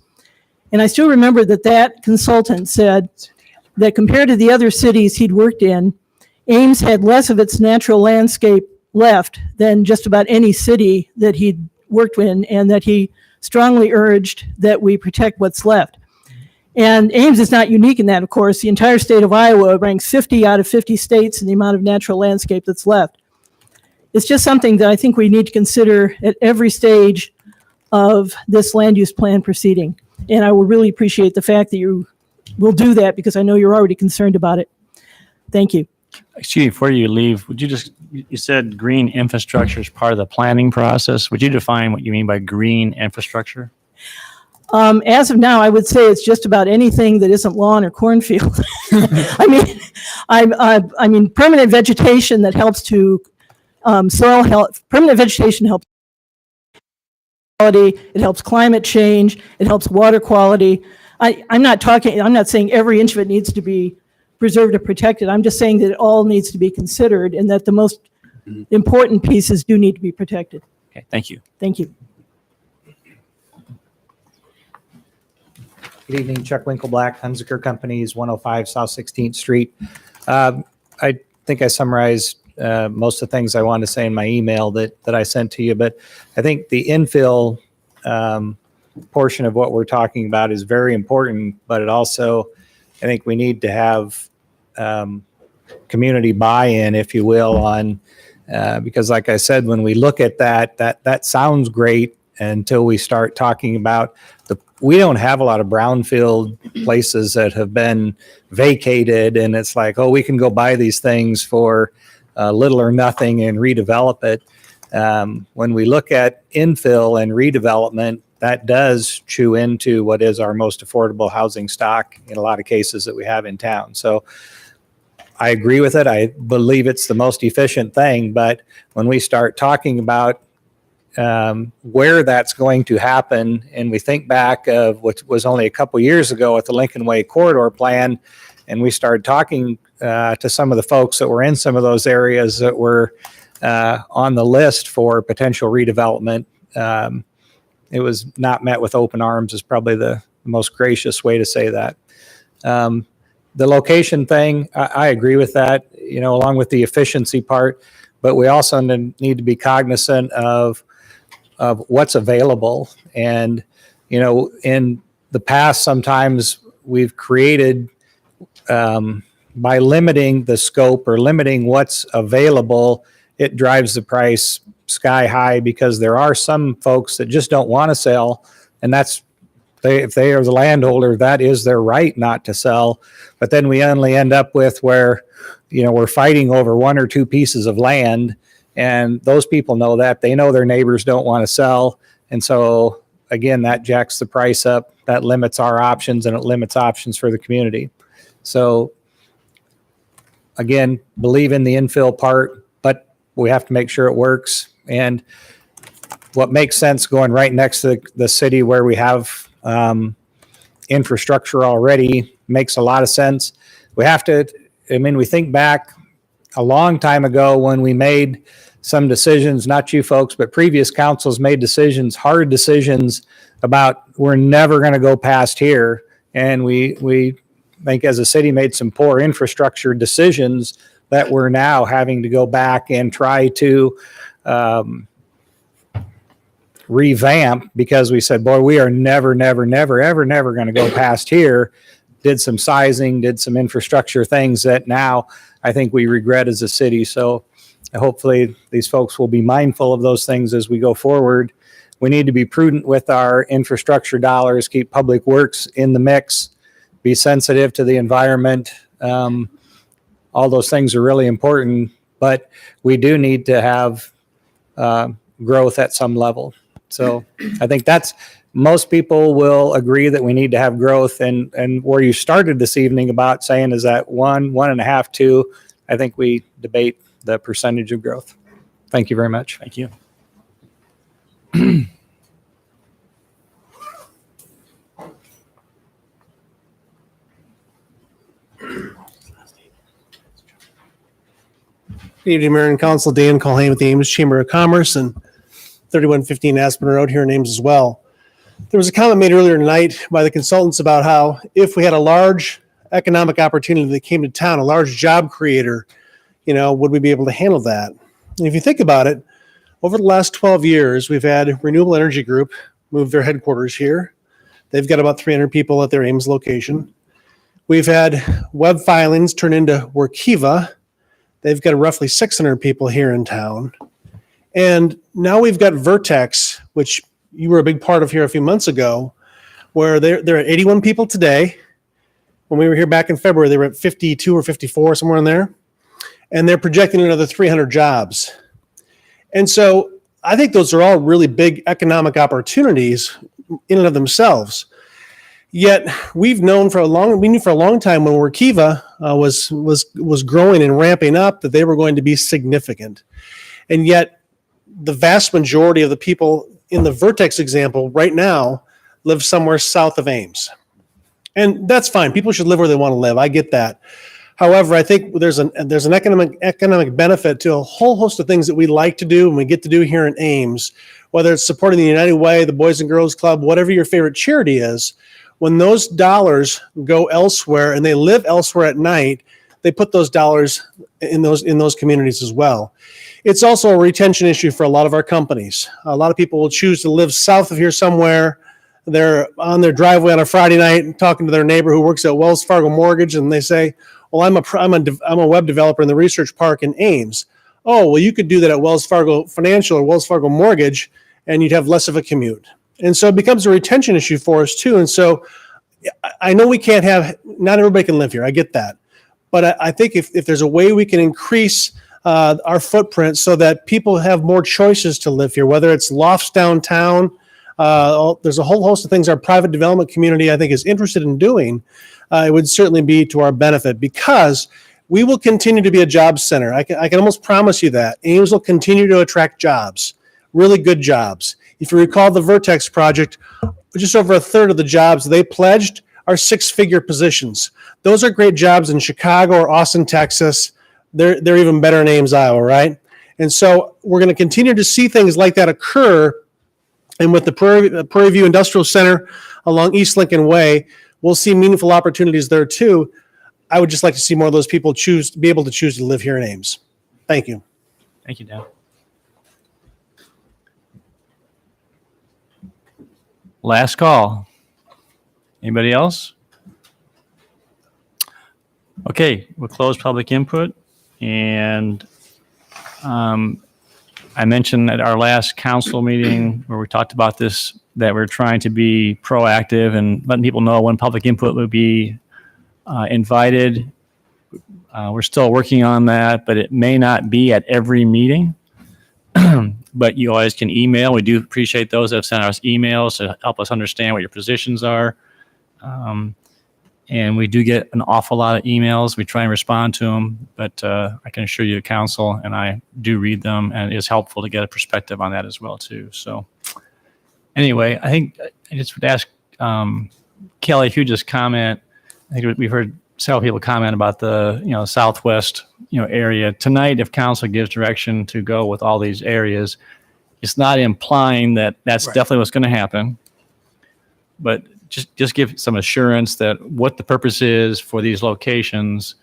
And I still remember that that consultant said that compared to the other cities he'd worked in, Ames had less of its natural landscape left than just about any city that he'd worked in, and that he strongly urged that we protect what's left. And Ames is not unique in that, of course. The entire state of Iowa ranks 50 out of 50 states in the amount of natural landscape that's left. It's just something that I think we need to consider at every stage of this land use plan proceeding. And I would really appreciate the fact that you will do that, because I know you're already concerned about it. Thank you. Excuse me, before you leave, would you just, you said green infrastructure is part of the planning process. Would you define what you mean by green infrastructure? As of now, I would say it's just about anything that isn't lawn or cornfield. I mean, permanent vegetation that helps to soil health. Permanent vegetation helps quality. It helps climate change. It helps water quality. I'm not saying every inch of it needs to be preserved or protected. I'm just saying that it all needs to be considered, and that the most important pieces do need to be protected. Okay, thank you. Thank you. Good evening, Chuck Winkleblack, Hunziker Companies, 105 South 16th Street. I think I summarized most of the things I wanted to say in my email that I sent to you, but I think the infill portion of what we're talking about is very important, but it also, I think we need to have community buy-in, if you will, on because like I said, when we look at that sounds great until we start talking about we don't have a lot of brownfield places that have been vacated, and it's like, oh, we can go buy these things for little or nothing and redevelop it. When we look at infill and redevelopment, that does chew into what is our most affordable housing stock in a lot of cases that we have in town. So I agree with it. I believe it's the most efficient thing. But when we start talking about where that's going to happen, and we think back of what was only a couple years ago with the Lincoln Way corridor plan, and we started talking to some of the folks that were in some of those areas that were on the list for potential redevelopment, it was not met with open arms is probably the most gracious way to say that. The location thing, I agree with that, along with the efficiency part, but we also need to be cognizant of what's available. And, in the past, sometimes we've created, by limiting the scope or limiting what's available, it drives the price sky high, because there are some folks that just don't want to sell, and if they are the landholder, that is their right not to sell. But then we only end up with where, we're fighting over one or two pieces of land, and those people know that. They know their neighbors don't want to sell, and so again, that jacks the price up. That limits our options, and it limits options for the community. So again, believe in the infill part, but we have to make sure it works. And what makes sense going right next to the city where we have infrastructure already makes a lot of sense. We have to, we think back a long time ago when we made some decisions, not you folks, but previous councils made decisions, hard decisions about we're never going to go past here. And we think as a city made some poor infrastructure decisions that we're now having to go back and try to revamp, because we said, boy, we are never going to go past here. Did some sizing, did some infrastructure things that now I think we regret as a city. So hopefully these folks will be mindful of those things as we go forward. We need to be prudent with our infrastructure dollars, keep public works in the mix, be sensitive to the environment. All those things are really important, but we do need to have growth at some level. So I think most people will agree that we need to have growth, and where you started this evening about saying is that 1.5, 2, I think we debate the percentage of growth. Thank you very much. Thank you. Good evening, Mayor and Council. Dan Culhane with the Ames Chamber of Commerce and 3115 Aspen Road here in Ames as well. There was a comment made earlier tonight by the consultants about how if we had a large economic opportunity that came to town, a large job creator, would we be able to handle that? And if you think about it, over the last 12 years, we've had Renewable Energy Group move their headquarters here. They've got about 300 people at their Ames location. We've had Web Filings turn into Workiva. They've got roughly 600 people here in town. And now we've got Vertex, which you were a big part of here a few months ago, where they're at 81 people today. When we were here back in February, they were at 52 or 54, somewhere in there. And they're projecting another 300 jobs. And so I think those are all really big economic opportunities in and of themselves. Yet we knew for a long time when Workiva was growing and ramping up that they were going to be significant. And yet the vast majority of the people in the Vertex example right now live somewhere south of Ames. And that's fine. People should live where they want to live. I get that. However, I think there's an economic benefit to a whole host of things that we like to do and we get to do here in Ames, whether it's supporting the United Way, the Boys and Girls Club, whatever your favorite charity is. When those dollars go elsewhere and they live elsewhere at night, they put those dollars in those communities as well. It's also a retention issue for a lot of our companies. A lot of people will choose to live south of here somewhere. They're on their driveway on a Friday night talking to their neighbor who works at Wells Fargo Mortgage, and they say, well, I'm a web developer in the research park in Ames. Oh, well, you could do that at Wells Fargo Financial or Wells Fargo Mortgage, and you'd have less of a commute. And so it becomes a retention issue for us too. And so I know not everybody can live here. I get that. But I think if there's a way we can increase our footprint so that people have more choices to live here, whether it's lofts downtown, there's a whole host of things our private development community, I think, is interested in doing. It would certainly be to our benefit because we will continue to be a job center. I can almost promise you that. Ames will continue to attract jobs, really good jobs. If you recall the Vertex project, just over a third of the jobs they pledged are six-figure positions. Those are great jobs in Chicago or Austin, Texas. They're even better in Ames, Iowa, right? And so we're going to continue to see things like that occur. And with the Prairie View Industrial Center along East Lincoln Way, we'll see meaningful opportunities there too. I would just like to see more of those people be able to choose to live here in Ames. Thank you. Thank you, Dan. Last call. Anybody else? Okay, we'll close public input. And I mentioned at our last council meeting where we talked about this, that we're trying to be proactive and letting people know when public input would be invited. We're still working on that, but it may not be at every meeting. But you always can email. We do appreciate those that have sent us emails to help us understand what your positions are. And we do get an awful lot of emails. We try and respond to them, but I can assure you the council and I do read them, and it is helpful to get a perspective on that as well too. So anyway, I think I just would ask Kelly, if you just comment. I think we've heard several people comment about the southwest area tonight. If council gives direction to go with all these areas, it's not implying that that's definitely what's going to happen, but just give some assurance that what the purpose is for these locations.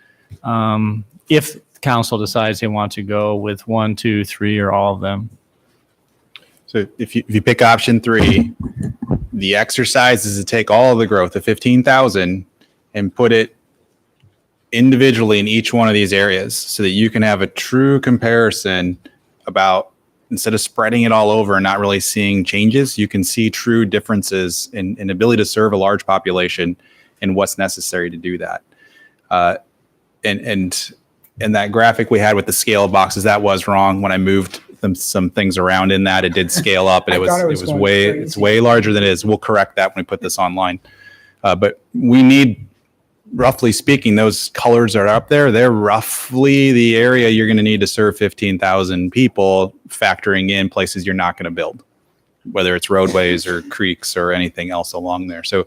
If council decides they want to go with 1, 2, 3, or all of them. So if you pick option 3, the exercise is to take all of the growth of 15,000 and put it individually in each one of these areas so that you can have a true comparison about, instead of spreading it all over and not really seeing changes, you can see true differences in ability to serve a large population and what's necessary to do that. And that graphic we had with the scale of boxes, that was wrong. When I moved some things around in that, it did scale up, and it was way larger than it is. We'll correct that when we put this online. But we need, roughly speaking, those colors are up there. They're roughly the area you're going to need to serve 15,000 people, factoring in places you're not going to build, whether it's roadways or creeks or anything else along there. So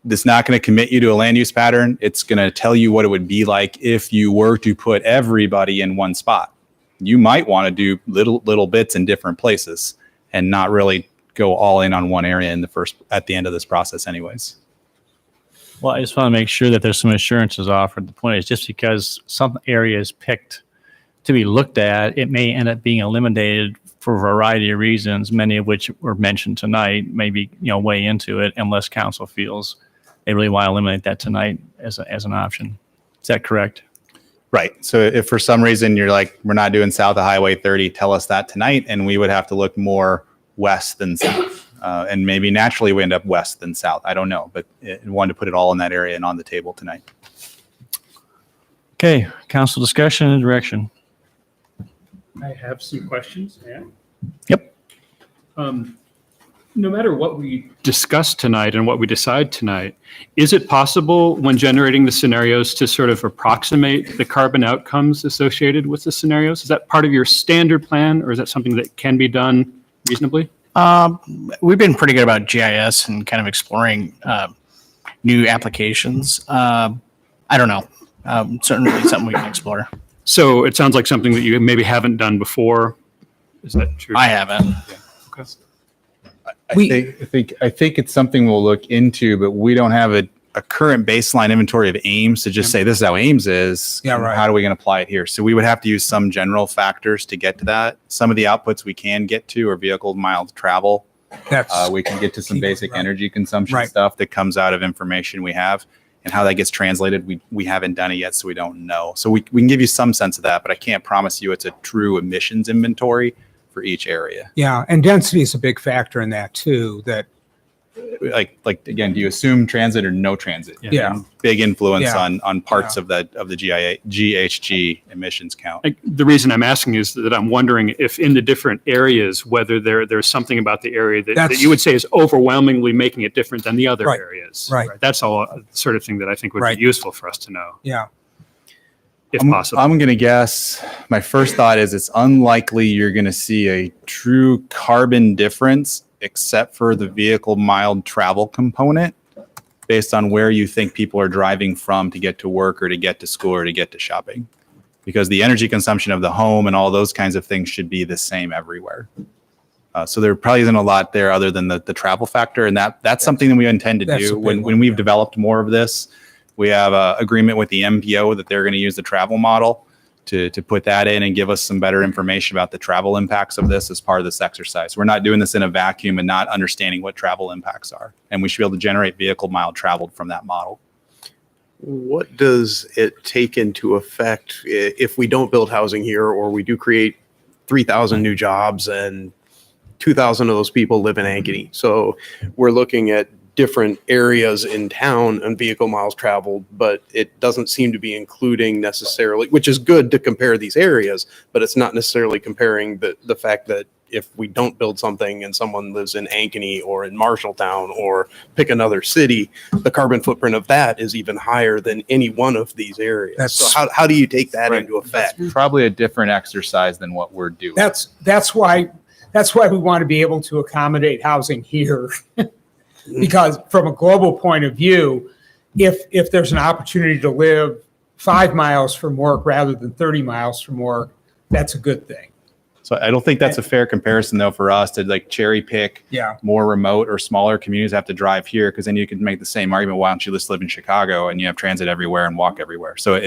it's not going to commit you to a land use pattern. It's going to tell you what it would be like if you were to put everybody in one spot. You might want to do little bits in different places and not really go all in on one area at the end of this process anyways. Well, I just want to make sure that there's some assurances offered. The point is, just because some area is picked to be looked at, it may end up being eliminated for a variety of reasons, many of which were mentioned tonight, maybe, weigh into it unless council feels they really want to eliminate that tonight as an option. Is that correct? Right. So if for some reason you're like, we're not doing south of Highway 30, tell us that tonight, and we would have to look more west than south. And maybe naturally we end up west than south. I don't know, but I wanted to put it all in that area and on the table tonight. Okay, council discussion and direction. I have some questions. Yeah. Yep. No matter what we discuss tonight and what we decide tonight, is it possible when generating the scenarios to sort of approximate the carbon outcomes associated with the scenarios? Is that part of your standard plan, or is that something that can be done reasonably? We've been pretty good about GIS and kind of exploring new applications. I don't know. Certainly something we can explore. So it sounds like something that you maybe haven't done before. Is that true? I haven't. Yeah. Okay. I think it's something we'll look into, but we don't have a current baseline inventory of Ames to just say this is how Ames is. Yeah, right. How are we going to apply it here? So we would have to use some general factors to get to that. Some of the outputs we can get to are vehicle miles travel. We can get to some basic energy consumption stuff that comes out of information we have, and how that gets translated. We haven't done it yet, so we don't know. So we can give you some sense of that, but I can't promise you it's a true emissions inventory for each area. Yeah, and density is a big factor in that too. That like again, do you assume transit or no transit? Yeah. And big influence Yeah. on parts of the GHG emissions count. The reason I'm asking is that I'm wondering if in the different areas, whether there's something about the area that you would say is overwhelmingly making it different than the other Right. areas. Right. That's all sort of thing that I think would be useful for us to know, yeah. if possible. I'm going to guess, my first thought is it's unlikely you're going to see a true carbon difference except for the vehicle mild travel component based on where you think people are driving from to get to work or to get to school or to get to shopping. Because the energy consumption of the home and all those kinds of things should be the same everywhere. So there probably isn't a lot there other than the travel factor. And that's something that we intend to do when we've developed more of this. We have an agreement with the MPO that they're going to use the travel model to put that in and give us some better information about the travel impacts of this as part of this exercise. We're not doing this in a vacuum and not understanding what travel impacts are. And we should be able to generate vehicle mile traveled from that model. What does it take into effect if we don't build housing here, or we do create 3,000 new jobs and 2,000 of those people live in Ankeny? So we're looking at different areas in town and vehicle miles traveled, but it doesn't seem to be including necessarily, which is good to compare these areas, but it's not necessarily comparing the fact that if we don't build something and someone lives in Ankeny or in Marshalltown or pick another city, the carbon footprint of that is even higher than any one of these areas. So how do you take that into effect? That's probably a different exercise than what we're doing. That's why we want to be able to accommodate housing here. Because from a global point of view, if there's an opportunity to live 5 miles from work rather than 30 miles from work, that's a good thing. So I don't think that's a fair comparison though for us to like cherry pick more remote or smaller communities have to drive here, because then you can make the same argument. Why don't you just live in Chicago and you have transit everywhere and walk everywhere? So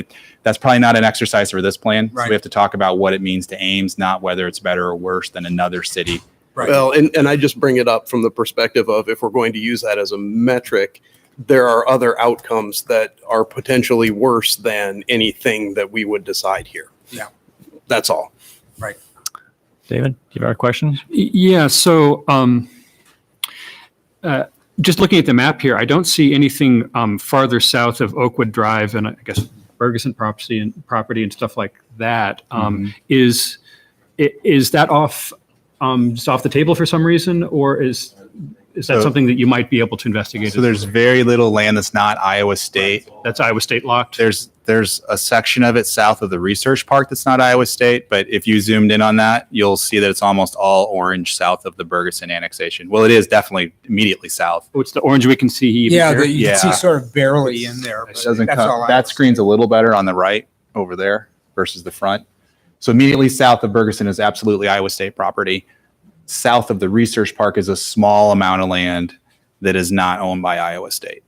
that's probably not an exercise for this plan. So we have to talk about what it means to Ames, not whether it's better or worse than another city. Right. Well, and I just bring it up from the perspective of if we're going to use that as a metric, there are other outcomes that are potentially worse than anything that we would decide here. Yeah. That's all. Right. David, do you have our questions? Yeah, so just looking at the map here, I don't see anything farther south of Oakwood Drive and I guess Ferguson property and stuff like that. Is that off just off the table for some reason, or is that something that you might be able to investigate? So there's very little land that's not Iowa State. That's Iowa State locked? There's a section of it south of the research park that's not Iowa State, but if you zoomed in on that, you'll see that it's almost all orange south of the Bergeson annexation. Well, it is definitely immediately south. Oh, it's the orange we can see even here? You can see sort of barely in there. It doesn't come, that screen's a little better on the right over there versus the front. So immediately south of Bergeson is absolutely Iowa State property. south of the research park is a small amount of land that is not owned by Iowa State.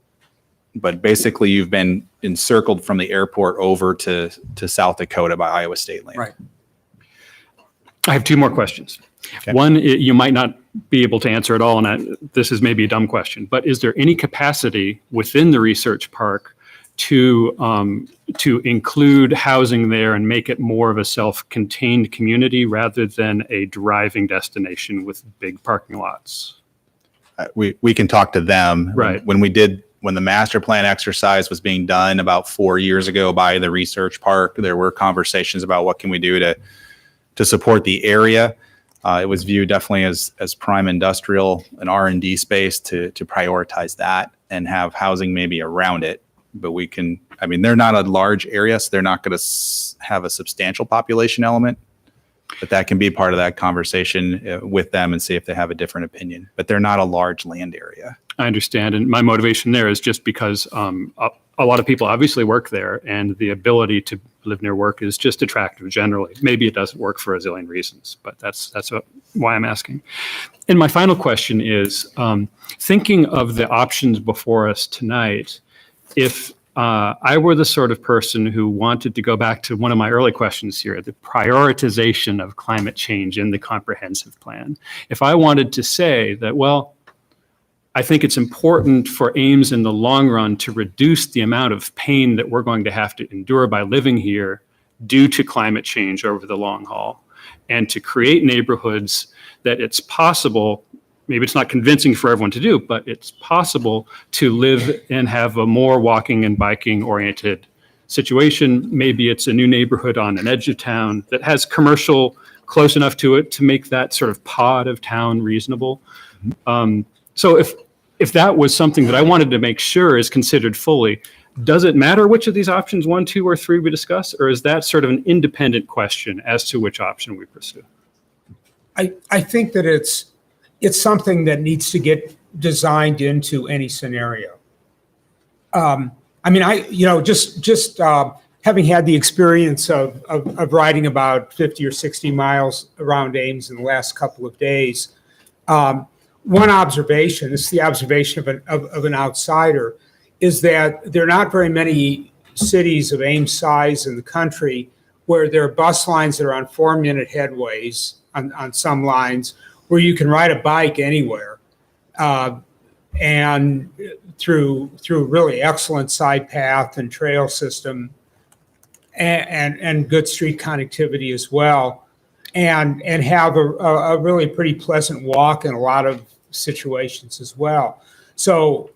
But basically, you've been encircled from the airport over to South Dakota by Iowa State land. Right. I have two more questions. Okay. One, you might not be able to answer at all, and this is maybe a dumb question, but is there any capacity within the research park to include housing there and make it more of a self-contained community rather than a driving destination with big parking lots? We can talk to them. Right. When the master plan exercise was being done about 4 years ago by the research park, there were conversations about what can we do to support the area. It was viewed definitely as prime industrial and R&D space to prioritize that and have housing maybe around it. But they're not a large area, so they're not going to have a substantial population element. But that can be part of that conversation with them and see if they have a different opinion. But they're not a large land area. I understand. And my motivation there is just because a lot of people obviously work there, and the ability to live near work is just attractive generally. Maybe it doesn't work for a zillion reasons, but that's why I'm asking. And my final question is, thinking of the options before us tonight, if I were the sort of person who wanted to go back to one of my early questions here, the prioritization of climate change in the comprehensive plan. If I wanted to say that, well, I think it's important for Ames in the long run to reduce the amount of pain that we're going to have to endure by living here due to climate change over the long haul, and to create neighborhoods that it's possible, maybe it's not convincing for everyone to do, but it's possible to live and have a more walking and biking oriented situation. Maybe it's a new neighborhood on an edge of town that has commercial close enough to it to make that sort of pod of town reasonable. So if that was something that I wanted to make sure is considered fully, does it matter which of these options, 1, 2, or 3 we discuss, or is that sort of an independent question as to which option we pursue? I think that it's something that needs to get designed into any scenario. Just having had the experience of riding about 50 or 60 miles around Ames in the last couple of days, one observation, this is the observation of an outsider, is that there are not very many cities of Ames size in the country where there are bus lines that are on 4-minute headways on some lines, where you can ride a bike anywhere, and through really excellent side path and trail system, and good street connectivity as well, and have a really pretty pleasant walk in a lot of situations as well. So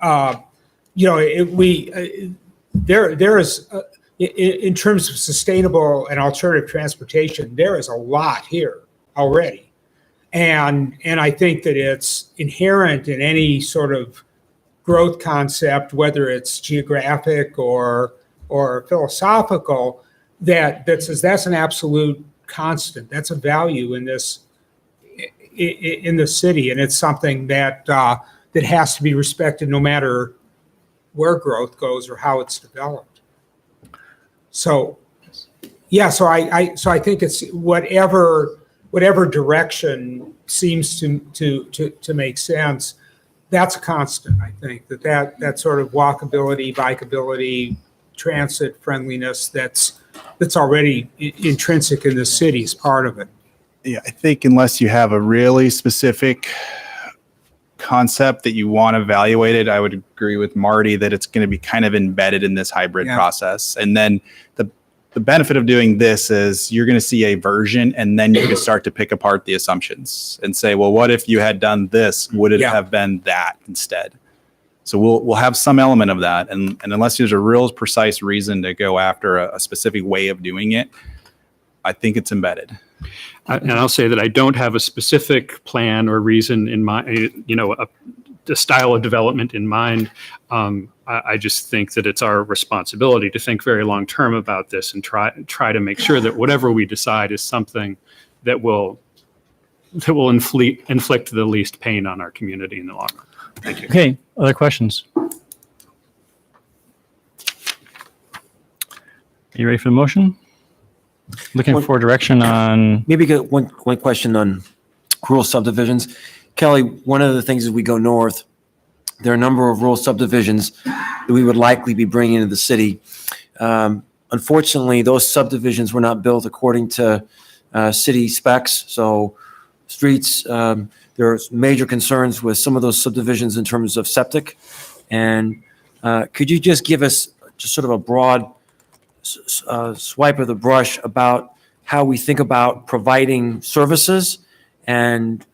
there is in terms of sustainable and alternative transportation, there is a lot here already. And I think that it's inherent in any sort of growth concept, whether it's geographic or philosophical, that says that's an absolute constant. That's a value in this city, and it's something that has to be respected no matter where growth goes or how it's developed. So, yeah. So I think it's whatever direction seems to make sense. That's a constant. I think that sort of walkability, bikeability, transit friendliness that's already intrinsic in the city is part of it. Yeah, I think unless you have a really specific concept that you want evaluated, I would agree with Marty that it's going to be kind of embedded in this hybrid process. And then the benefit of doing this is you're going to see a version, and then you can start to pick apart the assumptions and say, well, what if you had done this? Would it have been that instead? So we'll have some element of that. And unless there's a real precise reason to go after a specific way of doing it, I think it's embedded. And I'll say that I don't have a specific plan or reason in mind, the style of development in mind. I just think that it's our responsibility to think very long term about this and try to make sure that whatever we decide is something that will inflict the least pain on our community in the long run. Thank you. Okay, other questions? Are you ready for the motion? Looking for direction on... Maybe get one question on rural subdivisions. Kelly, one of the things as we go north, there are a number of rural subdivisions that we would likely be bringing into the city. Unfortunately, those subdivisions were not built according to city specs. So streets, there's major concerns with some of those subdivisions in terms of septic. And could you just give us just sort of a broad swipe of the brush about how we think about providing services and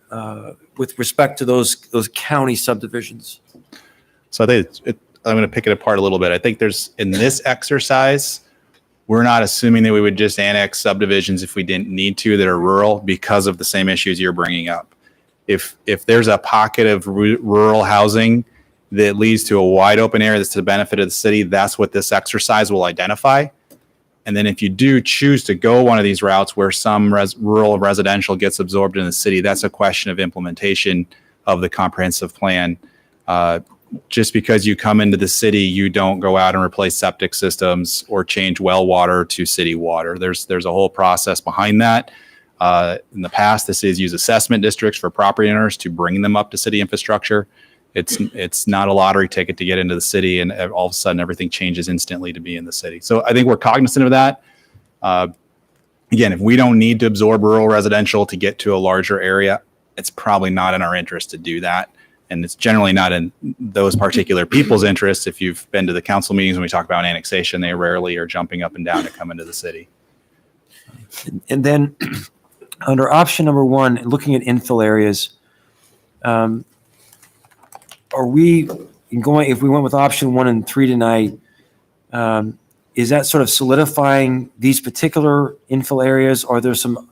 with respect to those county subdivisions? So I think I'm going to pick it apart a little bit. I think in this exercise, we're not assuming that we would just annex subdivisions if we didn't need to that are rural because of the same issues you're bringing up. If there's a pocket of rural housing that leads to a wide open area that's to the benefit of the city, that's what this exercise will identify. And then if you do choose to go one of these routes where some rural residential gets absorbed in the city, that's a question of implementation of the comprehensive plan. Just because you come into the city, you don't go out and replace septic systems or change well water to city water. There's a whole process behind that. In the past, the cities use assessment districts for property owners to bring them up to city infrastructure. It's not a lottery ticket to get into the city, and all of a sudden everything changes instantly to be in the city. So I think we're cognizant of that. Again, if we don't need to absorb rural residential to get to a larger area, it's probably not in our interest to do that. And it's generally not in those particular people's interests. If you've been to the council meetings when we talk about annexation, they rarely are jumping up and down to come into the city. And then under option number 1, looking at infill areas, are we going, if we went with option 1 and 3 tonight, is that sort of solidifying these particular infill areas? Or there's some,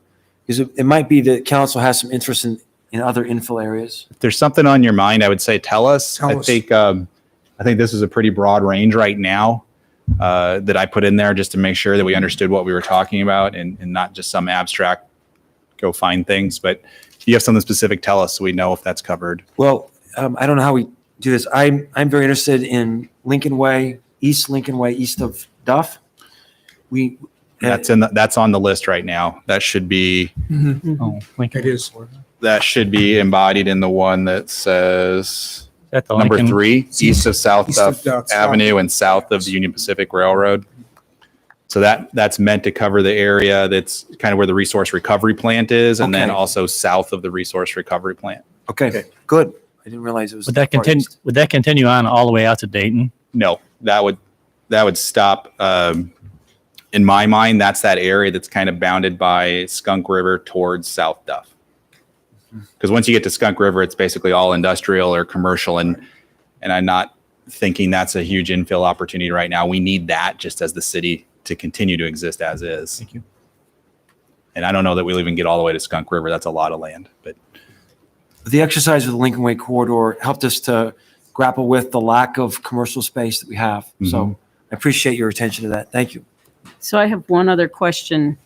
because it might be that council has some interest in other infill areas? If there's something on your mind, I would say tell us. I think this is a pretty broad range right now that I put in there just to make sure that we understood what we were talking about and not just some abstract go find things. But if you have something specific, tell us so we know if that's covered. Well, I don't know how we do this. I'm very interested in Lincoln Way, East Lincoln Way, east of Duff. That's on the list right now. That should be. Oh, Lincoln. It is. That should be embodied in the one that says That the number Lincoln- 3, east of South East of Duff Duff Avenue and south of the Union Pacific Railroad. So that's meant to cover the area that's kind of where the resource recovery plant is, and then Okay. also south of the resource recovery plant. Okay, good. I didn't realize it was. Would that continue? Would that continue on all the way out to Dayton? No, that would stop. In my mind, that's that area that's kind of bounded by Skunk River towards South Duff. Because once you get to Skunk River, it's basically all industrial or commercial, and I'm not thinking that's a huge infill opportunity right now. We need that just as the city to continue to exist as is. Thank you. And I don't know that we'll even get all the way to Skunk River. That's a lot of land, but The exercise with the Lincoln Way corridor helped us to grapple with the lack of commercial space that we have. So I appreciate your attention to that. Thank you. So I have one other question.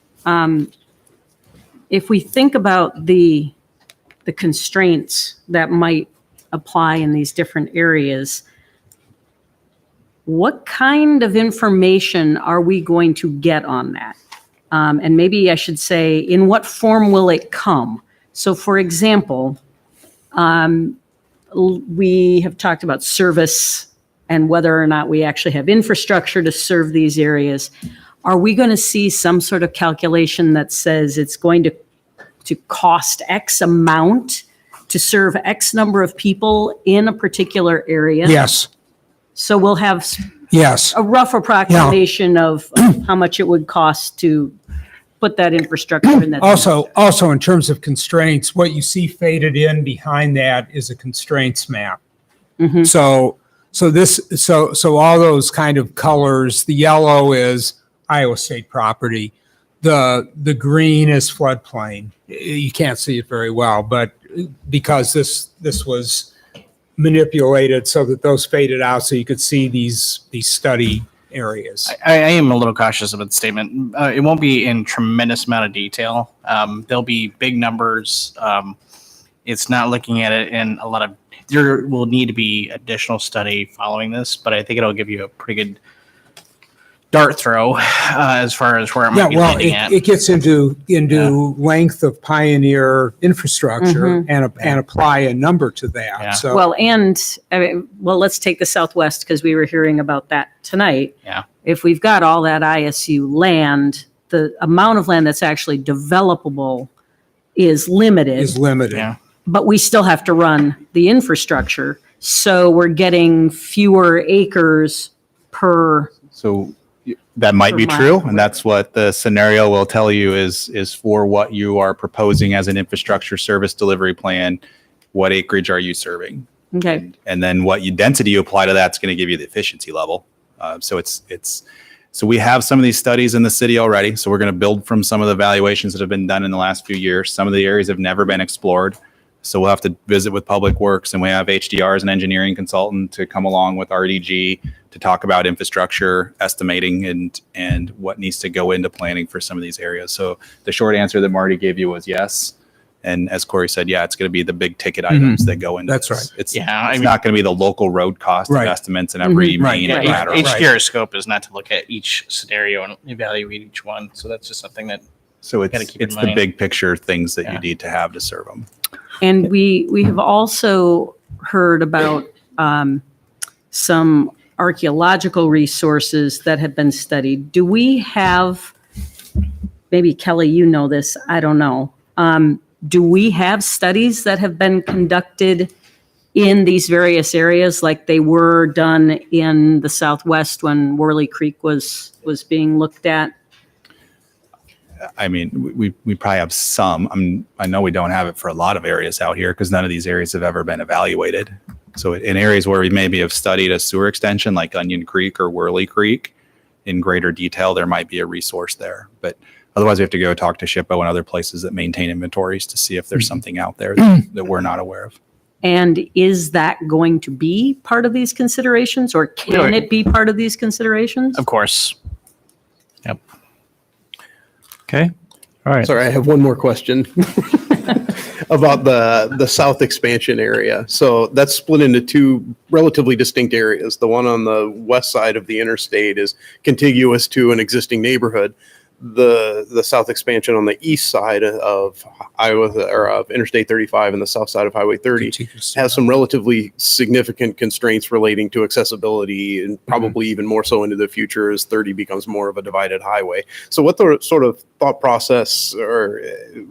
If we think about the constraints that might apply in these different areas, what kind of information are we going to get on that? And maybe I should say, in what form will it come? So for example, we have talked about service and whether or not we actually have infrastructure to serve these areas. Are we going to see some sort of calculation that says it's going to cost X amount to serve X number of people in a particular area? Yes, So we'll have yes. a rough approximation of how much it would cost to put that infrastructure in that. Also in terms of constraints, what you see faded in behind that is a constraints map. Mhm. So all those kind of colors, the yellow is Iowa State property. The green is floodplain. You can't see it very well, but because this was manipulated so that those faded out so you could see these study areas. I am a little cautious about the statement. It won't be in tremendous amount of detail. There'll be big numbers. It's not looking at it in a lot of, there will need to be additional study following this, but I think it'll give you a pretty good dart throw as far as where it might Yeah, be well, landing at. it gets into length of Pioneer infrastructure and apply a number to that. Yeah. So Well, and, I mean, well, let's take the Southwest because we were hearing about that tonight. Yeah. If we've got all that ISU land, the amount of land that's actually developable is limited. is limited. Yeah. But we still have to run the infrastructure. So we're getting fewer acres per. So that might be Per mile. true, and that's what the scenario will tell you is for what you are proposing as an infrastructure service delivery plan, what acreage are you serving? Okay. And then what density you apply to that's going to give you the efficiency level. So we have some of these studies in the city already. So we're going to build from some of the evaluations that have been done in the last few years. Some of the areas have never been explored. So we'll have to visit with Public Works, and we have HDR as an engineering consultant to come along with RDG to talk about infrastructure estimating and what needs to go into planning for some of these areas. So the short answer that Marty gave you was yes. And as Corey said, yeah, it's going to be the big ticket items that go into That's this. right. It's, Yeah, I it's mean- not going to be the local road cost Right. estimates in every Right. main Yeah, and lateral. HDR's scope is not to look at each scenario and evaluate each one. So that's just something that So Gotta it's keep in the mind. big picture things that Yeah. you need to have to serve them. And we have also heard about some archaeological resources that have been studied. Do we have, maybe Kelly, you know this, I don't know. Do we have studies that have been conducted in these various areas like they were done in the Southwest when Worley Creek was being looked at? I mean, we probably have some. I know we don't have it for a lot of areas out here because none of these areas have ever been evaluated. So in areas where we maybe have studied a sewer extension like Onion Creek or Worley Creek in greater detail, there might be a resource there. But otherwise, we have to go talk to SHPO and other places that maintain inventories to see if there's something out there that we're not aware of. And is that going to be part of these considerations, or can it be part of these considerations? Of course. Yep. Okay. All right. Sorry, I have one more question about the south expansion area. So that's split into two relatively distinct areas. The one on the west side of the interstate is contiguous to an existing neighborhood. The south expansion on the east side of Iowa or of Interstate 35 and the south side of Highway 30 has some relatively significant constraints relating to accessibility, and probably even more so into the future as 30 becomes more of a divided highway. So what the sort of thought process or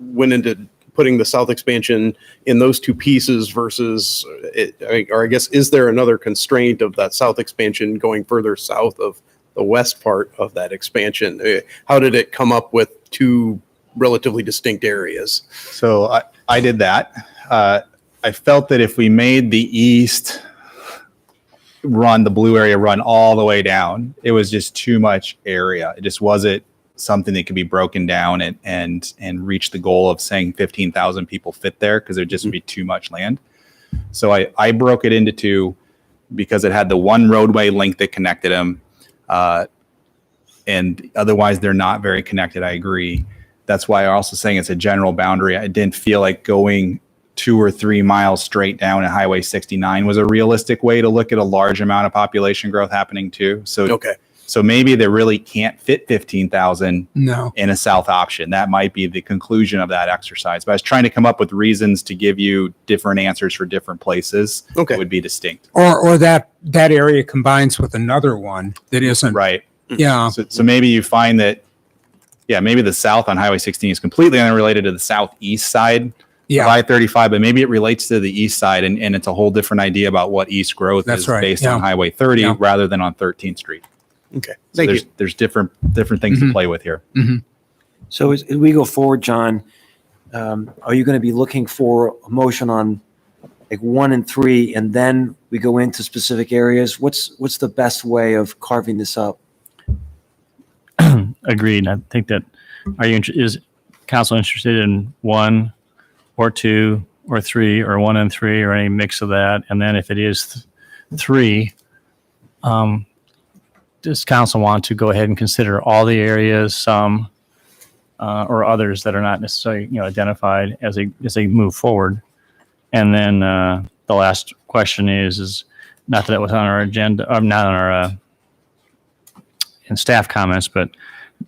went into putting the south expansion in those two pieces versus, or I guess, is there another constraint of that south expansion going further south of the west part of that expansion? How did it come up with two relatively distinct areas? So I did that. I felt that if we made the east run, the blue area run all the way down, it was just too much area. It just wasn't something that could be broken down and reach the goal of saying 15,000 people fit there, because there'd just be too much land. So I broke it into two because it had the one roadway link that connected them. And otherwise they're not very connected. I agree. That's why I'm also saying it's a general boundary. I didn't feel like going 2 or 3 miles straight down a Highway 69 was a realistic way to look at a large amount of population growth happening too. So maybe they really can't fit 15,000 in a south option. That might be the conclusion of that exercise. But I was trying to come up with reasons to give you different answers for different places that would be distinct. Or that area combines with another one that isn't. Right. Yeah. So maybe you find that, maybe the south on Highway 16 is completely unrelated to the southeast side of I-35, but maybe it relates to the east side, and it's a whole different idea about what east growth is based on Highway 30 rather than on 13th Street. Okay. So there's different things to play with here. So as we go forward, John, are you going to be looking for a motion on like 1 and 3, and then we go into specific areas? What's the best way of carving this up? Agreed. I think that, is council interested in 1 or 2 or 3 or 1 and 3 or any mix of that? And then if it is 3, does council want to go ahead and consider all the areas, some or others that are not necessarily identified as they move forward? And then the last question is not that it was on our agenda, not on our in staff comments, but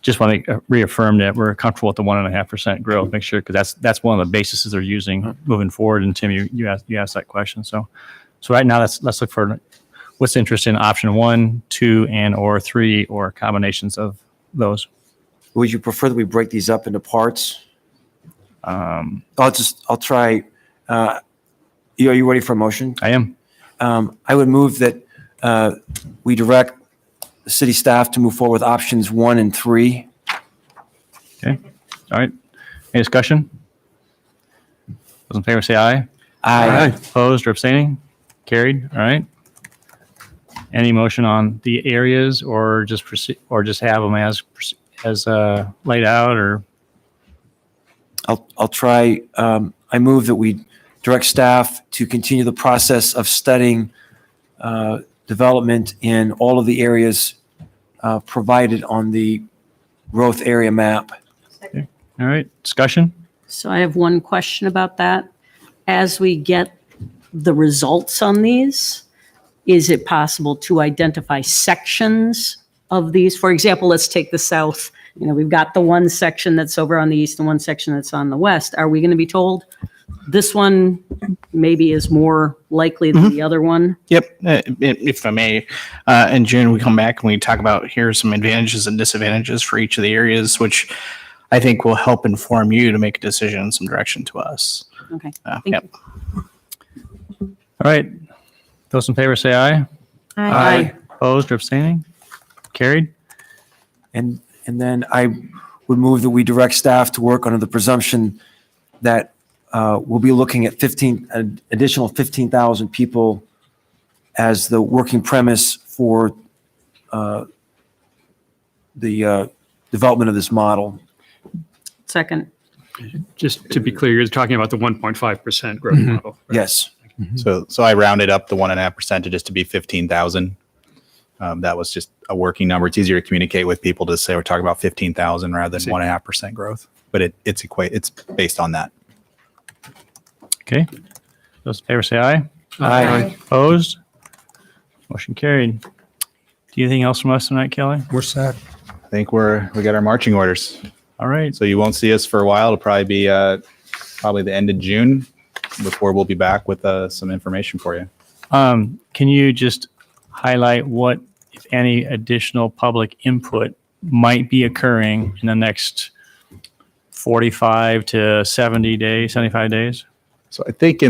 just want to reaffirm that we're comfortable with the 1.5% growth. Make sure, because that's one of the bases they're using moving forward. And Tim, you asked that question. So right now let's look for what's interested in option 1, 2, and or 3, or combinations of those. Would you prefer that we break these up into parts? I'll try. Are you ready for a motion? I am. I would move that we direct the city staff to move forward with options 1 and 3. Okay. All right. Any discussion? Those in favor say aye. Aye. Opposed or abstaining? Carried. All right. Any motion on the areas, or just proceed, or just have them as laid out, or? I'll try. I move that we direct staff to continue the process of studying development in all of the areas provided on the growth area map. Okay. All right. Discussion? So I have one question about that. As we get the results on these, is it possible to identify sections of these? For example, let's take the south. We've got the one section that's over on the east and one section that's on the west. Are we going to be told this one maybe is more likely than the other one? Yep. If I may, in June, we come back and we talk about here are some advantages and disadvantages for each of the areas, which I think will help inform you to make a decision in some direction to us. Okay. Yep. you. All right. Those in favor say aye. Aye. Opposed or abstaining? Carried. And then I would move that we direct staff to work under the presumption that we'll be looking at additional 15,000 people as the working premise for the development of this model. Second. Just to be clear, you're talking about the 1.5% growth model. Right? Yes. So I rounded up the 1.5% to just to be 15,000. That was just a working number. It's easier to communicate with people to say we're talking about 15,000 rather than 1.5% growth. But it's based on that. Okay. Those in favor say aye. Aye. Opposed? Motion carried. Do you have anything else from us tonight, Kelly? We're set. I think we got our marching orders. All right. So you won't see us for a while. It'll probably be probably the end of June before we'll be back with some information for you. Can you just highlight what, if any, additional public input might be occurring in the next 45 to 70 days, 75 days? So I think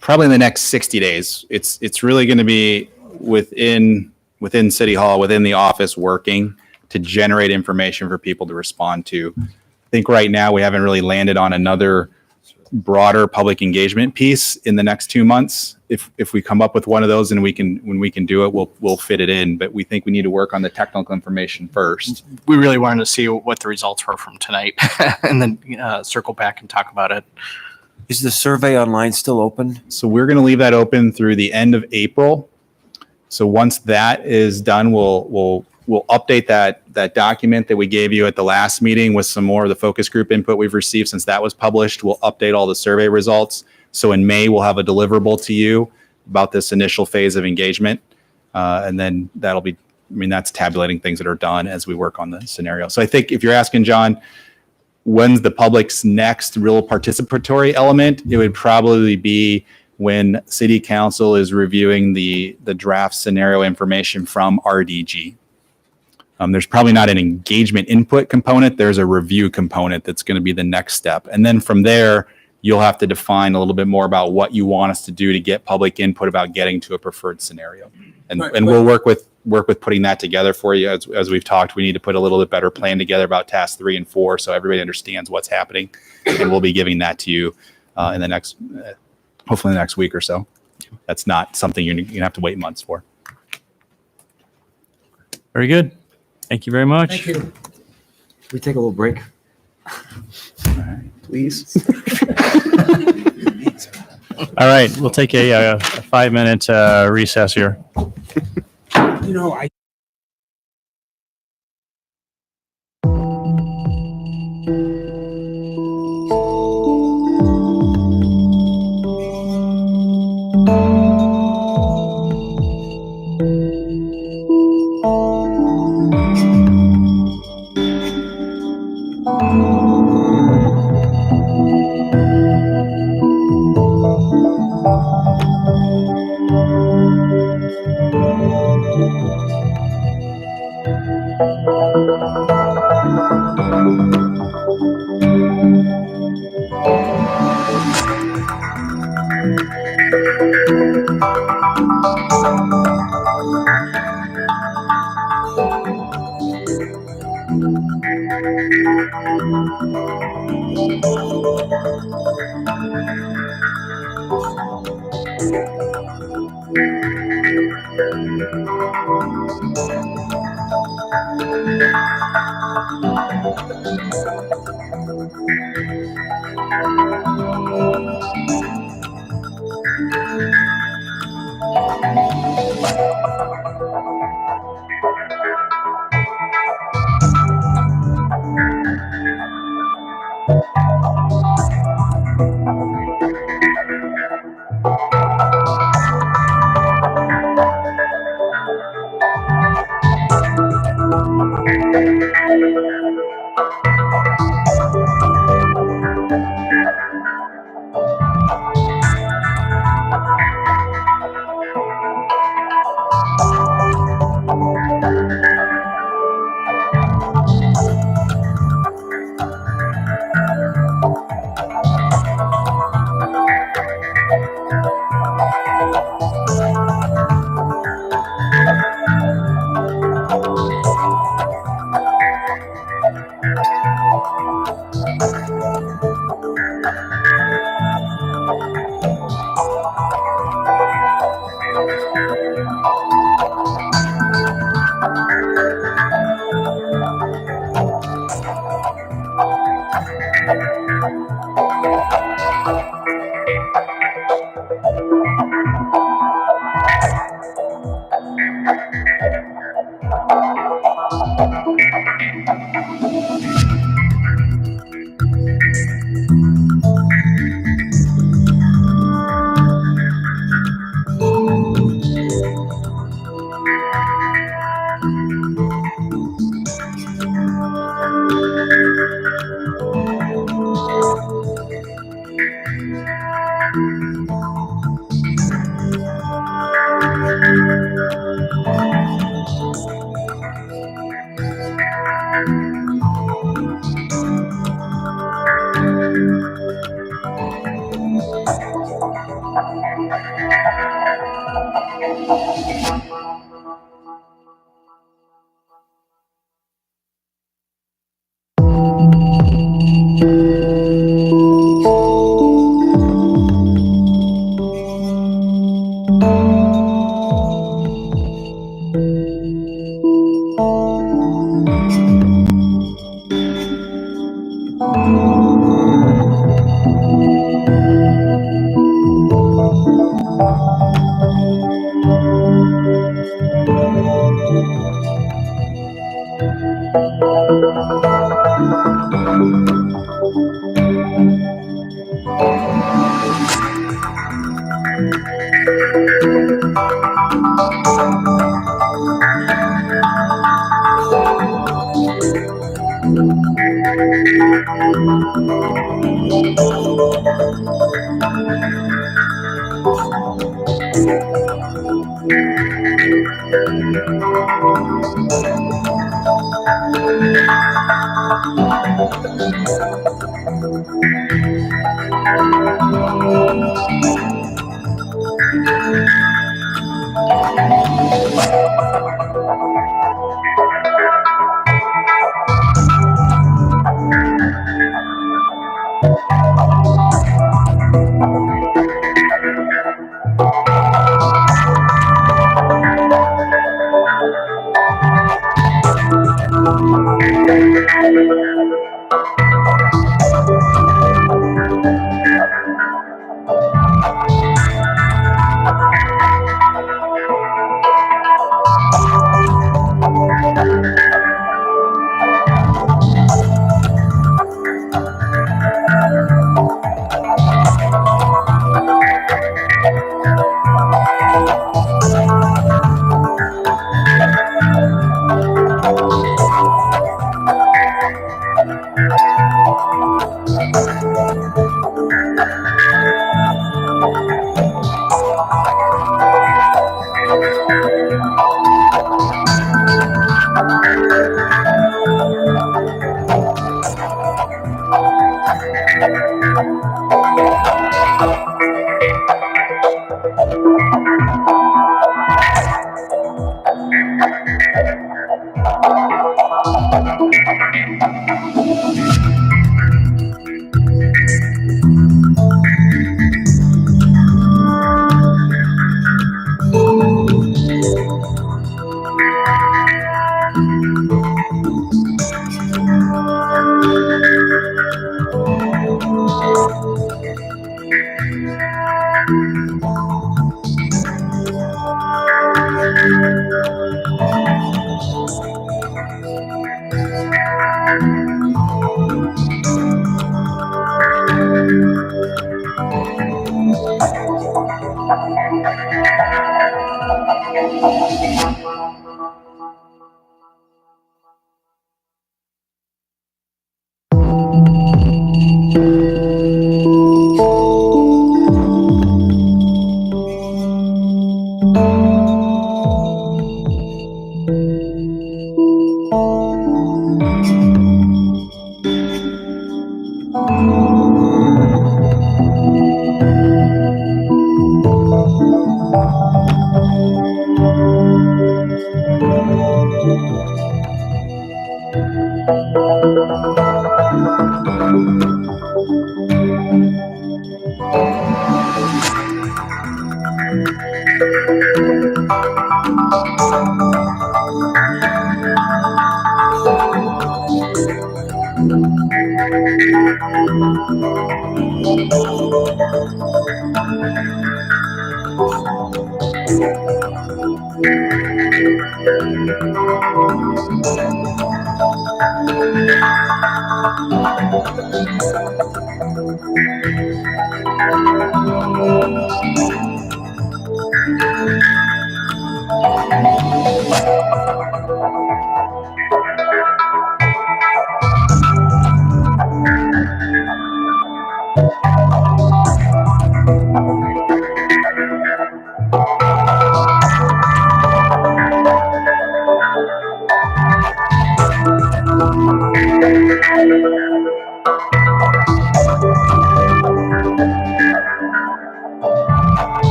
probably in the next 60 days, it's really going to be within City Hall, within the office, working to generate information for people to respond to. I think right now we haven't really landed on another broader public engagement piece in the next 2 months. If we come up with one of those and when we can do it, we'll fit it in. But we think we need to work on the technical information first. We really wanted to see what the results were from tonight and then circle back and talk about it. Is the survey online still open? So we're going to leave that open through the end of April. So once that is done, we'll update that document that we gave you at the last meeting with some more of the focus group input we've received since that was published. We'll update all the survey results. So in May, we'll have a deliverable to you about this initial phase of engagement. And then that's tabulating things that are done as we work on the scenario. So I think if you're asking, John, when's the public's next real participatory element, it would probably be when City Council is reviewing the draft scenario information from RDG. There's probably not an engagement input component. There's a review component that's going to be the next step. And then from there, you'll have to define a little bit more about what you want us to do to get public input about getting to a preferred scenario. And we'll work with putting that together for you. As we've talked, we need to put a little bit better plan together about tasks 3 and 4 so everybody understands what's happening. And we'll be giving that to you in the next, hopefully the next week or so. That's not something you're going to have to wait months for. Very good. Thank you very much. Thank you. Can we take a little break? Please. All right. We'll take a 5-minute recess here. I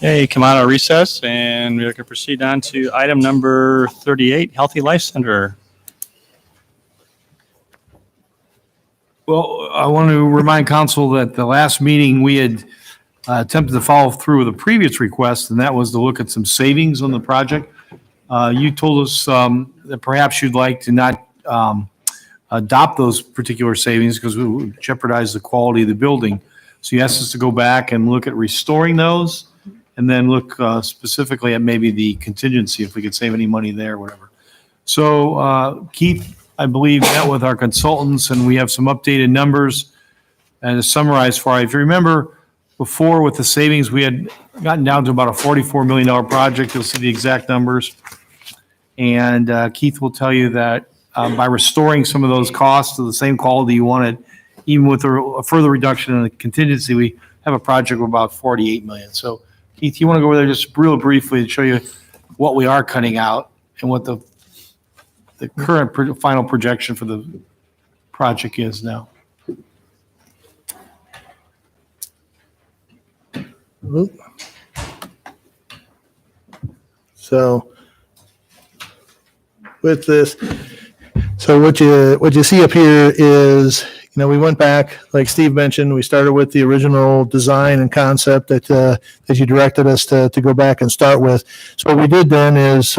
Okay, come out of recess and we're going to proceed on to item number 38, Healthy Life Center. Well, I want to remind council that the last meeting, we had attempted to follow through with a previous request, and that was to look at some savings on the project. You told us that perhaps you'd like to not adopt those particular savings because we would jeopardize the quality of the building. So you asked us to go back and look at restoring those and then look specifically at maybe the contingency, if we could save any money there or whatever. So Keith, I believe, met with our consultants and we have some updated numbers. And to summarize for you, if you remember before with the savings, we had gotten down to about a $44 million project. You'll see the exact numbers. And Keith will tell you that by restoring some of those costs to the same quality you wanted, even with a further reduction in the contingency, we have a project of about 48 million. So Keith, you want to go over there just real briefly and show you what we are cutting out and what the the current final projection for the project is now. Oop. So with this, so what you see up here is, we went back, like Steve mentioned, we started with the original design and concept that you directed us to go back and start with. So what we did then is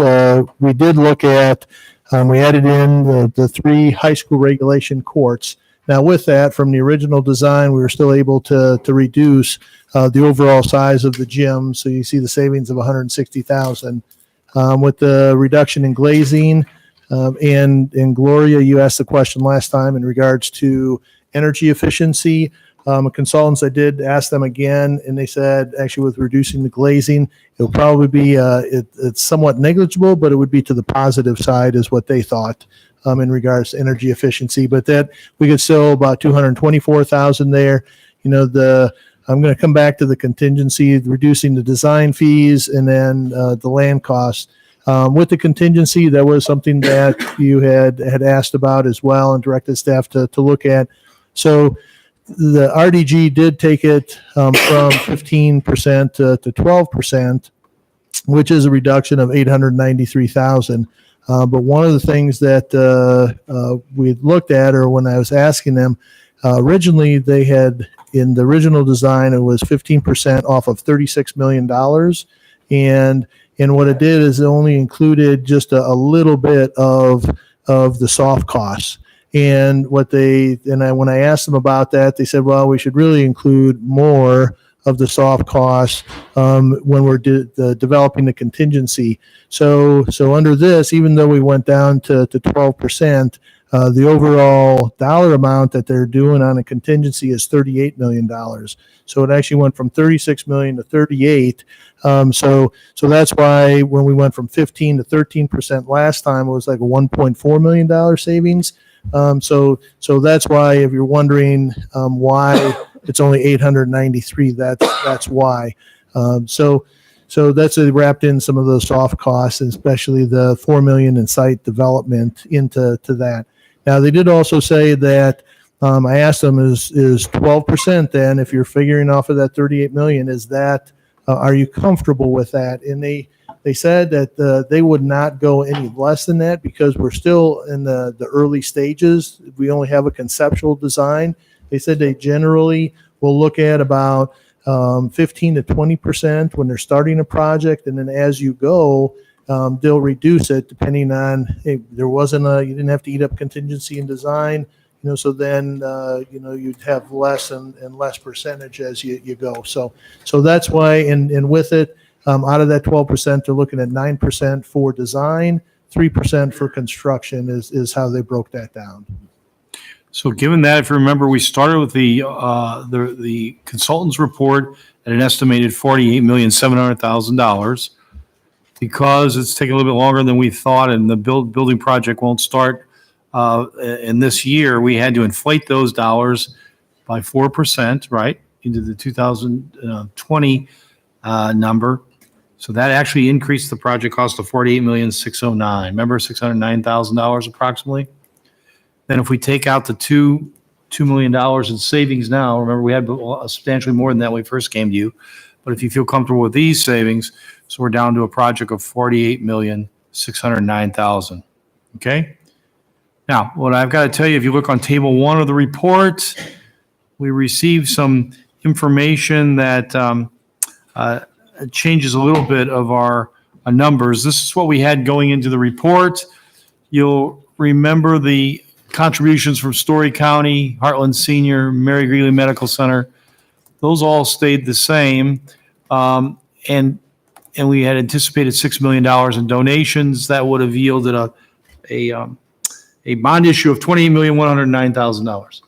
we did look at, we added in the 3 high school regulation courts. Now with that, from the original design, we were still able to reduce the overall size of the gym. So you see the savings of $160,000. With the reduction in glazing, and Gloria, you asked the question last time in regards to energy efficiency. Consultants, I did ask them again, and they said actually with reducing the glazing, it'll probably be it's somewhat negligible, but it would be to the positive side is what they thought in regards to energy efficiency. But that we could still about $224,000 there. I'm going to come back to the contingency, reducing the design fees, and then the land costs. With the contingency, that was something that you had asked about as well and directed staff to look at. So the RDG did take it from 15% to 12%, which is a reduction of $893,000. But one of the things that we looked at, or when I was asking them, originally they had, in the original design, it was 15% off of $36 million. And what it did is it only included just a little bit of the soft costs. And when I asked them about that, they said, well, we should really include more of the soft costs when we're developing the contingency. So under this, even though we went down to 12%, the overall dollar amount that they're doing on a contingency is $38 million. So it actually went from 36 million to 38. So that's why when we went from 15 to 13% last time, it was like a $1.4 million savings. So that's why, if you're wondering why it's only 893, that's why. So that's wrapped in some of those soft costs, and especially the $4 million in site development into that. Now, they did also say that I asked them, is 12% then, if you're figuring off of that 38 million, is that, are you comfortable with that? And they said that they would not go any less than that because we're still in the early stages. We only have a conceptual design. They said they generally will look at about 15 to 20% when they're starting a project, and then as you go, they'll reduce it depending on, hey, you didn't have to eat up contingency and design, so then, you'd have less and less percentage as you go. So that's why, and with it, out of that 12%, they're looking at 9% for design, 3% for construction is how they broke that down. So given that, if you remember, we started with the consultant's report at an estimated $48,700,000. Because it's taking a little bit longer than we thought, and the building project won't start in this year, we had to inflate those dollars by 4%, right, into the 2020 number. So that actually increased the project cost to $48,609,000. Remember, $609,000 approximately. Then if we take out the $2 million in savings now, remember we had substantially more than that when we first came to you. But if you feel comfortable with these savings, so we're down to a project of $48,609,000. Okay. Now, what I've got to tell you, if you look on table 1 of the report, we received some information that changes a little bit of our numbers. This is what we had going into the report. You'll remember the contributions from Story County, Heartland Senior, Mary Greeley Medical Center. Those all stayed the same. And we had anticipated $6 million in donations. That would have yielded a bond issue of $28,109,000.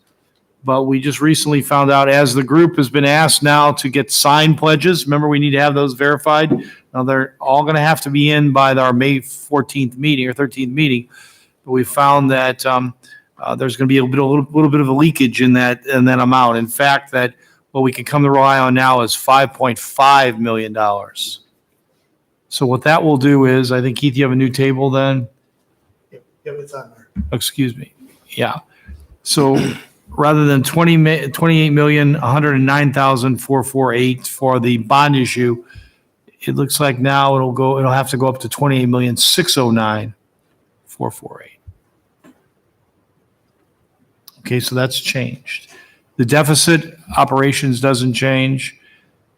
But we just recently found out, as the group has been asked now to get signed pledges, remember we need to have those verified. Now they're all going to have to be in by our May 14th meeting or 13th meeting. But we found that there's going to be a little bit of a leakage in that amount. In fact, that what we can come to rely on now is $5.5 million. So what that will do is, I think, Keith, you have a new table then? Yeah, it's on there. Excuse me. Yeah. So rather than 28,109,448 for the bond issue, it looks like now it'll have to go up to 28,609,448. Okay, so that's changed. The deficit operations doesn't change.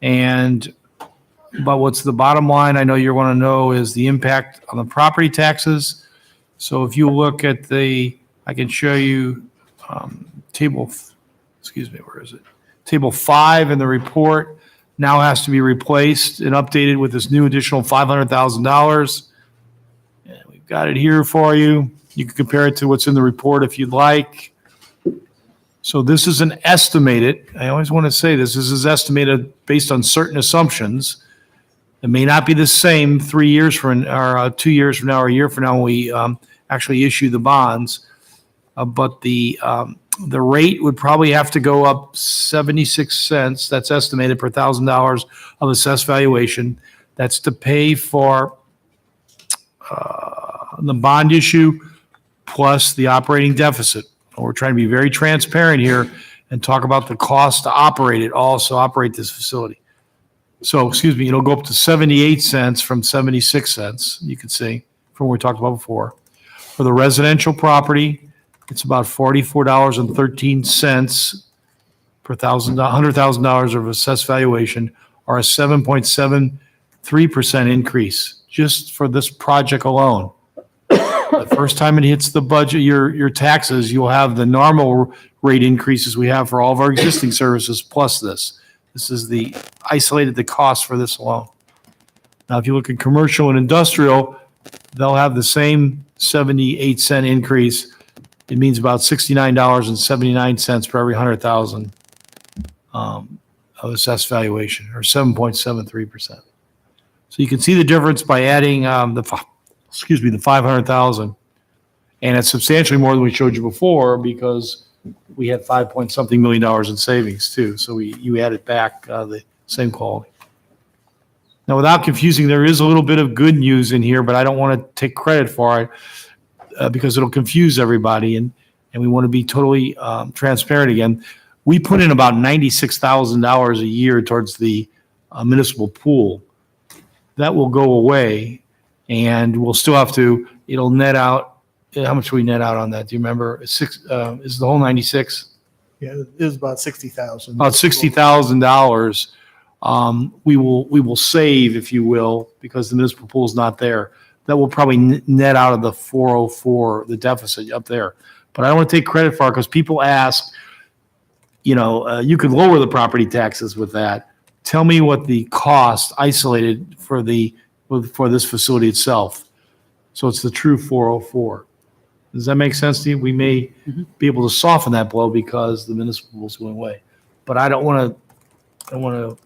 But what's the bottom line I know you want to know is the impact on the property taxes. So if you look at I can show you table 5 in the report now has to be replaced and updated with this new additional $500,000. And we've got it here for you. You can compare it to what's in the report if you'd like. So this is an estimated, I always want to say this is estimated based on certain assumptions. It may not be the same 3 years from, or 2 years from now, or a year from now when we actually issue the bonds. But the rate would probably have to go up 76 cents. That's estimated per $1,000 of assessed valuation. That's to pay for the bond issue plus the operating deficit. We're trying to be very transparent here and talk about the cost to operate it, also operate this facility. So, excuse me, it'll go up to 78 cents from 76 cents, you can see, from what we talked about before. For the residential property, it's about $44.13 per $100,000 of assessed valuation, or a 7.73% increase just for this project alone. The first time it hits the budget, your taxes, you'll have the normal rate increases we have for all of our existing services plus this. This is the cost for this alone. Now, if you look at commercial and industrial, they'll have the same 78-cent increase. It means about $69.79 per every 100,000 of assessed valuation, or 7.73%. So you can see the difference by adding the 500,000. And it's substantially more than we showed you before because we had $5-point-something million in savings too. So you added back the same quality. Now, without confusing, there is a little bit of good news in here, but I don't want to take credit for it because it'll confuse everybody. And we want to be totally transparent again. We put in about $96,000 a year towards the municipal pool. That will go away. And we'll still have to, it'll net out, how much do we net out on that? Do you remember? Is the whole 96? Yeah, it is about 60,000. About $60,000. We will save, if you will, because the municipal pool is not there. That will probably net out of the 404, the deficit up there. But I don't want to take credit for it because people ask, you could lower the property taxes with that. Tell me what the cost isolated for this facility itself. So it's the true 404. Does that make sense to you? We may be able to soften that blow because the municipal pool is going away. But I don't want to,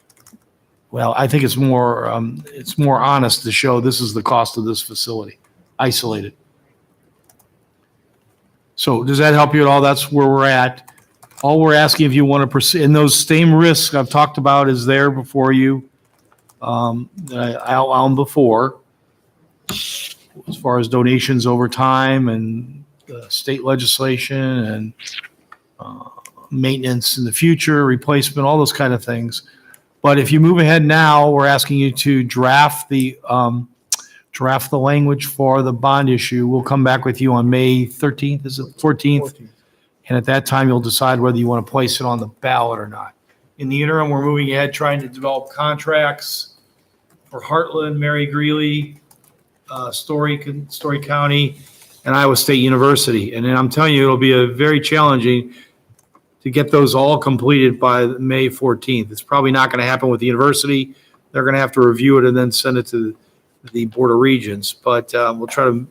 well, I think it's more honest to show this is the cost of this facility, isolated. So does that help you at all? That's where we're at. All we're asking, if you want to proceed, and those same risks I've talked about is there before you. That I outlined before, as far as donations over time and state legislation and maintenance in the future, replacement, all those kind of things. But if you move ahead now, we're asking you to draft the language for the bond issue. We'll come back with you on May 13th, is it 14th? And at that time, you'll decide whether you want to place it on the ballot or not. In the interim, we're moving ahead, trying to develop contracts for Heartland, Mary Greeley, Story County, and Iowa State University. And then I'm telling you, it'll be a very challenging to get those all completed by May 14th. It's probably not going to happen with the university. They're going to have to review it and then send it to the Board of Regents. But we'll try to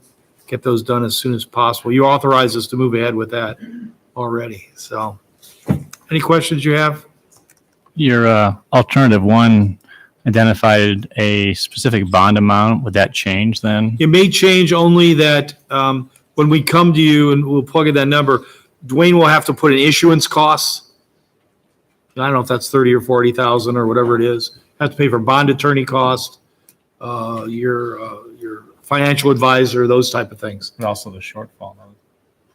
get those done as soon as possible. You authorized us to move ahead with that already. So any questions you have? Your alternative one identified a specific bond amount. Would that change then? It may change only that when we come to you and we'll plug in that number, Dwayne will have to put in issuance costs. I don't know if that's 30 or 40,000 or whatever it is. Have to pay for bond attorney cost, your financial advisor, those type of things. And also the shortfall.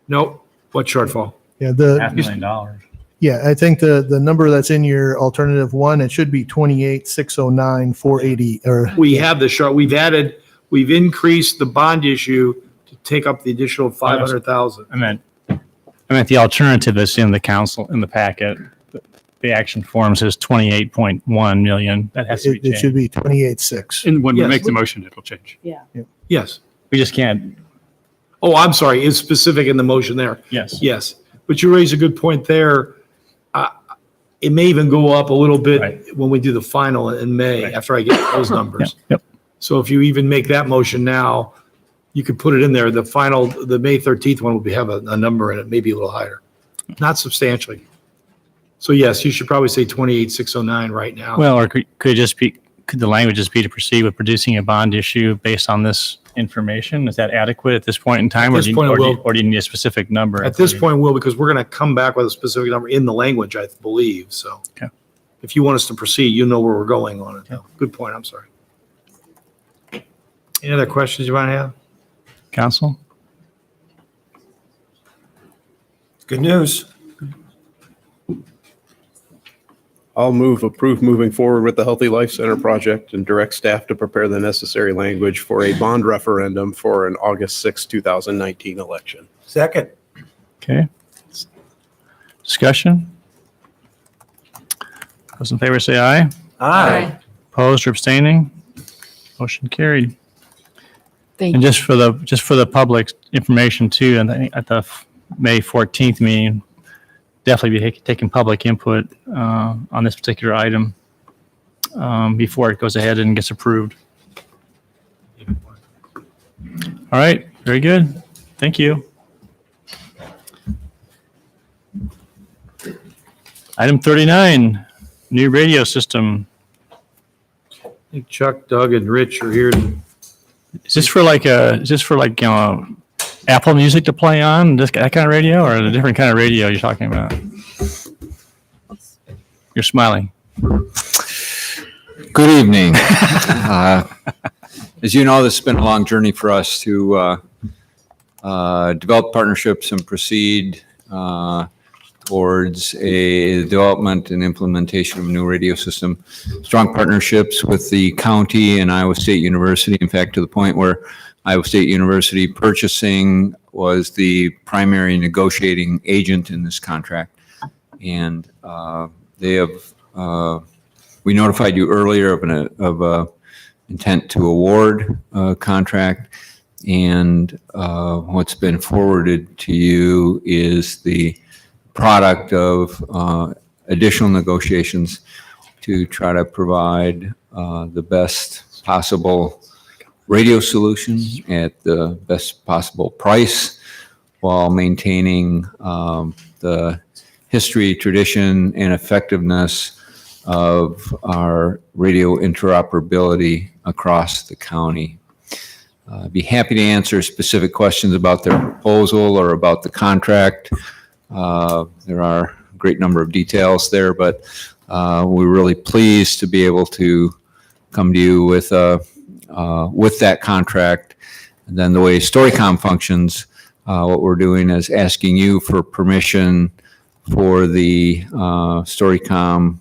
Nope. What shortfall? Yeah, $500,000. yeah, I think the number that's in your alternative one, it should be 28,609,480 or. We have the short, we've increased the bond issue to take up the additional 500,000. I meant the alternative that's in the council, in the packet. The action form says 28.1 million. That has to be It changed. should be 28,6. And when we Yes. make the motion, it'll change. Yeah. Yes. We just can't, Oh, I'm sorry. It's specific in the motion there. yes. Yes. But you raise a good point there. It may even go up a little bit Right. when we do the final in May, Right. after I get those numbers. Yep. So if you even make that motion now, you could put it in there. The final, the May 13th one will have a number in it, maybe a little higher. Not substantially. So yes, you should probably say 28,609 right now. Well, or could it just be, could the language just be to proceed with producing a bond issue based on this information? Is that adequate at this point in time? At Or this do you- point, it or do you- will. Or do you need a specific number? At this point, will, because we're going to come back with a specific number in the language, I believe, so. Okay. If you want us to proceed, you know where we're going on it. now. Good point, I'm sorry. Any other questions you might have? Council? Good news. I'll approve moving forward with the Healthy Life Center project and direct staff to prepare the necessary language for a bond referendum for an August 6, 2019 election. Second. Okay. Discussion? Those in favor say aye. Aye. Opposed or abstaining? Motion carried. Thank And you. just for the public information too, and I think at the May 14th meeting, definitely be taking public input on this particular item before it goes ahead and gets approved. All right, very good. Thank you. Item 39, new radio system. I think Chuck, Doug, and Rich are here. Is this for like Apple Music to play on, that kind of radio, or a different kind of radio you're talking about? You're smiling. Good evening. As you know, this has been a long journey for us to develop partnerships and proceed towards a development and implementation of a new radio system. Strong partnerships with the county and Iowa State University, in fact, to the point where Iowa State University purchasing was the primary negotiating agent in this contract. And they have, we notified you earlier of a intent to award a contract. And what's been forwarded to you is the product of additional negotiations to try to provide the best possible radio solution at the best possible price while maintaining the history, tradition, and effectiveness of our radio interoperability across the county. I'd be happy to answer specific questions about their proposal or about the contract. There are a great number of details there, but we're really pleased to be able to come to you with that contract. And then the way Storycom functions, what we're doing is asking you for permission for the Storycom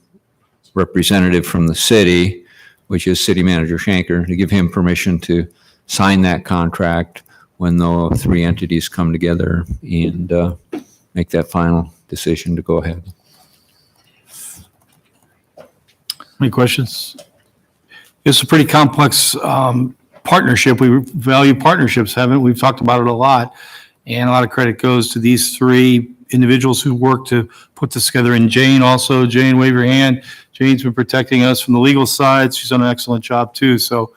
representative from the city, which is City Manager Shanker, to give him permission to sign that contract when the three entities come together and make that final decision to go ahead. Any questions? It's a pretty complex partnership. We value partnerships, haven't we? We've talked about it a lot. And a lot of credit goes to these three individuals who worked to put this together. And Jane also, Jane, wave your hand. Jane's been protecting us from the legal side. She's done an excellent job too. So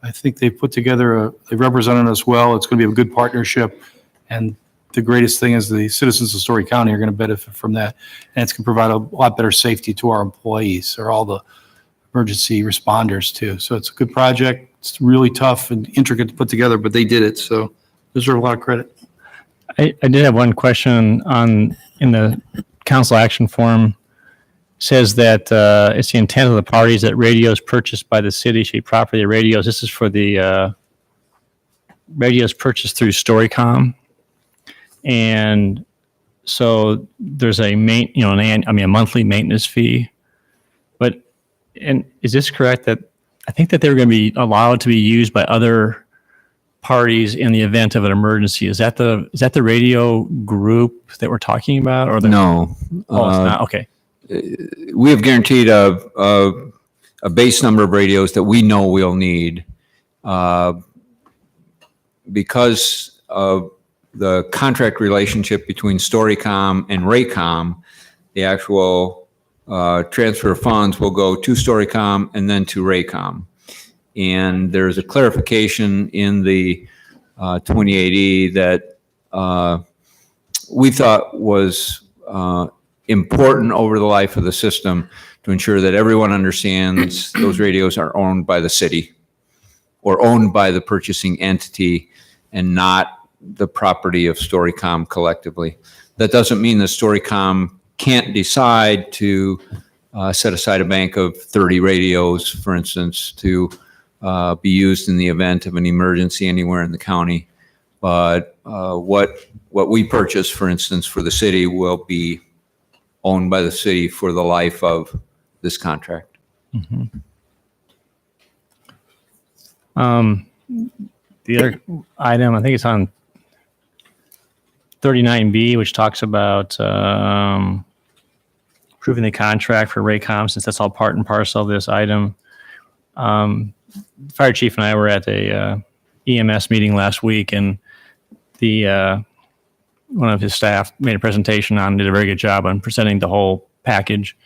I think they put together, they represented us well. It's going to be a good partnership. And the greatest thing is the citizens of Story County are going to benefit from that. And it's going to provide a lot better safety to our employees or all the emergency responders too. So it's a good project. It's really tough and intricate to put together, but they did it. So deserve a lot of credit. I did have one question in the council action form. Says that it's the intent of the parties that radios purchased by the city should be property radios. This is for the radios purchased through Storycom. And so there's a a monthly maintenance fee. But, and is this correct that I think that they're going to be allowed to be used by other parties in the event of an emergency? Is that the radio group that we're talking about, or No. Oh, it's not. Okay. We have guaranteed a base number of radios that we know we'll need. Because of the contract relationship between Storycom and Raycom, the actual transfer of funds will go to Storycom and then to Raycom. And there's a clarification in the 28E that we thought was important over the life of the system to ensure that everyone understands those radios are owned by the city or owned by the purchasing entity and not the property of Storycom collectively. That doesn't mean that Storycom can't decide to set aside a bank of 30 radios, for instance, to be used in the event of an emergency anywhere in the county. But what we purchase, for instance, for the city will be owned by the city for the life of this contract. Mm-hmm. The other item, I think it's on 39B, which talks about approving the contract for Raycom, since that's all part and parcel of this item. Fire chief and I were at a EMS meeting last week, and the one of his staff made a presentation on, did a very good job on presenting the whole package.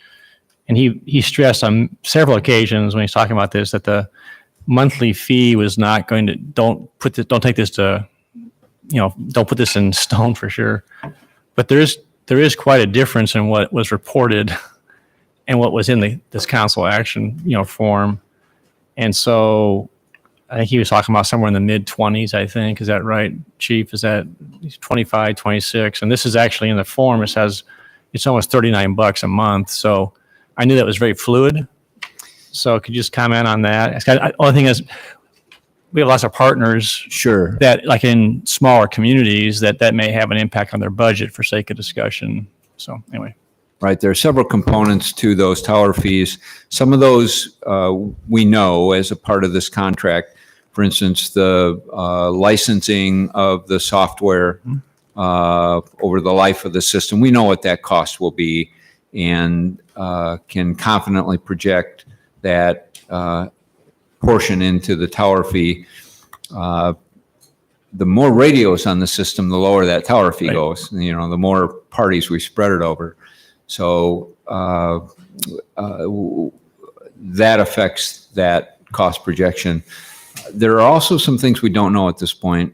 And he stressed on several occasions when he's talking about this that the monthly fee was not going to, don't put this in stone for sure. But there is quite a difference in what was reported and what was in this council action, form. And so I think he was talking about somewhere in the mid-20s, I think. Is that right, Chief? Is that 25, 26? And this is actually in the form. It says it's almost $39 a month. So I knew that was very fluid. So could you just comment on that? Only thing is, we have lots of partners. Sure. That, like in smaller communities, that may have an impact on their budget for sake of discussion. So anyway. Right. There are several components to those tower fees. Some of those we know as a part of this contract. For instance, the licensing of the software over the life of the system. We know what that cost will be and can confidently project that portion into the tower fee. The more radios on the system, the lower that tower fee goes. The more parties we spread it over. So that affects that cost projection. There are also some things we don't know at this point.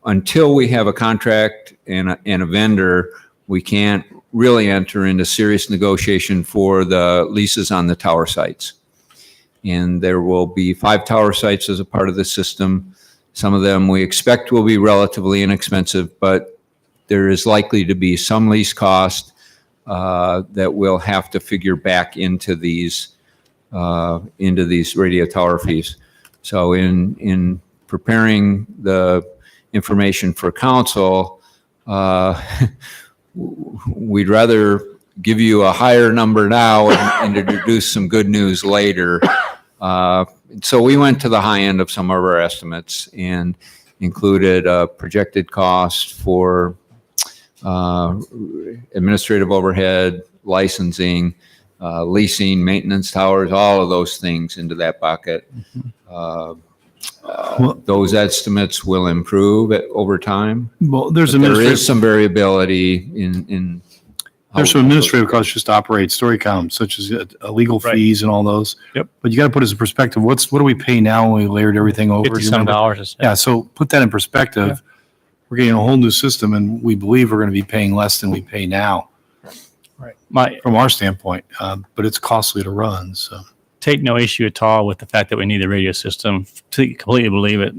Until we have a contract and a vendor, we can't really enter into serious negotiation for the leases on the tower sites. And there will be 5 tower sites as a part of the system. Some of them we expect will be relatively inexpensive, but there is likely to be some lease cost that we'll have to figure back into these radio tower fees. So in preparing the information for council, we'd rather give you a higher number now and introduce some good news later. So we went to the high end of some of our estimates and included a projected cost for administrative overhead, licensing, leasing, maintenance towers, all of those things into that bucket. Those estimates will improve over time. Well, there is some variability in. There's some administrative costs just to operate Storycom, such as legal fees and all those. Yep. But you got to put it in perspective. What do we pay now when we layered everything over? $50 some. Yeah. So put that in perspective. Yeah. We're getting a whole new system, and we believe we're going to be paying less than we pay now. Right. From our standpoint, but it's costly to run. So take no issue at all with the fact that we need the radio system. Completely believe it.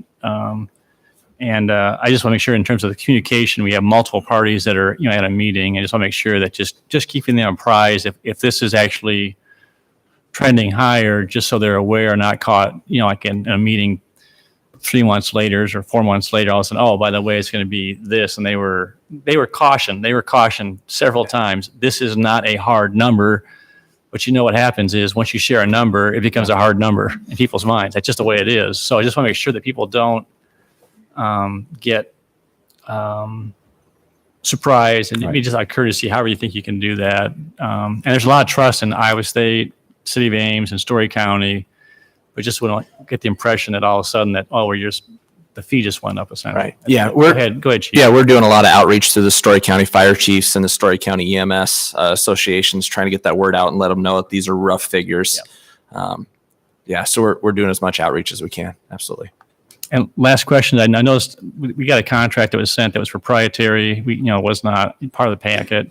And I just want to make sure in terms of the communication, we have multiple parties that are, at a meeting. I just want to make sure that just keeping them apprised if this is actually trending higher, just so they're aware, not caught, like in a meeting 3 months later or 4 months later, all of a sudden, oh, by the way, it's going to be this. And they were cautioned several times. This is not a hard number. But you know what happens is once you share a number, it becomes a hard number in people's minds. That's just the way it is. So I just want to make sure that people don't get surprised, and maybe just out of courtesy, however you think you can do that. And there's a lot of trust in Iowa State, City of Ames, and Story County. But just want to get the impression that all of a sudden that, oh, the fee just went up essentially. Right. Yeah. Go ahead, Chief. Yeah, we're doing a lot of outreach to the Story County Fire Chiefs and the Story County EMS associations, trying to get that word out and let them know that these are rough figures. So we're doing as much outreach as we can. Absolutely. And last question, I noticed we got a contract that was sent that was proprietary. Was not part of the packet.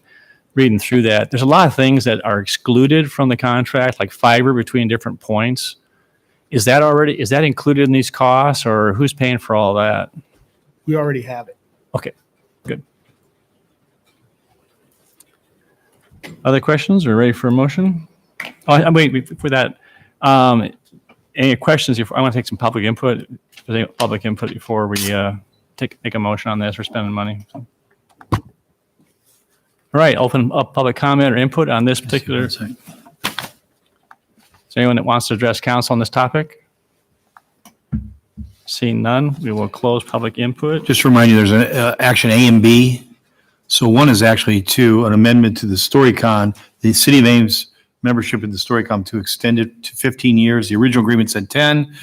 Reading through that, there's a lot of things that are excluded from the contract, like fiber between different points. Is that included in these costs, or who's paying for all that? We already have it. Okay, good. Other questions? We're ready for a motion? Oh, wait, for that. Any questions? I want to take some public input. Public input before we make a motion on this. We're spending money. So. All right, open up public comment or input on this particular. Is there anyone that wants to address council on this topic? Seeing none, we will close public input. Just to remind you, there's an action A and B. So one is actually an amendment to the StoryCon, the City of Ames membership in the StoryCon to extend it to 15 years. The original agreement said 10.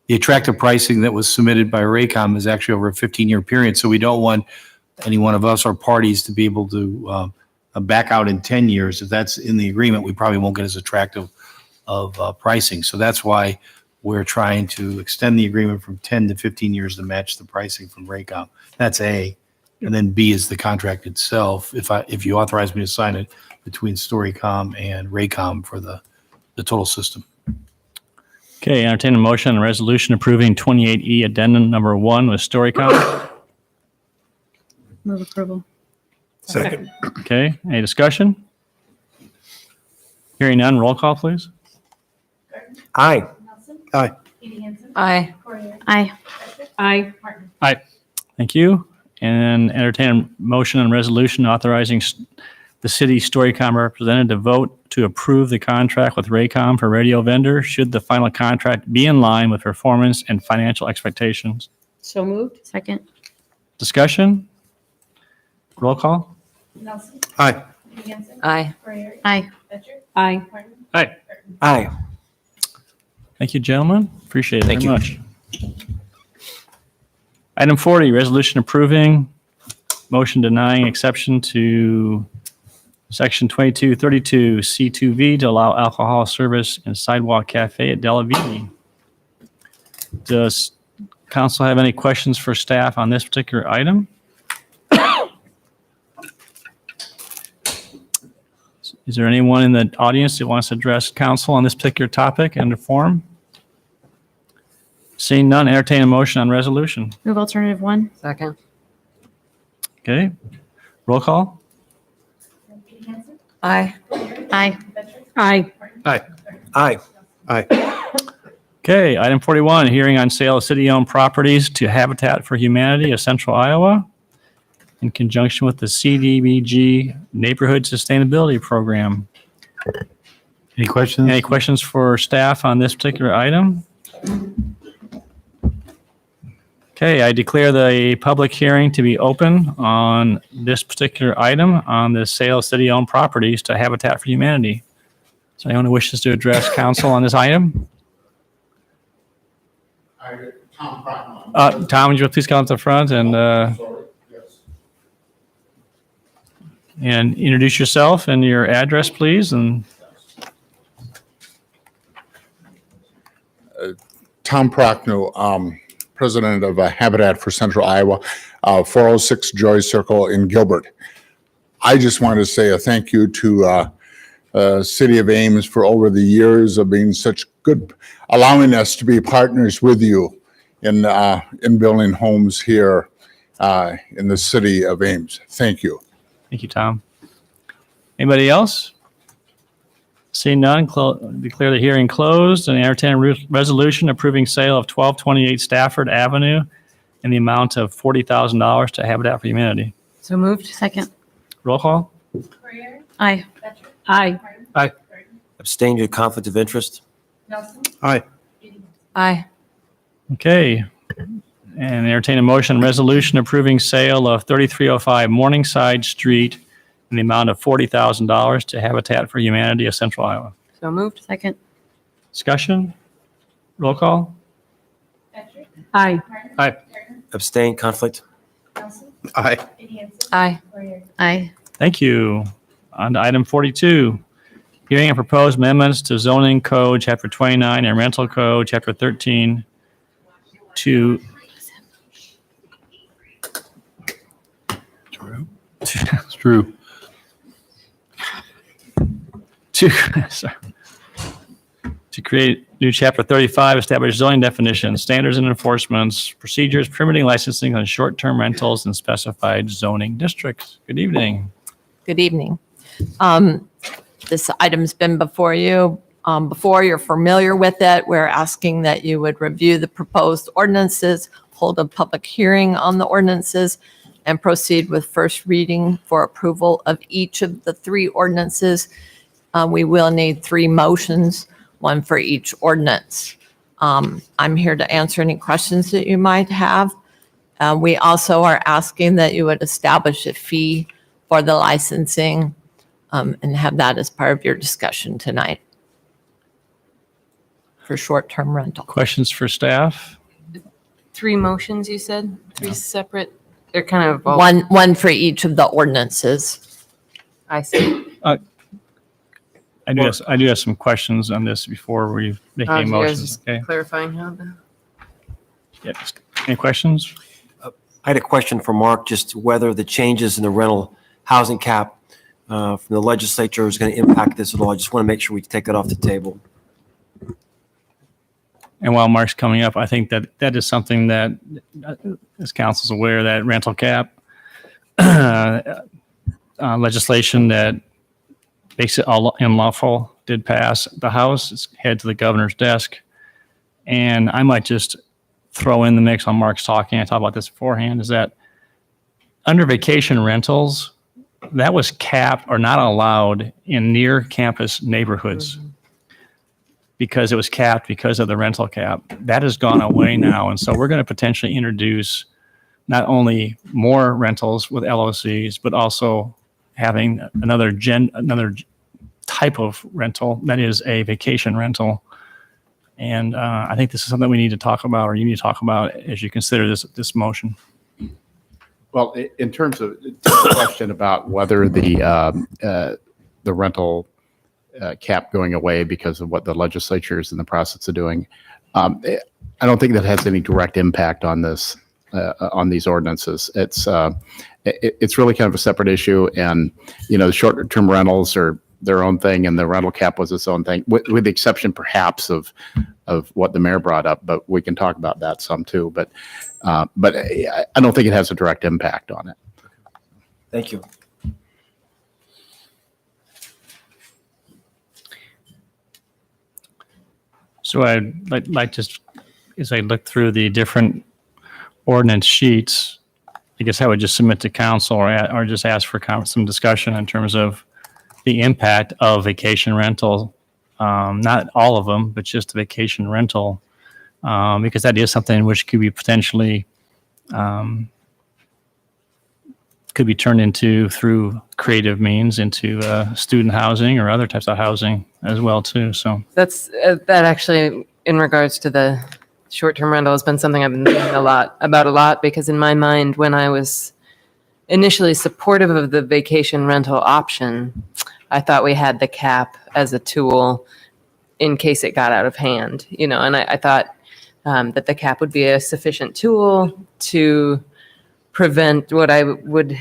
The attractive pricing that was submitted by Raycom is actually over a 15-year period. So we don't want any one of us or parties to be able to back out in 10 years. If that's in the agreement, we probably won't get as attractive of pricing. So that's why we're trying to extend the agreement from 10 to 15 years to match the pricing from Raycom. That's A. And then B is the contract itself. If you authorize me to sign it between StoryCom and Raycom for the total system. Okay, entertain a motion on a resolution approving 28E addendum number 1 with StoryCom. Move approval. Second. Okay, any discussion? Hearing none, roll call, please. Aye. Aye. Aye. Aye. Aye. Aye. Thank you. And entertain a motion and resolution authorizing the city StoryCom representative to vote to approve the contract with Raycom for radio vendor should the final contract be in line with performance and financial expectations. So moved. Second. Discussion? Roll call? Aye. Aye. Aye. Aye. Aye. Aye. Thank you, gentlemen. Appreciate it Thank very you. much. Item 40, resolution approving motion denying exception to Section 2232 C2V to allow alcohol service in Sidewalk Cafe at Della Vidi. Does council have any questions for staff on this particular item? Is there anyone in the audience that wants to address council on this particular topic and forum? Seeing none, entertain a motion on resolution. Move alternative 1. Second. Okay, roll call? Aye. Aye. Aye. Aye. Aye. Aye. Okay, item 41, hearing on sale of city-owned properties to Habitat for Humanity of Central Iowa in conjunction with the CDBG Neighborhood Sustainability Program. Any questions? Any questions for staff on this particular item? Okay, I declare the public hearing to be open on this particular item on the sale of city-owned properties to Habitat for Humanity. So anyone who wishes to address council on this item? Tom, would you please come up to the front and introduce yourself and your address, please? And Tom Prochnow, president of Habitat for Central Iowa, 406 Joy Circle in Gilbert. I just wanted to say a thank you to City of Ames for over the years of being such good, allowing us to be partners with you in building homes here in the City of Ames. Thank you. thank you, Tom. Anybody else? Seeing none, declare the hearing closed and entertain a resolution approving sale of 1228 Stafford Avenue in the amount of $40,000 to Habitat for Humanity. So moved. Second. Roll call. Aye. Aye. Aye. Abstain due to conflict of interest. Aye. Aye. Okay. And entertain a motion resolution approving sale of 3305 Morningside Street in the amount of $40,000 to Habitat for Humanity of Central Iowa. So moved. Second. Discussion? Roll call? Aye. Aye. Abstain, conflict. Aye. Aye. Aye. Thank you. On to item 42. Hearing and proposed amendments to zoning code, chapter 29, and rental code, chapter 13, to It's true. to create new chapter 35, establish zoning definitions, standards and enforcements, procedures, permitting, licensing on short-term rentals in specified zoning districts. Good evening. Good evening. This item's been before you. Before, you're familiar with it. We're asking that you would review the proposed ordinances, hold a public hearing on the ordinances, and proceed with first reading for approval of each of the 3 ordinances. We will need 3 motions, 1 for each ordinance. I'm here to answer any questions that you might have. We also are asking that you would establish a fee for the licensing and have that as part of your discussion tonight for short-term rental. Questions for staff? 3 motions, you said? 3 separate? They're kind of all. One for each of the ordinances. I see. I do have some questions on this before we make any You guys motions. just Okay. clarifying how the. Yeah, any questions? I had a question for Mark, just whether the changes in the rental housing cap from the legislature is going to impact this at all. I just want to make sure we take that off the table. And while Mark's coming up, I think that is something that, as council's aware, that rental cap legislation that makes it all unlawful did pass the House. It's headed to the governor's desk. And I might just throw in the mix on Mark's talking, I talked about this beforehand, is that under vacation rentals, that was capped or not allowed in near campus neighborhoods. Because it was capped because of the rental cap. That has gone away now. And so we're going to potentially introduce not only more rentals with LOCs, but also having another type of rental that is a vacation rental. And I think this is something we need to talk about, or you need to talk about as you consider this motion. Well, in terms of the question about whether the rental cap going away because of what the legislature is in the process of doing, I don't think that has any direct impact on this, on these ordinances. It's really kind of a separate issue, and the short-term rentals are their own thing, and the rental cap was its own thing, with the exception perhaps of what the mayor brought up. But we can talk about that some too. But I don't think it has a direct impact on it. Thank you. So I'd like to, as I look through the different ordinance sheets, I guess I would just submit to council or just ask for some discussion in terms of the impact of vacation rental. Not all of them, but just the vacation rental, because that is something which could be potentially could be turned into, through creative means, into student housing or other types of housing as well too. So That's, that actually, in regards to the short-term rental, has been something I've been thinking a lot, because in my mind, when I was initially supportive of the vacation rental option, I thought we had the cap as a tool in case it got out of hand, and I thought that the cap would be a sufficient tool to prevent what I would,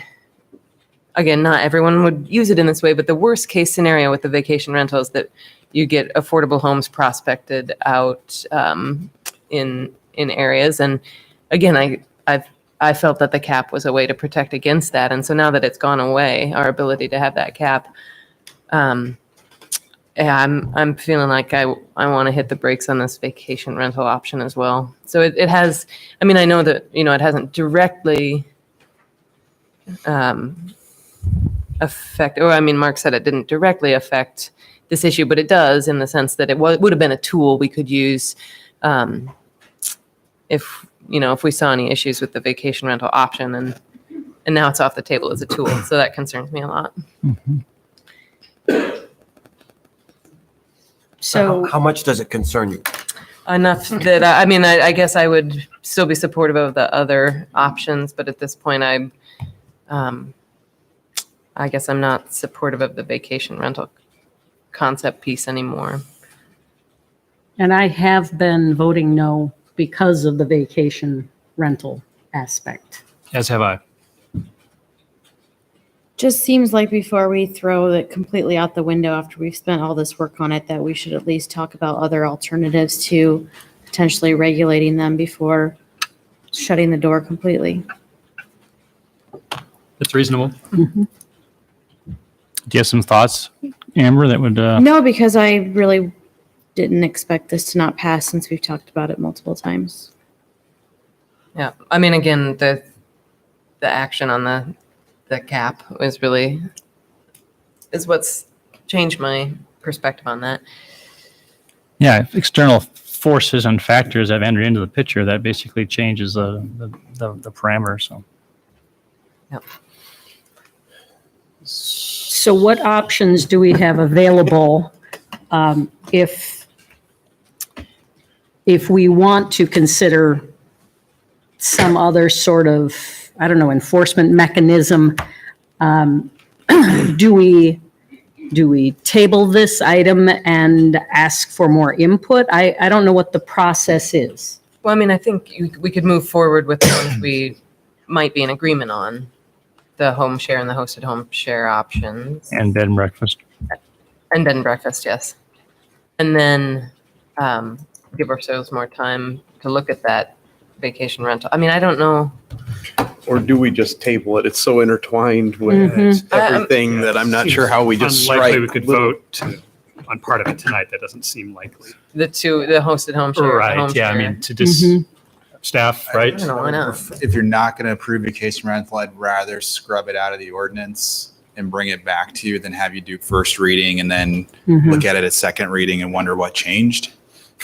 again, not everyone would use it in this way, but the worst case scenario with the vacation rental is that you get affordable homes prospected out in areas. And again, I felt that the cap was a way to protect against that. And so now that it's gone away, our ability to have that cap, yeah, I'm feeling like I want to hit the brakes on this vacation rental option as well. So it has, I mean, I know that, it hasn't directly affect, or I mean, Mark said it didn't directly affect this issue, but it does in the sense that it would have been a tool we could use if we saw any issues with the vacation rental option, and now it's off the table as a tool. So that concerns me a lot. So How much does it concern you? Enough that, I guess I would still be supportive of the other options, but at this point, I guess I'm not supportive of the vacation rental concept piece anymore. And I have been voting no because of the vacation rental aspect. As have I. Just seems like before we throw it completely out the window after we've spent all this work on it, that we should at least talk about other alternatives to potentially regulating them before shutting the door completely. That's reasonable. Do you have some thoughts, Amber, that would? No, because I really didn't expect this to not pass since we've talked about it multiple times. Yeah, I mean, again, the action on the cap is what's changed my perspective on that. Yeah, external forces and factors have entered into the picture that basically changes the parameters. So. Yep. So what options do we have available if we want to consider some other sort of, I don't know, enforcement mechanism? Do we table this item and ask for more input? I don't know what the process is. Well, I mean, I think we could move forward with the ones we might be in agreement on, the home share and the hosted home share options. And bed and breakfast. And bed and breakfast, yes. And then give ourselves more time to look at that vacation rental. I mean, I don't know. Or do we just table it? It's so intertwined with everything that I'm not sure how we just Unlikely strike. we could vote on part of it tonight. That doesn't seem likely. The hosted home share. Right, home yeah, I share. mean, to just staff, right? I don't know, I know. If you're not going to approve vacation rental, I'd rather scrub it out of the ordinance and bring it back to you than have you do first reading and then look at it at second reading and wonder what changed.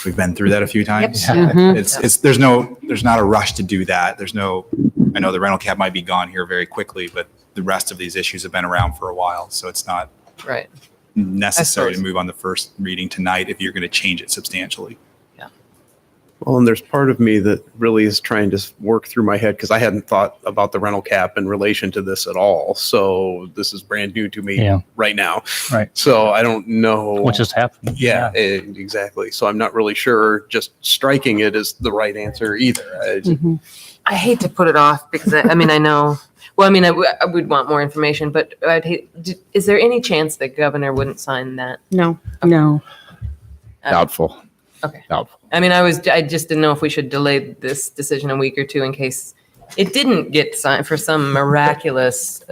We've been through that a few times. There's not a rush to do that. I know the rental cap might be gone here very quickly, but the rest of these issues have been around for a while. So it's not right necessary to move on the first reading tonight if you're going to change it substantially. Well, and there's part of me that really is trying to work through my head because I hadn't thought about the rental cap in relation to this at all. So this is brand new to me right now. Right. So I don't know What just happened? Yeah, exactly. So I'm not really sure just striking it is the right answer either. I hate to put it off because I know. Well, I mean, I would want more information, but I'd hate. Is there any chance the governor wouldn't sign that? No. No. Doubtful. Okay. Doubtful. I mean, I just didn't know if we should delay this decision a week or two in case it didn't get signed for some miraculous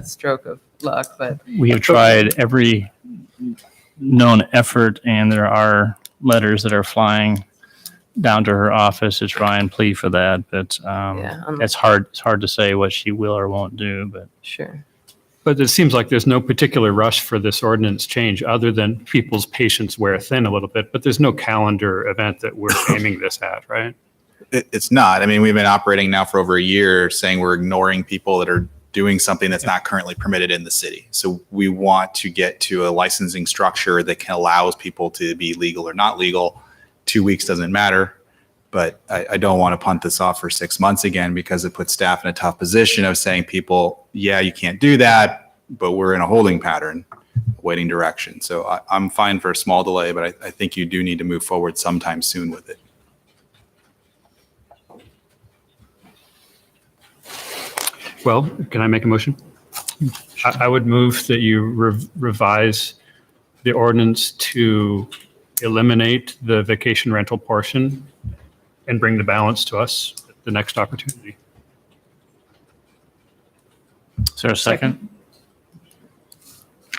stroke of luck. But We have tried every known effort, and there are letters that are flying down to her office to try and plead for that. But it's hard. It's hard to say what she will or won't do. But sure. But it seems like there's no particular rush for this ordinance change other than people's patience wear thin a little bit, but there's no calendar event that we're aiming this at, right? It's not. I mean, we've been operating now for over a year saying we're ignoring people that are doing something that's not currently permitted in the city. So we want to get to a licensing structure that can allows people to be legal or not legal. 2 weeks doesn't matter. But I don't want to punt this off for 6 months again because it puts staff in a tough position of saying people, yeah, you can't do that, but we're in a holding pattern, waiting direction. So I'm fine for a small delay, but I think you do need to move forward sometime soon with it. Well, can I make a motion? I would move that you revise the ordinance to eliminate the vacation rental portion and bring the balance to us at the next opportunity. Is there a second?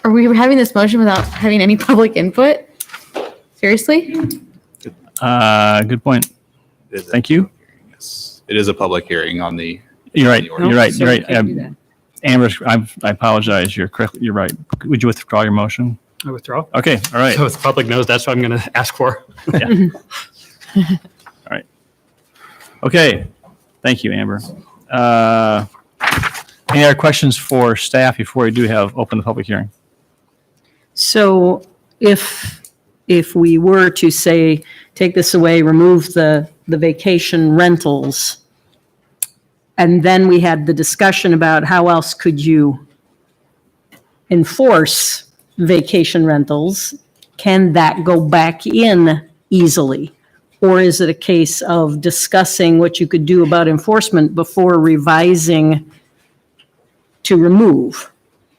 Are we having this motion without having any public input? Seriously? Good point. Thank you. Yes. It is a public hearing on the. You're right. on the You're right. ordinance. You're right. Can't do that. Amber, I apologize. You're correct. You're right. Would you withdraw your motion? I withdraw. Okay. All right. So the public knows that's what I'm going to ask for. Yeah. All right. Okay. Thank you, Amber. Any other questions for staff before we do have open the public hearing? So if we were to say, take this away, remove the vacation rentals, and then we had the discussion about how else could you enforce vacation rentals, can that go back in easily? Or is it a case of discussing what you could do about enforcement before revising to remove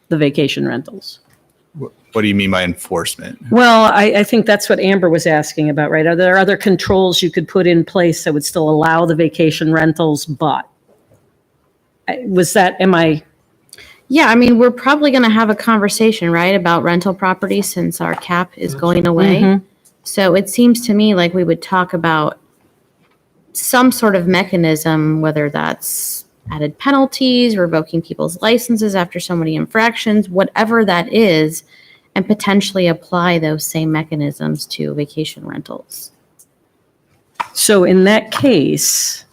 the vacation rentals? What do you mean by enforcement? Well, I think that's what Amber was asking about, right? Are there other controls you could put in place that would still allow the vacation rentals, but Yeah, I mean, we're probably going to have a conversation, right, about rental property since our cap is going away. Mhm. So it seems to me like we would talk about some sort of mechanism, whether that's added penalties, revoking people's licenses after so many infractions, whatever that is, and potentially apply those same mechanisms to vacation rentals. So in that case,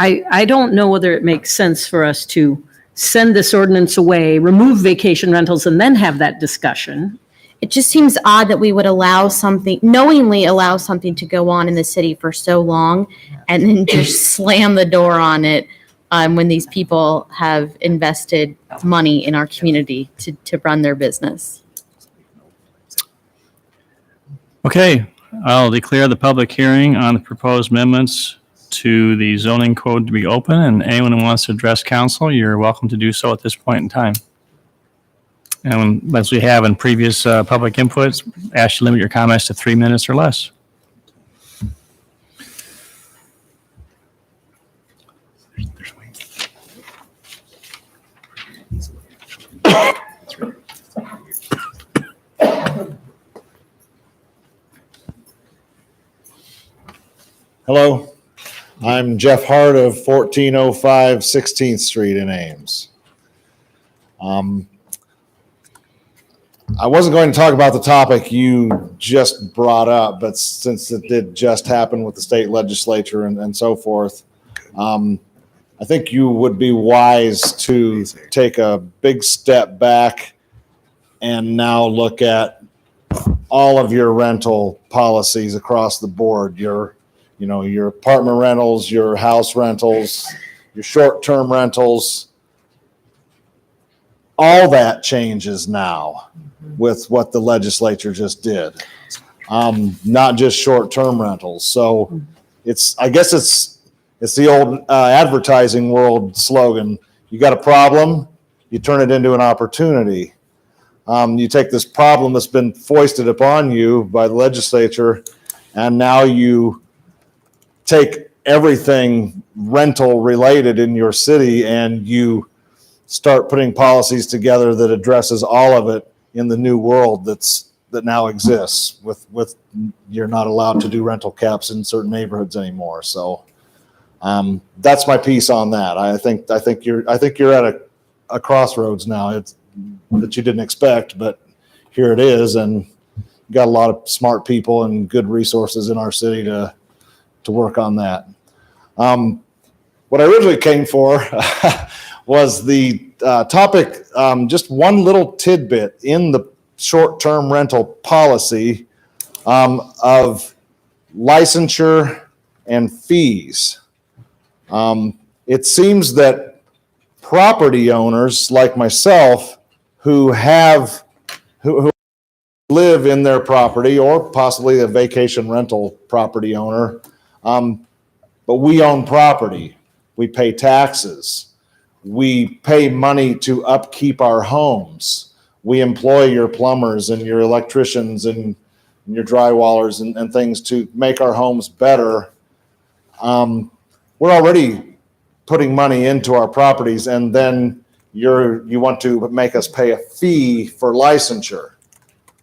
I don't know whether it makes sense for us to send this ordinance away, remove vacation rentals, and then have that discussion. It just seems odd that we would knowingly allow something to go on in the city for so long and then just slam the door on it when these people have invested money in our community to run their business. Okay, I'll declare the public hearing on the proposed amendments to the zoning code to be open, and anyone who wants to address council, you're welcome to do so at this point in time. And as we have in previous public inputs, ask you to limit your comments to 3 minutes or less. Hello, I'm Jeff Hart of 1405 16th Street in Ames. I wasn't going to talk about the topic you just brought up, but since it did just happen with the state legislature and so forth, I think you would be wise to take a big step back and now look at all of your rental policies across the board, your apartment rentals, your house rentals, your short-term rentals. All that changes now with what the legislature just did. Not just short-term rentals. So I guess it's the old advertising world slogan. You got a problem, you turn it into an opportunity. You take this problem that's been foisted upon you by the legislature, and now you take everything rental related in your city and you start putting policies together that addresses all of it in the new world that now exists with you're not allowed to do rental caps in certain neighborhoods anymore. So that's my piece on that. I think you're at a crossroads now. It's that you didn't expect, but here it is, and you got a lot of smart people and good resources in our city to work on that. What I originally came for was the topic, just one little tidbit in the short-term rental policy of licensure and fees. It seems that property owners like myself who live in their property, or possibly a vacation rental property owner, but we own property. We pay taxes. We pay money to upkeep our homes. We employ your plumbers and your electricians and your drywallers and things to make our homes better. We're already putting money into our properties, and then you want to make us pay a fee for licensure.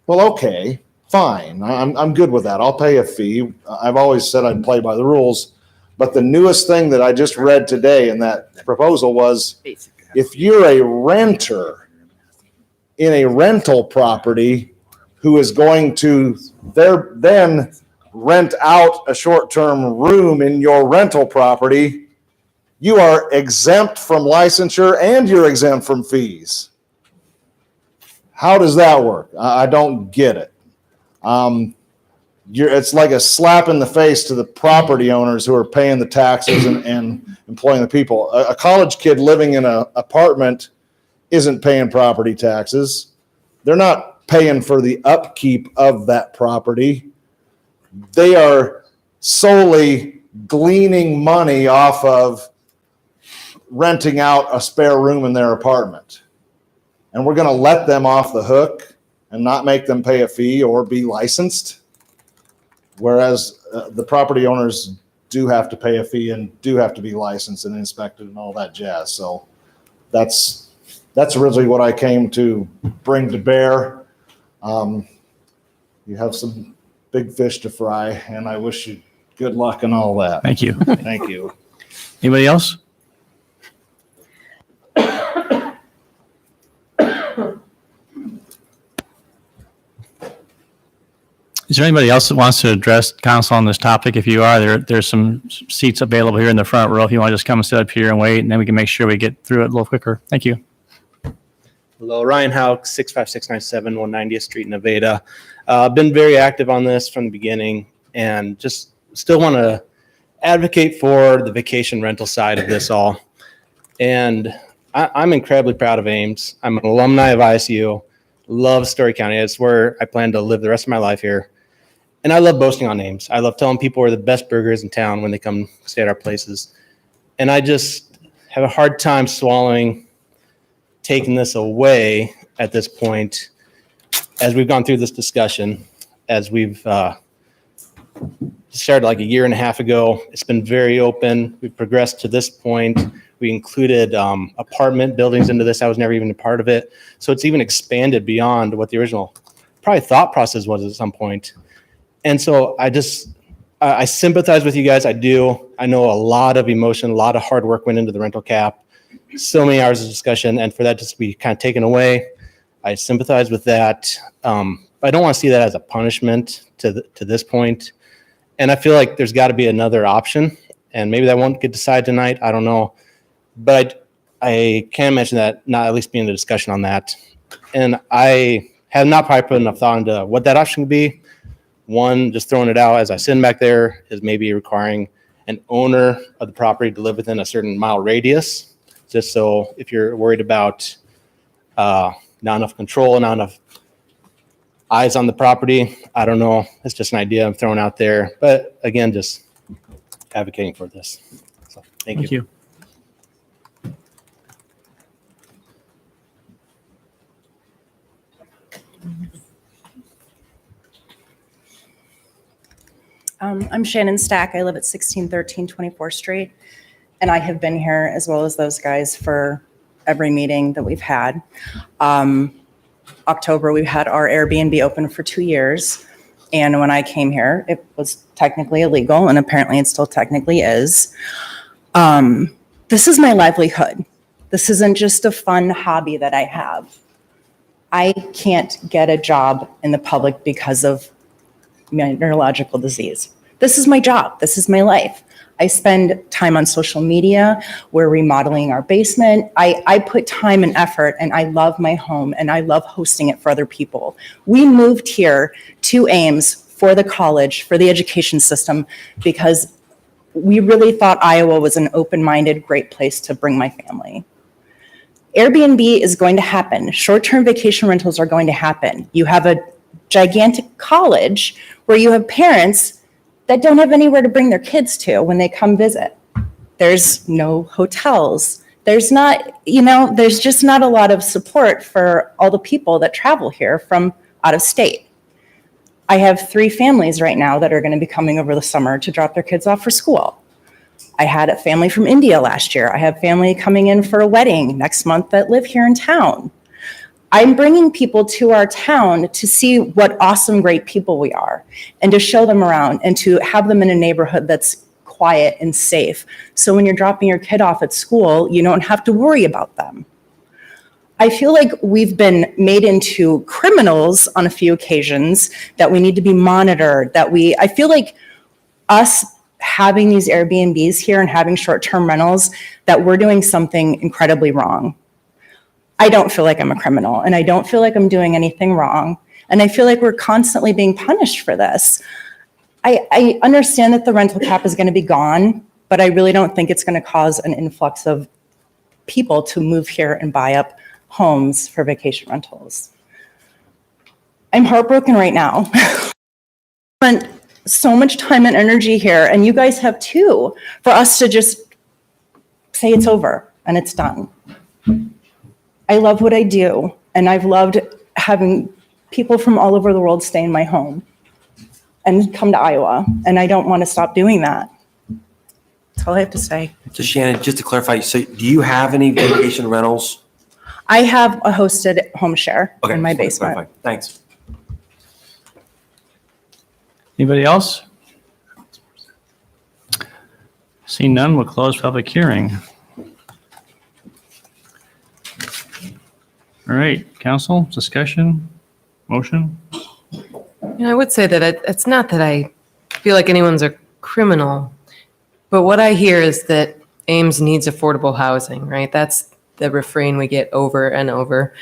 Well, okay, fine. I'm good with that. I'll pay a fee. I've always said I'd play by the rules. But the newest thing that I just read today in that proposal was if you're a renter in a rental property who is going to then rent out a short-term room in your rental property, you are exempt from licensure and you're exempt from fees. How does that work? I don't get it. It's like a slap in the face to the property owners who are paying the taxes and employing the people. A college kid living in an apartment isn't paying property taxes. They're not paying for the upkeep of that property. They are solely gleaning money off of renting out a spare room in their apartment. And we're going to let them off the hook and not make them pay a fee or be licensed. Whereas the property owners do have to pay a fee and do have to be licensed and inspected and all that jazz. So that's originally what I came to bring to bear. You have some big fish to fry, and I wish you good luck and all that. Thank you. Thank you. Anybody else? Is there anybody else that wants to address council on this topic? If you are, there's some seats available here in the front row. If you want to just come and sit up here and wait, and then we can make sure we get through it a little quicker. Thank you. Hello, Ryan Hauk, 65697 190th Street, Nevada. Been very active on this from the beginning, and just still want to advocate for the vacation rental side of this all. And I'm incredibly proud of Ames. I'm an alumni of ISU, love Story County. It's where I plan to live the rest of my life here. And I love boasting on Ames. I love telling people we're the best burgers in town when they come stay at our places. And I just have a hard time swallowing taking this away at this point as we've gone through this discussion, as we've started like a year and a half ago. It's been very open. We've progressed to this point. We included apartment buildings into this. I was never even a part of it. So it's even expanded beyond what the original probably thought process was at some point. And so I sympathize with you guys. I do. I know a lot of emotion, a lot of hard work went into the rental cap, so many hours of discussion, and for that just to be kind of taken away, I sympathize with that. I don't want to see that as a punishment to this point. And I feel like there's got to be another option, and maybe that won't get decided tonight. I don't know. But I can mention that not at least being the discussion on that. And I have not probably put enough thought into what that option would be. One, just throwing it out as I sit back there, is maybe requiring an owner of the property to live within a certain mile radius, just so if you're worried about not enough control, not enough eyes on the property, I don't know. It's just an idea I'm throwing out there. But again, just advocating for this. So thank you. I'm Shannon Stack. I live at 1613 24th Street, and I have been here as well as those guys for every meeting that we've had. October, we had our Airbnb open for 2 years, and when I came here, it was technically illegal, and apparently it still technically is. This is my livelihood. This isn't just a fun hobby that I have. I can't get a job in the public because of neurological disease. This is my job. This is my life. I spend time on social media. We're remodeling our basement. I put time and effort, and I love my home, and I love hosting it for other people. We moved here to Ames for the college, for the education system, because we really thought Iowa was an open-minded, great place to bring my family. Airbnb is going to happen. Short-term vacation rentals are going to happen. You have a gigantic college where you have parents that don't have anywhere to bring their kids to when they come visit. There's no hotels. There's not, there's just not a lot of support for all the people that travel here from out of state. I have 3 families right now that are going to be coming over the summer to drop their kids off for school. I had a family from India last year. I have family coming in for a wedding next month that live here in town. I'm bringing people to our town to see what awesome, great people we are and to show them around and to have them in a neighborhood that's quiet and safe. So when you're dropping your kid off at school, you don't have to worry about them. I feel like we've been made into criminals on a few occasions, that we need to be monitored, I feel like us having these Airbnbs here and having short-term rentals, that we're doing something incredibly wrong. I don't feel like I'm a criminal, and I don't feel like I'm doing anything wrong. And I feel like we're constantly being punished for this. I understand that the rental cap is going to be gone, but I really don't think it's going to cause an influx of people to move here and buy up homes for vacation rentals. I'm heartbroken right now. I spent so much time and energy here, and you guys have too, for us to just say it's over and it's done. I love what I do, and I've loved having people from all over the world stay in my home and come to Iowa, and I don't want to stop doing that. That's all I have to say. So Shannon, just to clarify, so do you have any vacation rentals? I have a hosted home share Okay, in my just wanted to basement. clarify. Thanks. Anybody else? Seeing none, we'll close public hearing. All right, council, discussion, motion? I would say that it's not that I feel like anyone's a criminal, but what I hear is that Ames needs affordable housing, right? That's the refrain we get over and over.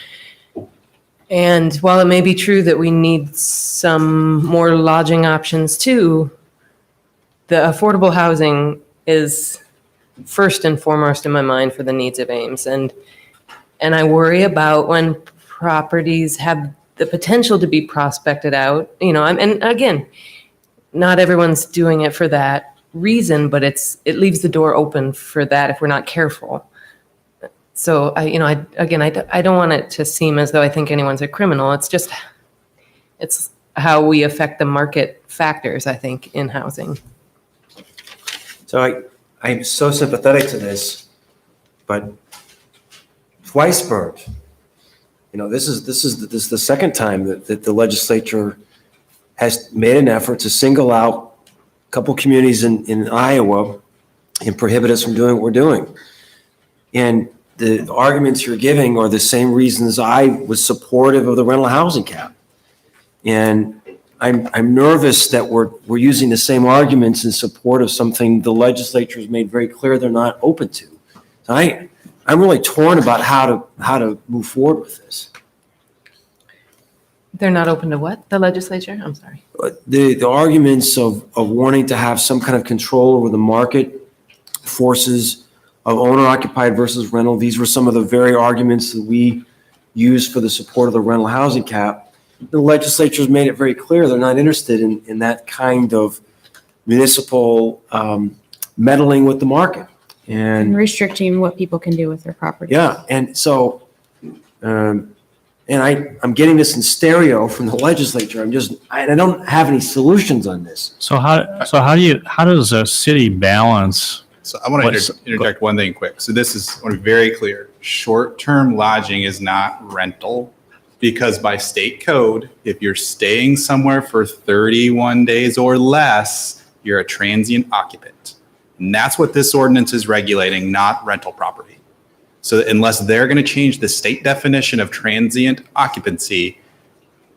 And while it may be true that we need some more lodging options too, the affordable housing is first and foremost in my mind for the needs of Ames. And I worry about when properties have the potential to be prospected out, and again, not everyone's doing it for that reason, but it leaves the door open for that if we're not careful. So I don't want it to seem as though I think anyone's a criminal. It's how we affect the market factors, I think, in housing. So I'm so sympathetic to this, but twice burned. This is the second time that the legislature has made an effort to single out a couple communities in Iowa and prohibit us from doing what we're doing. And the arguments you're giving are the same reasons I was supportive of the rental housing cap. And I'm nervous that we're using the same arguments in support of something the legislature has made very clear they're not open to. So I'm really torn about how to move forward with this. They're not open to what? The legislature? I'm sorry. The arguments of wanting to have some kind of control over the market forces of owner occupied versus rental. These were some of the very arguments that we used for the support of the rental housing cap. The legislature's made it very clear they're not interested in that kind of municipal meddling with the market. And restricting what people can do with their property. Yeah, and so, and I'm getting this in stereo from the legislature. I don't have any solutions on this. So how does a city balance? So I want to interject one thing quick. So I want to be very clear. Short-term lodging is not rental, because by state code, if you're staying somewhere for 31 days or less, you're a transient occupant. And that's what this ordinance is regulating, not rental property. So unless they're going to change the state definition of transient occupancy,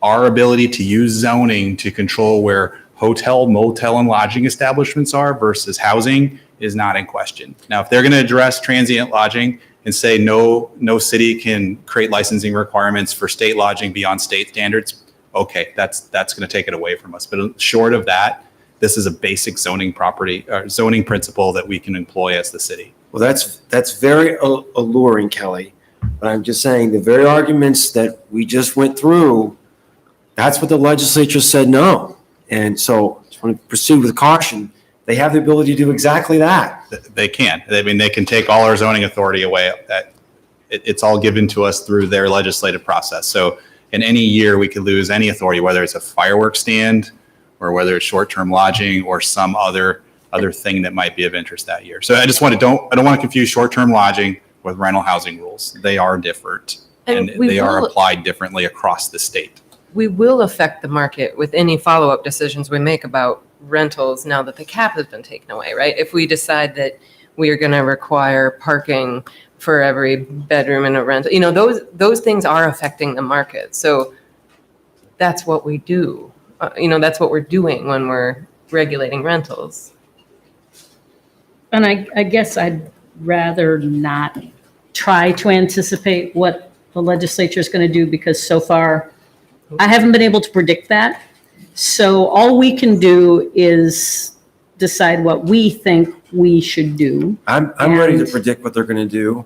our ability to use zoning to control where hotel, motel, and lodging establishments are versus housing is not in question. Now, if they're going to address transient lodging and say no city can create licensing requirements for state lodging beyond state standards, okay, that's going to take it away from us. But short of that, this is a basic zoning principle that we can employ as the city. Well, that's very alluring, Kelly. But I'm just saying the very arguments that we just went through, that's what the legislature said no. And so I just want to proceed with caution. They have the ability to do exactly that. They can. I mean, they can take all our zoning authority away. It's all given to us through their legislative process. So in any year, we could lose any authority, whether it's a fireworks stand or whether it's short-term lodging or some other other thing that might be of interest that year. So I just I don't want to confuse short-term lodging with rental housing rules. They are different and we they are will- applied differently across the state. We will affect the market with any follow-up decisions we make about rentals now that the cap has been taken away, right? If we decide that we are going to require parking for every bedroom in a rental, those things are affecting the market. So that's what we do. That's what we're doing when we're regulating rentals. And I guess I'd rather not try to anticipate what the legislature is going to do because so far I haven't been able to predict that. So all we can do is decide what we think we should do. I'm ready to And- predict what they're going to do.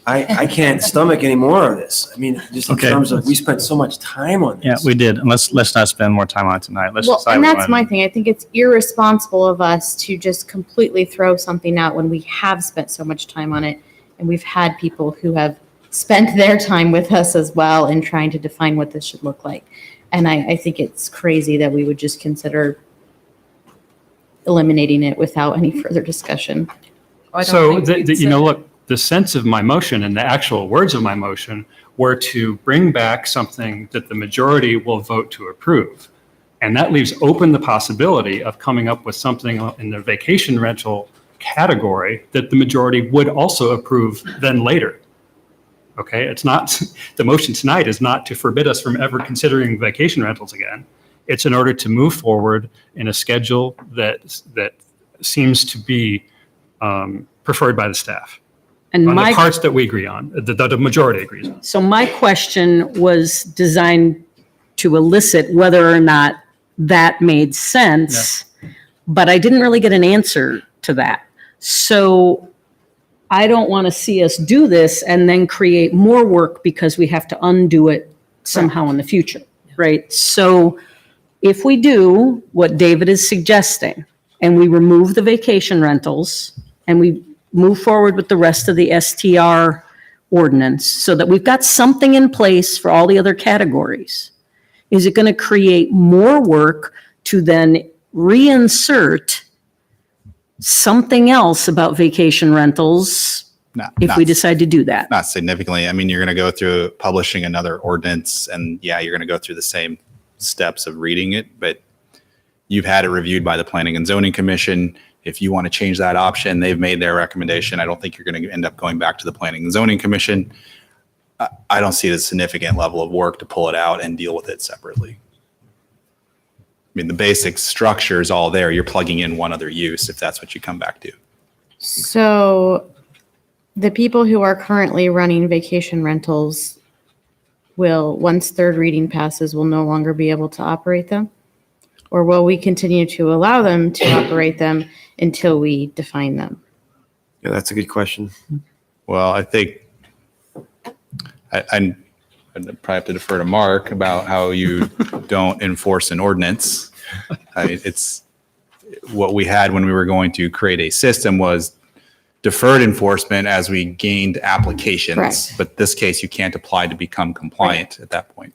I can't stomach any more of this. I mean, just in Okay. terms of, we spent so much time on this. Yeah, we did. And let's not spend more time on it tonight. Let's Well, decide. and what we that's wanna my thing. I think it's irresponsible of us to just completely throw something out when we have spent so much time on it. And we've had people who have spent their time with us as well in trying to define what this should look like. And I think it's crazy that we would just consider eliminating it without any further discussion. So, look, the sense of my motion and the actual words of my motion were to bring back something that the majority will vote to approve. And that leaves open the possibility of coming up with something in the vacation rental category that the majority would also approve then later. Okay, it's not, the motion tonight is not to forbid us from ever considering vacation rentals again. It's in order to move forward in a schedule that seems to be preferred by the staff. And On my the parts that we agree on, that the majority agrees on. So my question was designed to elicit whether or not that made sense, but I didn't really get an answer to that. So I don't want to see us do this and then create more work because we have to undo it somehow in the future, right? So if we do what David is suggesting and we remove the vacation rentals and we move forward with the rest of the STR ordinance so that we've got something in place for all the other categories, is it going to create more work to then reinsert something else about vacation rentals if we decide to do that? Not significantly. I mean, you're going to go through publishing another ordinance and yeah, you're going to go through the same steps of reading it, but you've had it reviewed by the Planning and Zoning Commission. If you want to change that option, they've made their recommendation. I don't think you're going to end up going back to the Planning and Zoning Commission. I don't see it as a significant level of work to pull it out and deal with it separately. I mean, the basic structure is all there. You're plugging in one other use if that's what you come back to. So the people who are currently running vacation rentals will, once third reading passes, will no longer be able to operate them? Or will we continue to allow them to operate them until we define them? Yeah, that's a good question. Well, I think I'd probably have to defer to Mark about how you don't enforce an ordinance. It's what we had when we were going to create a system was deferred enforcement as we gained applications. Correct. But this case, you can't apply to become compliant at that point.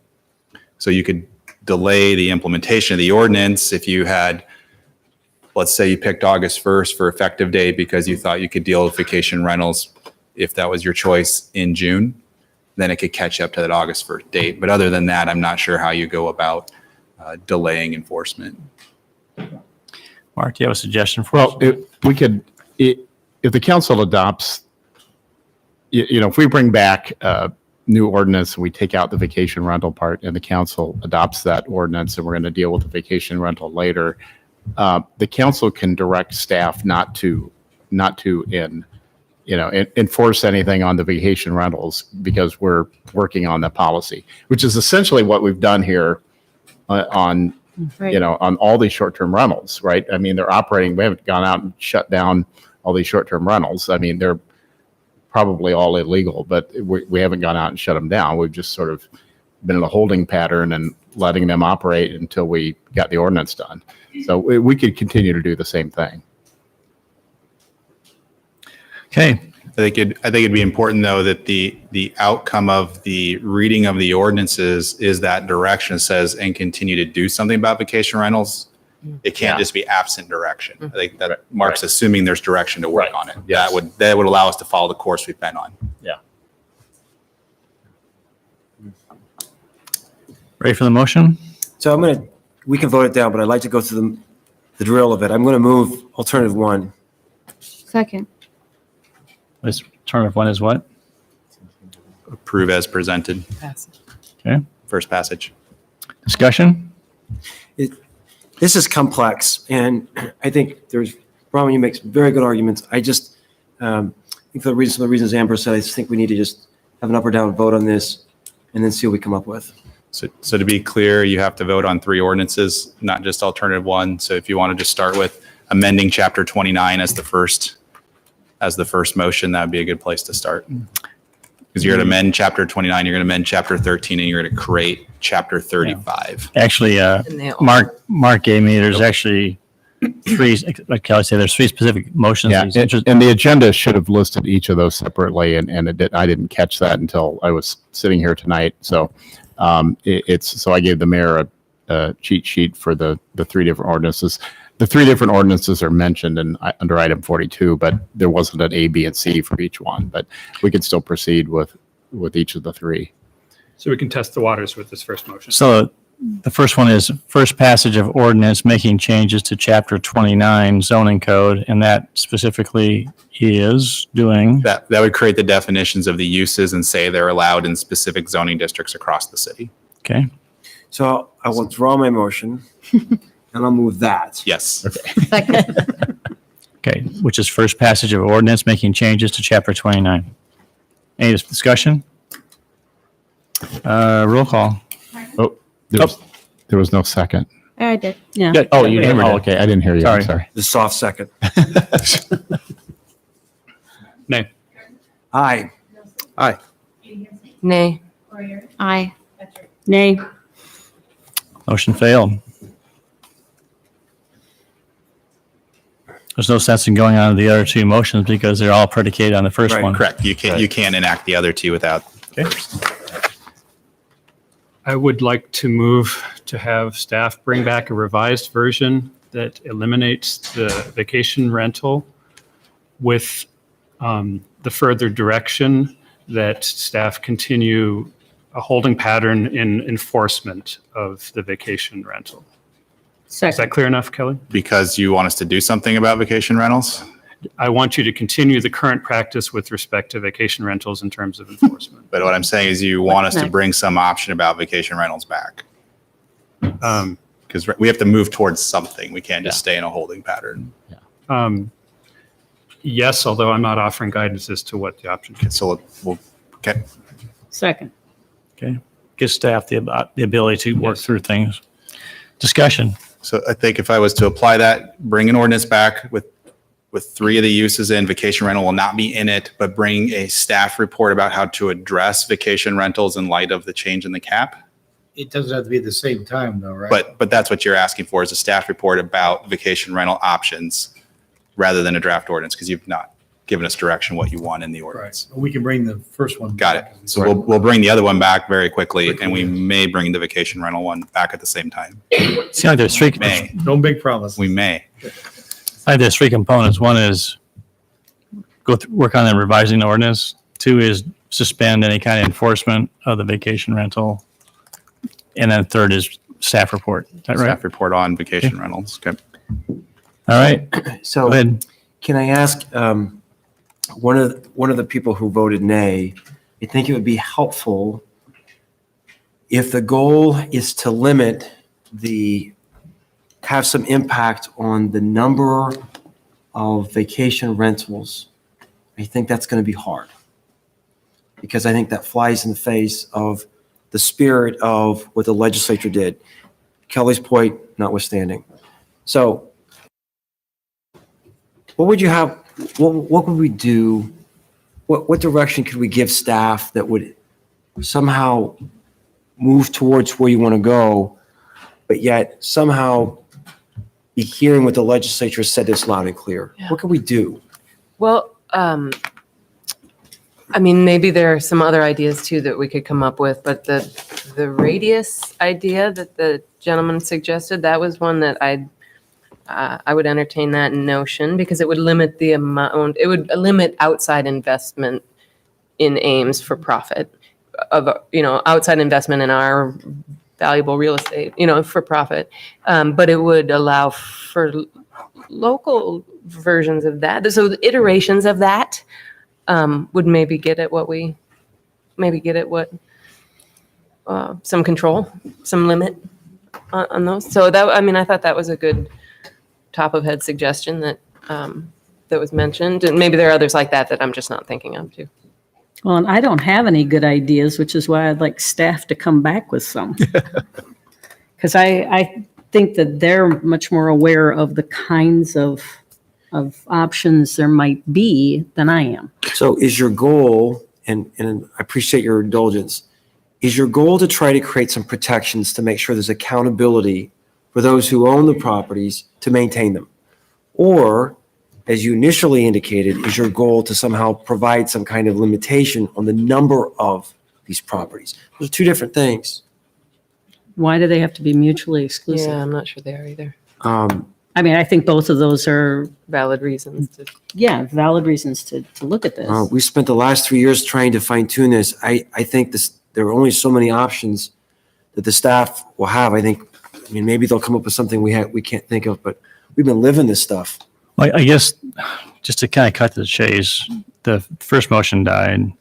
So you could delay the implementation of the ordinance if you had, let's say you picked August 1st for effective date because you thought you could deal with vacation rentals if that was your choice in June, then it could catch up to that August 1st date. But other than that, I'm not sure how you go about delaying enforcement. Mark, do you have a suggestion for Well, if the council adopts, if we bring back a new ordinance, and we take out the vacation rental part and the council adopts that ordinance and we're going to deal with the vacation rental later, the council can direct staff not to enforce anything on the vacation rentals because we're working on the policy, which is essentially what we've done here on all these short-term rentals, right? I mean, they're operating, we haven't gone out and shut down all these short-term rentals. I mean, they're probably all illegal, but we haven't gone out and shut them down. We've just sort of been in a holding pattern and letting them operate until we got the ordinance done. So we could continue to do the same thing. Okay. I think it'd be important though that the outcome of the reading of the ordinances is that direction says and continue to do something about vacation rentals. It can't just be absent direction. I think that Mark's assuming there's direction to work on it. That would allow us to follow the course we've been on. Yeah. Ready for the motion? So we can vote it down, but I'd like to go through the drill of it. I'm going to move alternative one. Second. This alternative one is what? Approve as presented. Okay. First passage. Discussion? This is complex, and I think Raman, you make some very good arguments. I just think some of the reasons Amber said, I just think we need to just have an up or down vote on this and then see what we come up with. So to be clear, you have to vote on 3 ordinances, not just alternative one. So if you want to just start with amending chapter 29 as the first motion, that would be a good place to start. Because you're going to amend chapter 29, you're going to amend chapter 13, and you're going to create chapter 35. Actually, Mark gave me, there's actually 3, like Kelly said, there's 3 specific motions. Yeah, and the agenda should have listed each of those separately, and I didn't catch that until I was sitting here tonight. So so I gave the mayor a cheat sheet for the 3 different ordinances. The 3 different ordinances are mentioned under item 42, but there wasn't an A, B, and C for each one. But we could still proceed with each of the 3. So we can test the waters with this first motion. So the first one is first passage of ordinance making changes to chapter 29 zoning code, and that specifically is doing. That would create the definitions of the uses and say they're allowed in specific zoning districts across the city. Okay. So I will withdraw my motion, and I'll move that. Yes. Okay, which is first passage of ordinance making changes to chapter 29. Any discussion? Roll call. Oh, there was no second. I did. Yeah. Good. Oh, you didn't. Oh, okay, I didn't hear you. I'm sorry. The soft second. Nay. Aye. Aye. Nay. Aye. Nay. Motion failed. There's no sense in going on to the other 2 motions because they're all predicated on the first one. Correct. You can't enact the other 2 without. Okay. I would like to move to have staff bring back a revised version that eliminates the vacation rental with the further direction that staff continue a holding pattern in enforcement of the vacation rental. Is that clear enough, Kelly? Because you want us to do something about vacation rentals? I want you to continue the current practice with respect to vacation rentals in terms of enforcement. But what I'm saying is you want us to bring some option about vacation rentals back. Because we have to move towards something. We can't just stay in a holding pattern. Yes, although I'm not offering guidance as to what the option is. So okay. Second. Okay. Give staff the ability to work through things. Discussion. So I think if I was to apply that, bring an ordinance back with 3 of the uses in, vacation rental will not be in it, but bring a staff report about how to address vacation rentals in light of the change in the cap. It doesn't have to be at the same time though, right? But that's what you're asking for, is a staff report about vacation rental options rather than a draft ordinance, because you've not given us direction what you want in the ordinance. We can bring the first one. Got it. So we'll bring the other one back very quickly, and we may bring the vacation rental one back at the same time. Seems like there's 3. May. No big promise. We may. There's 3 components. One is work on revising the ordinance. 2 is suspend any kind of enforcement of the vacation rental. And then 3rd is staff report. Is that right? Staff report on vacation rentals. Okay. All right. So Go ahead. can I ask one of the people who voted nay, I think it would be helpful if the goal is to limit have some impact on the number of vacation rentals. I think that's going to be hard because I think that flies in the face of the spirit of what the legislature did. Kelly's point notwithstanding. So what would you have, what would we do? What direction could we give staff that would somehow move towards where you want to go, but yet somehow be hearing what the legislature said this loud and clear? Yeah. What can we do? Well, I mean, maybe there are some other ideas too that we could come up with, but the radius idea that the gentleman suggested, that was one that I I would entertain that notion because it would limit the amount, it would limit outside investment in Ames for profit of, outside investment in our valuable real estate, for profit. But it would allow for local versions of that. So the iterations of that would maybe get at what some control, some limit on those. So that, I thought that was a good top of head suggestion that was mentioned. And maybe there are others like that I'm just not thinking of too. Well, and I don't have any good ideas, which is why I'd like staff to come back with some. Because I think that they're much more aware of the kinds of options there might be than I am. So is your goal, and I appreciate your indulgence, is your goal to try to create some protections to make sure there's accountability for those who own the properties to maintain them? Or, as you initially indicated, is your goal to somehow provide some kind of limitation on the number of these properties? Those are two different things. Why do they have to be mutually exclusive? Yeah, I'm not sure they are either. I think both of those are valid reasons. Valid reasons to look at this. We spent the last 3 years trying to fine tune this. I think there are only so many options that the staff will have. Maybe they'll come up with something we can't think of, but we've been living this stuff. Well, I guess just to kind of cut to the chase, the first motion died.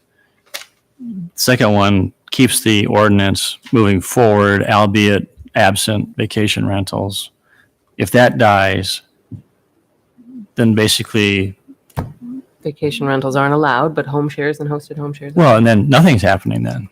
Second one keeps the ordinance moving forward, albeit absent vacation rentals. If that dies, then basically, Vacation rentals aren't allowed, but home shares and hosted home shares. well, and then nothing's happening then.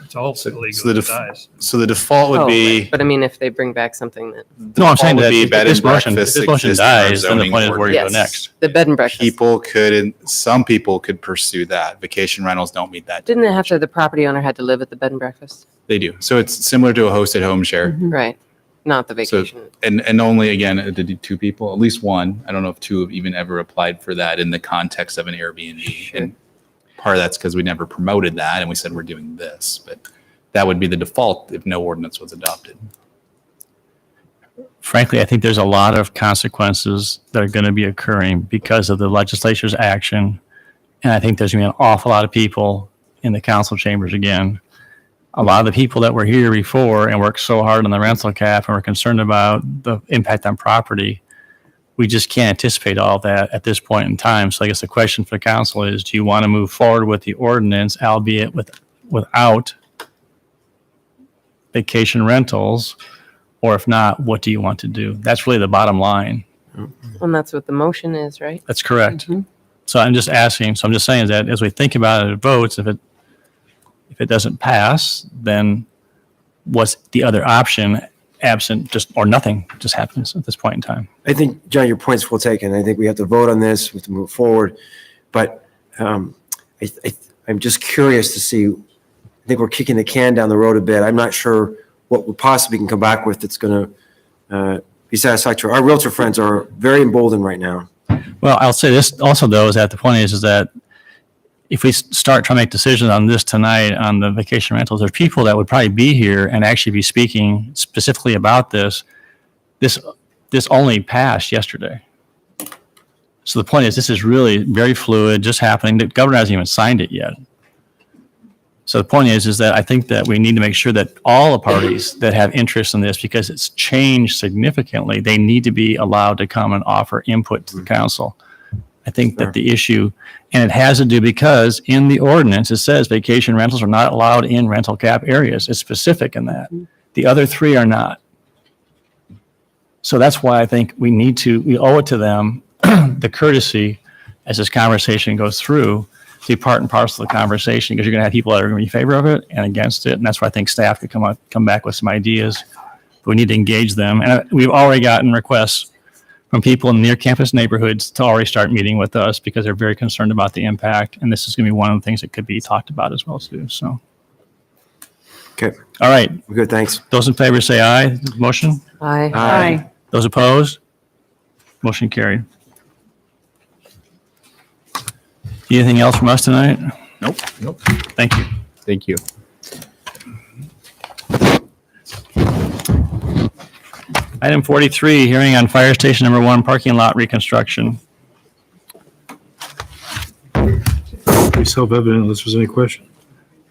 It's all illegal. So the, if it dies. so the default would be. But if they bring back something that. No, I'm saying would that be if bed this and motion, if breakfast this motion existing in our dies, then the zoning point is where you go Yes. next. The bed and breakfast. Some people could pursue that. Vacation rentals don't meet that. Didn't it have to, the property owner had to live at the bed and breakfast? They do. So it's similar to a hosted home share. Right. Not the So, vacation. and only, again, two people, at least one. I don't know if two have even ever applied for that in the context of an Airbnb. And part of that's because we never promoted that and we said we're doing this, but that would be the default if no ordinance was adopted. Frankly, I think there's a lot of consequences that are going to be occurring because of the legislature's action. And I think there's going to be an awful lot of people in the council chambers again. A lot of the people that were here before and worked so hard on the rental cap and were concerned about the impact on property, we just can't anticipate all that at this point in time. So I guess the question for the council is, do you want to move forward with the ordinance, albeit without vacation rentals? Or if not, what do you want to do? That's really the bottom line. And that's what the motion is, right? That's correct. So I'm just asking, so I'm just saying that as we think about it, votes, if it doesn't pass, then what's the other option absent or nothing just happens at this point in time? I think, John, your point's well taken. I think we have to vote on this, we have to move forward. But I'm just curious to see, I think we're kicking the can down the road a bit. I'm not sure what we possibly can come back with that's going to be satisfactory. Our realtor friends are very emboldened right now. Well, I'll say this also, though, is that the point is that if we start trying to make decisions on this tonight on the vacation rentals, there's people that would probably be here and actually be speaking specifically about this. This only passed yesterday. So the point is, this is really very fluid, just happening. The governor hasn't even signed it yet. So the point is that I think that we need to make sure that all the parties that have interest in this, because it's changed significantly, they need to be allowed to come and offer input to the council. I think that the issue, and it has to do because in the ordinance, it says vacation rentals are not allowed in rental cap areas. It's specific in that. The other three are not. So that's why I think we owe it to them, the courtesy as this conversation goes through, to be part and parcel of the conversation, because you're going to have people that are going to be in favor of it and against it. And that's why I think staff could come back with some ideas. But we need to engage them. And we've already gotten requests from people in near campus neighborhoods to already start meeting with us because they're very concerned about the impact. And this is going to be one of the things that could be talked about as well, too. So. Okay. All right. We're good. Thanks. Those in favor say aye. Motion? Aye. Aye. Those opposed? Motion carried. Anything else from us tonight? Nope. Thank you. Thank you. Item 43, hearing on Fire Station Number 1 parking lot reconstruction. Pretty self-evident unless there's any question.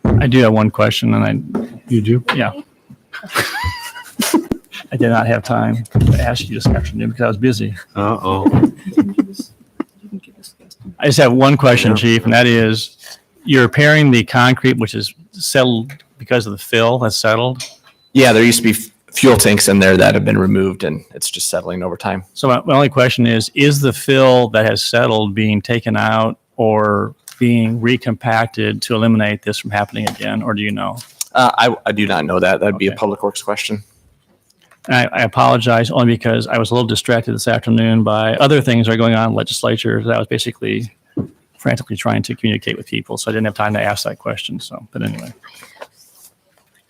I do have one question, and You do? yeah. I did not have time to ask you this afternoon because I was busy. Uh-oh. I just have one question, Chief, and that is, you're repairing the concrete, which is settled because of the fill that's settled. Yeah, there used to be fuel tanks in there that have been removed, and it's just settling over time. So my only question is the fill that has settled being taken out or being recompacted to eliminate this from happening again, or do you know? I do not know that. That'd be a Public Works question. And I apologize only because I was a little distracted this afternoon by other things that are going on in legislature that I was basically frantically trying to communicate with people, so I didn't have time to ask that question. So, but anyway,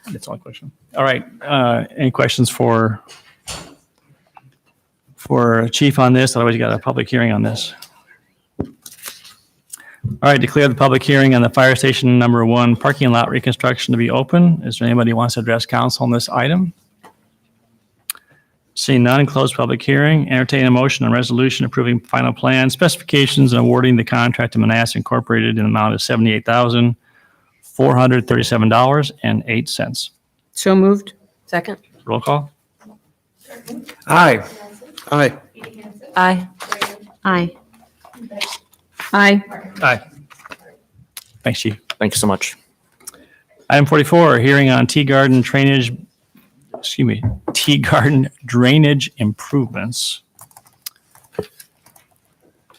that's the only question. All right, any questions for Chief on this? Otherwise, you got a public hearing on this. All right, declare the public hearing on the Fire Station Number 1 parking lot reconstruction to be open. Is there anybody who wants to address council on this item? Seeing none, close public hearing. Entertain a motion on resolution approving final plan specifications and awarding the contract to Manassas Incorporated in the amount of $78,437.08. So moved. Second? Roll call. Aye. Aye. Aye. Aye. Aye. Aye. Thanks, Chief. Thank you so much. Item 44, hearing on Tea Garden drainage improvements.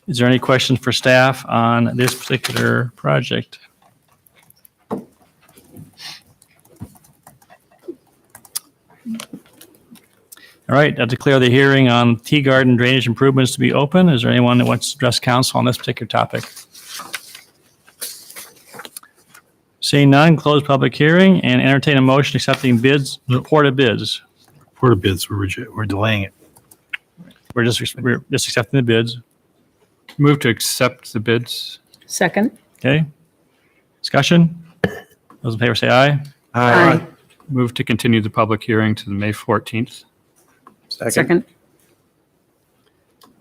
Is there any questions for staff on this particular project? All right, I declare the hearing on Tea Garden drainage improvements to be open. Is there anyone that wants to address council on this particular topic? Seeing none, close public hearing and entertain a motion accepting bids, report of bids. Report of bids, we're delaying it. We're just accepting the bids. Move to accept the bids. Second. Okay. Discussion? Those in favor say aye. Aye. Move to continue the public hearing to the May 14th. Second.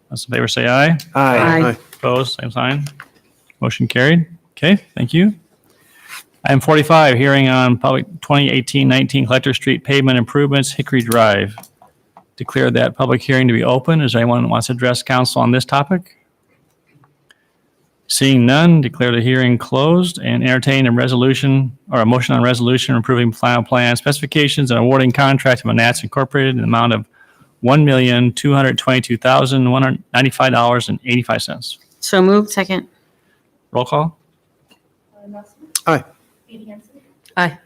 Those in favor say aye. Aye. Opposed, same sign. Motion carried. Okay, thank you. Item 45, hearing on public 2018-19 Collector Street pavement improvements, Hickory Drive. Declare that public hearing to be open. Is there anyone who wants to address council on this topic? Seeing none, declare the hearing closed and entertain a resolution or a motion on resolution approving final plan specifications and awarding contract to Manassas Incorporated in the amount of $1,222,195.85. So moved. Second. Roll call. Aye. Aye.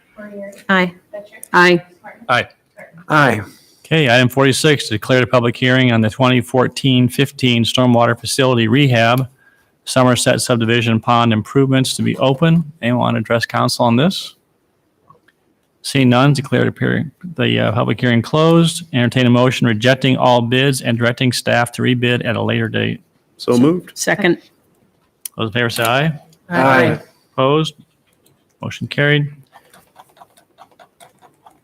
Aye. Aye. Aye. Aye. Okay, item 46, declare a public hearing on the 2014-15 stormwater facility rehab, Somerset subdivision pond improvements to be open. Anyone want to address council on this? Seeing none, declare the public hearing closed. Entertain a motion rejecting all bids and directing staff to rebid at a later date. So moved. Second. Those in favor say aye. Aye. Opposed? Motion carried.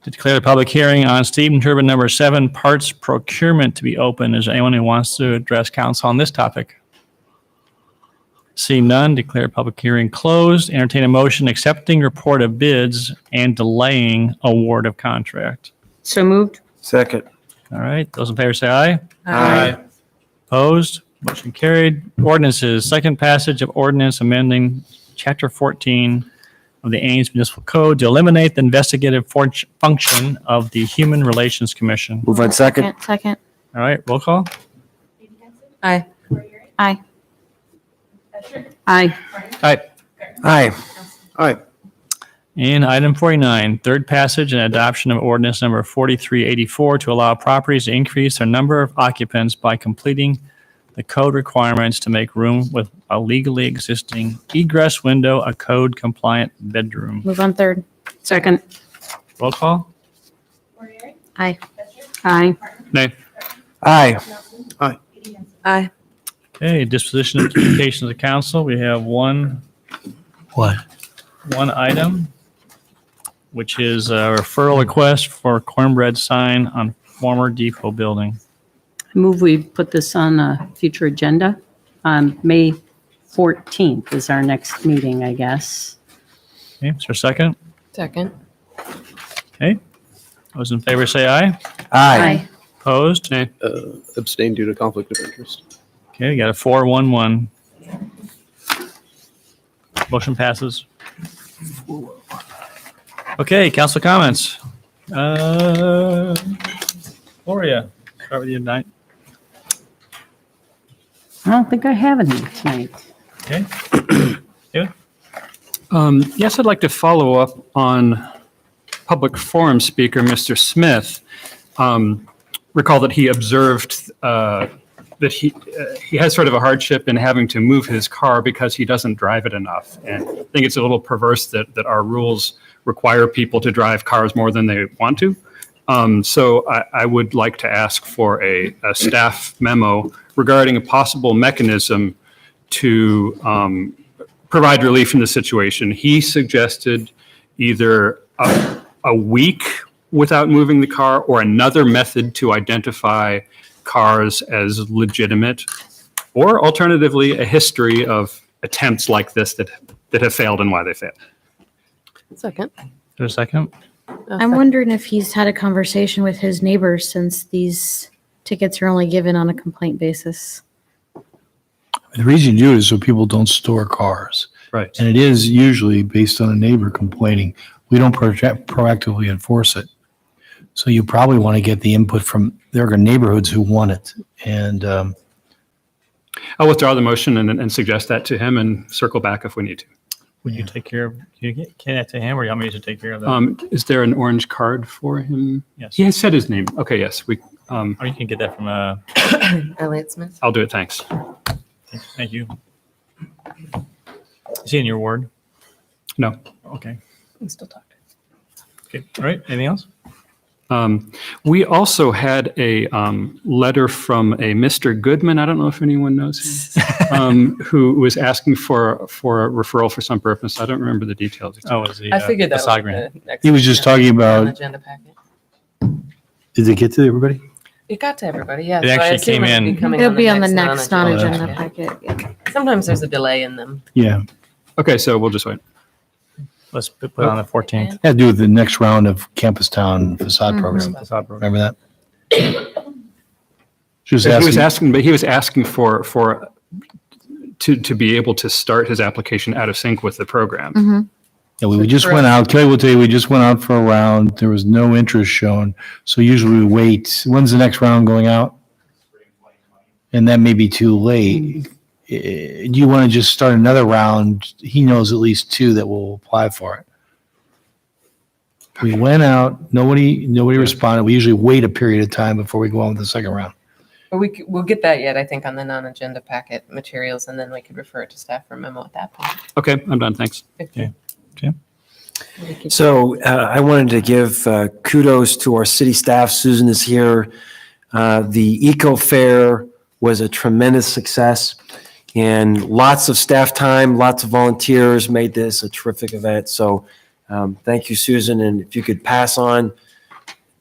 To declare the public hearing on Steam Turbine Number 7 parts procurement to be open. Is there anyone who wants to address council on this topic? Seeing none, declare public hearing closed. Entertain a motion accepting report of bids and delaying award of contract. So moved. Second. All right, those in favor say aye. Aye. Opposed? Motion carried. Ordinances, second passage of ordinance amending Chapter 14 of the Ames Municipal Code to eliminate the investigative function of the Human Relations Commission. Move on second. Second. All right, roll call. Aye. Aye. Aye. Aye. Aye. Aye. And item 49, third passage and adoption of ordinance number 4384 to allow properties to increase their number of occupants by completing the code requirements to make room with a legally existing egress window, a code compliant bedroom. Move on third. Second. Roll call. Aye. Aye. Nay. Aye. Aye. Okay, disposition of communications of council. We have one item, which is a referral request for cornbread sign on former depot building. I move we put this on a future agenda. May 14th is our next meeting, I guess. Okay, is there a second? Second. Okay. Those in favor say aye. Aye. Opposed? Abstain due to conflict of interest. Okay, we got a 4-1-1. Motion passes. Okay, council comments. Gloria, start with you tonight. I don't think I have any tonight. Okay. David? Yes, I'd like to follow up on public forum speaker, Mr. Smith. Recall that he observed that he has sort of a hardship in having to move his car because he doesn't drive it enough. And I think it's a little perverse that our rules require people to drive cars more than they want to. So I would like to ask for a staff memo regarding a possible mechanism to provide relief in the situation. He suggested either a week without moving the car or another method to identify cars as legitimate, or alternatively, a history of attempts like this that have failed and why they failed. Second. Is there a second? I'm wondering if he's had a conversation with his neighbors since these tickets are only given on a complaint basis. The reason you do it is so people don't store cars. Right. And it is usually based on a neighbor complaining. We don't proactively enforce it. So you probably want to get the input from their neighborhoods who want it. And I'll withdraw the motion and suggest that to him and circle back if we need to. Would you take care of, can you get that to him or you want me to take care of that? Is there an orange card for him? Yes. He has said his name. Okay, yes. Or you can get that from, Elliot Smith. I'll do it. Thanks. thank you. Is he in your ward? No. Okay. We still talked. Okay, all right, anything else? We also had a letter from a Mr. Goodman. I don't know if anyone knows him, who was asking for a referral for some purpose. I don't remember the details. Oh, was the I figured that was facade grant? the next. he was just talking about, agenda packet. did it get to everybody? It got to everybody, yeah. It so I actually assume came it'll in- coming It'll be on the next non-agenda non-agenda packet. packet. Yeah. Sometimes there's a delay in them. Yeah. Okay, so we'll just wait. Let's put it on the 14th. Had to do with the next round of Campus Town facade program. Facade program. Remember that? She was He was asking, asking, but he was asking to be able to start his application out of sync with the program. yeah, we just went out, Kelly will tell you, we just went out for a round. There was no interest shown. So usually we wait. When's the next round going out? And that may be too late. Do you want to just start another round? He knows at least 2 that will apply for it. We went out, nobody responded. We usually wait a period of time before we go on with the second round. But we'll get that yet, I think, on the non-agenda packet materials, and then we could refer it to staff for memo at that point. Okay, I'm done. Thanks. Okay. Jim? So I wanted to give kudos to our city staff. Susan is here. The Eco Fair was a tremendous success, and lots of staff time, lots of volunteers made this a terrific event. So thank you, Susan. And if you could pass on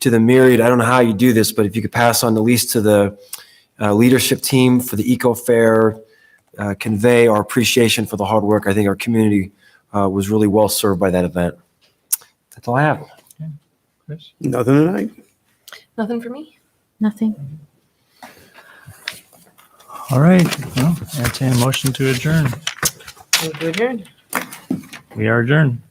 to the myriad, I don't know how you do this, but if you could pass on at least to the leadership team for the Eco Fair, convey our appreciation for the hard work. I think our community was really well served by that event. That's all I have. Chris? Nothing tonight. Nothing for me? Nothing. All right, well, entertain a motion to adjourn. Move to adjourn. We are adjourned.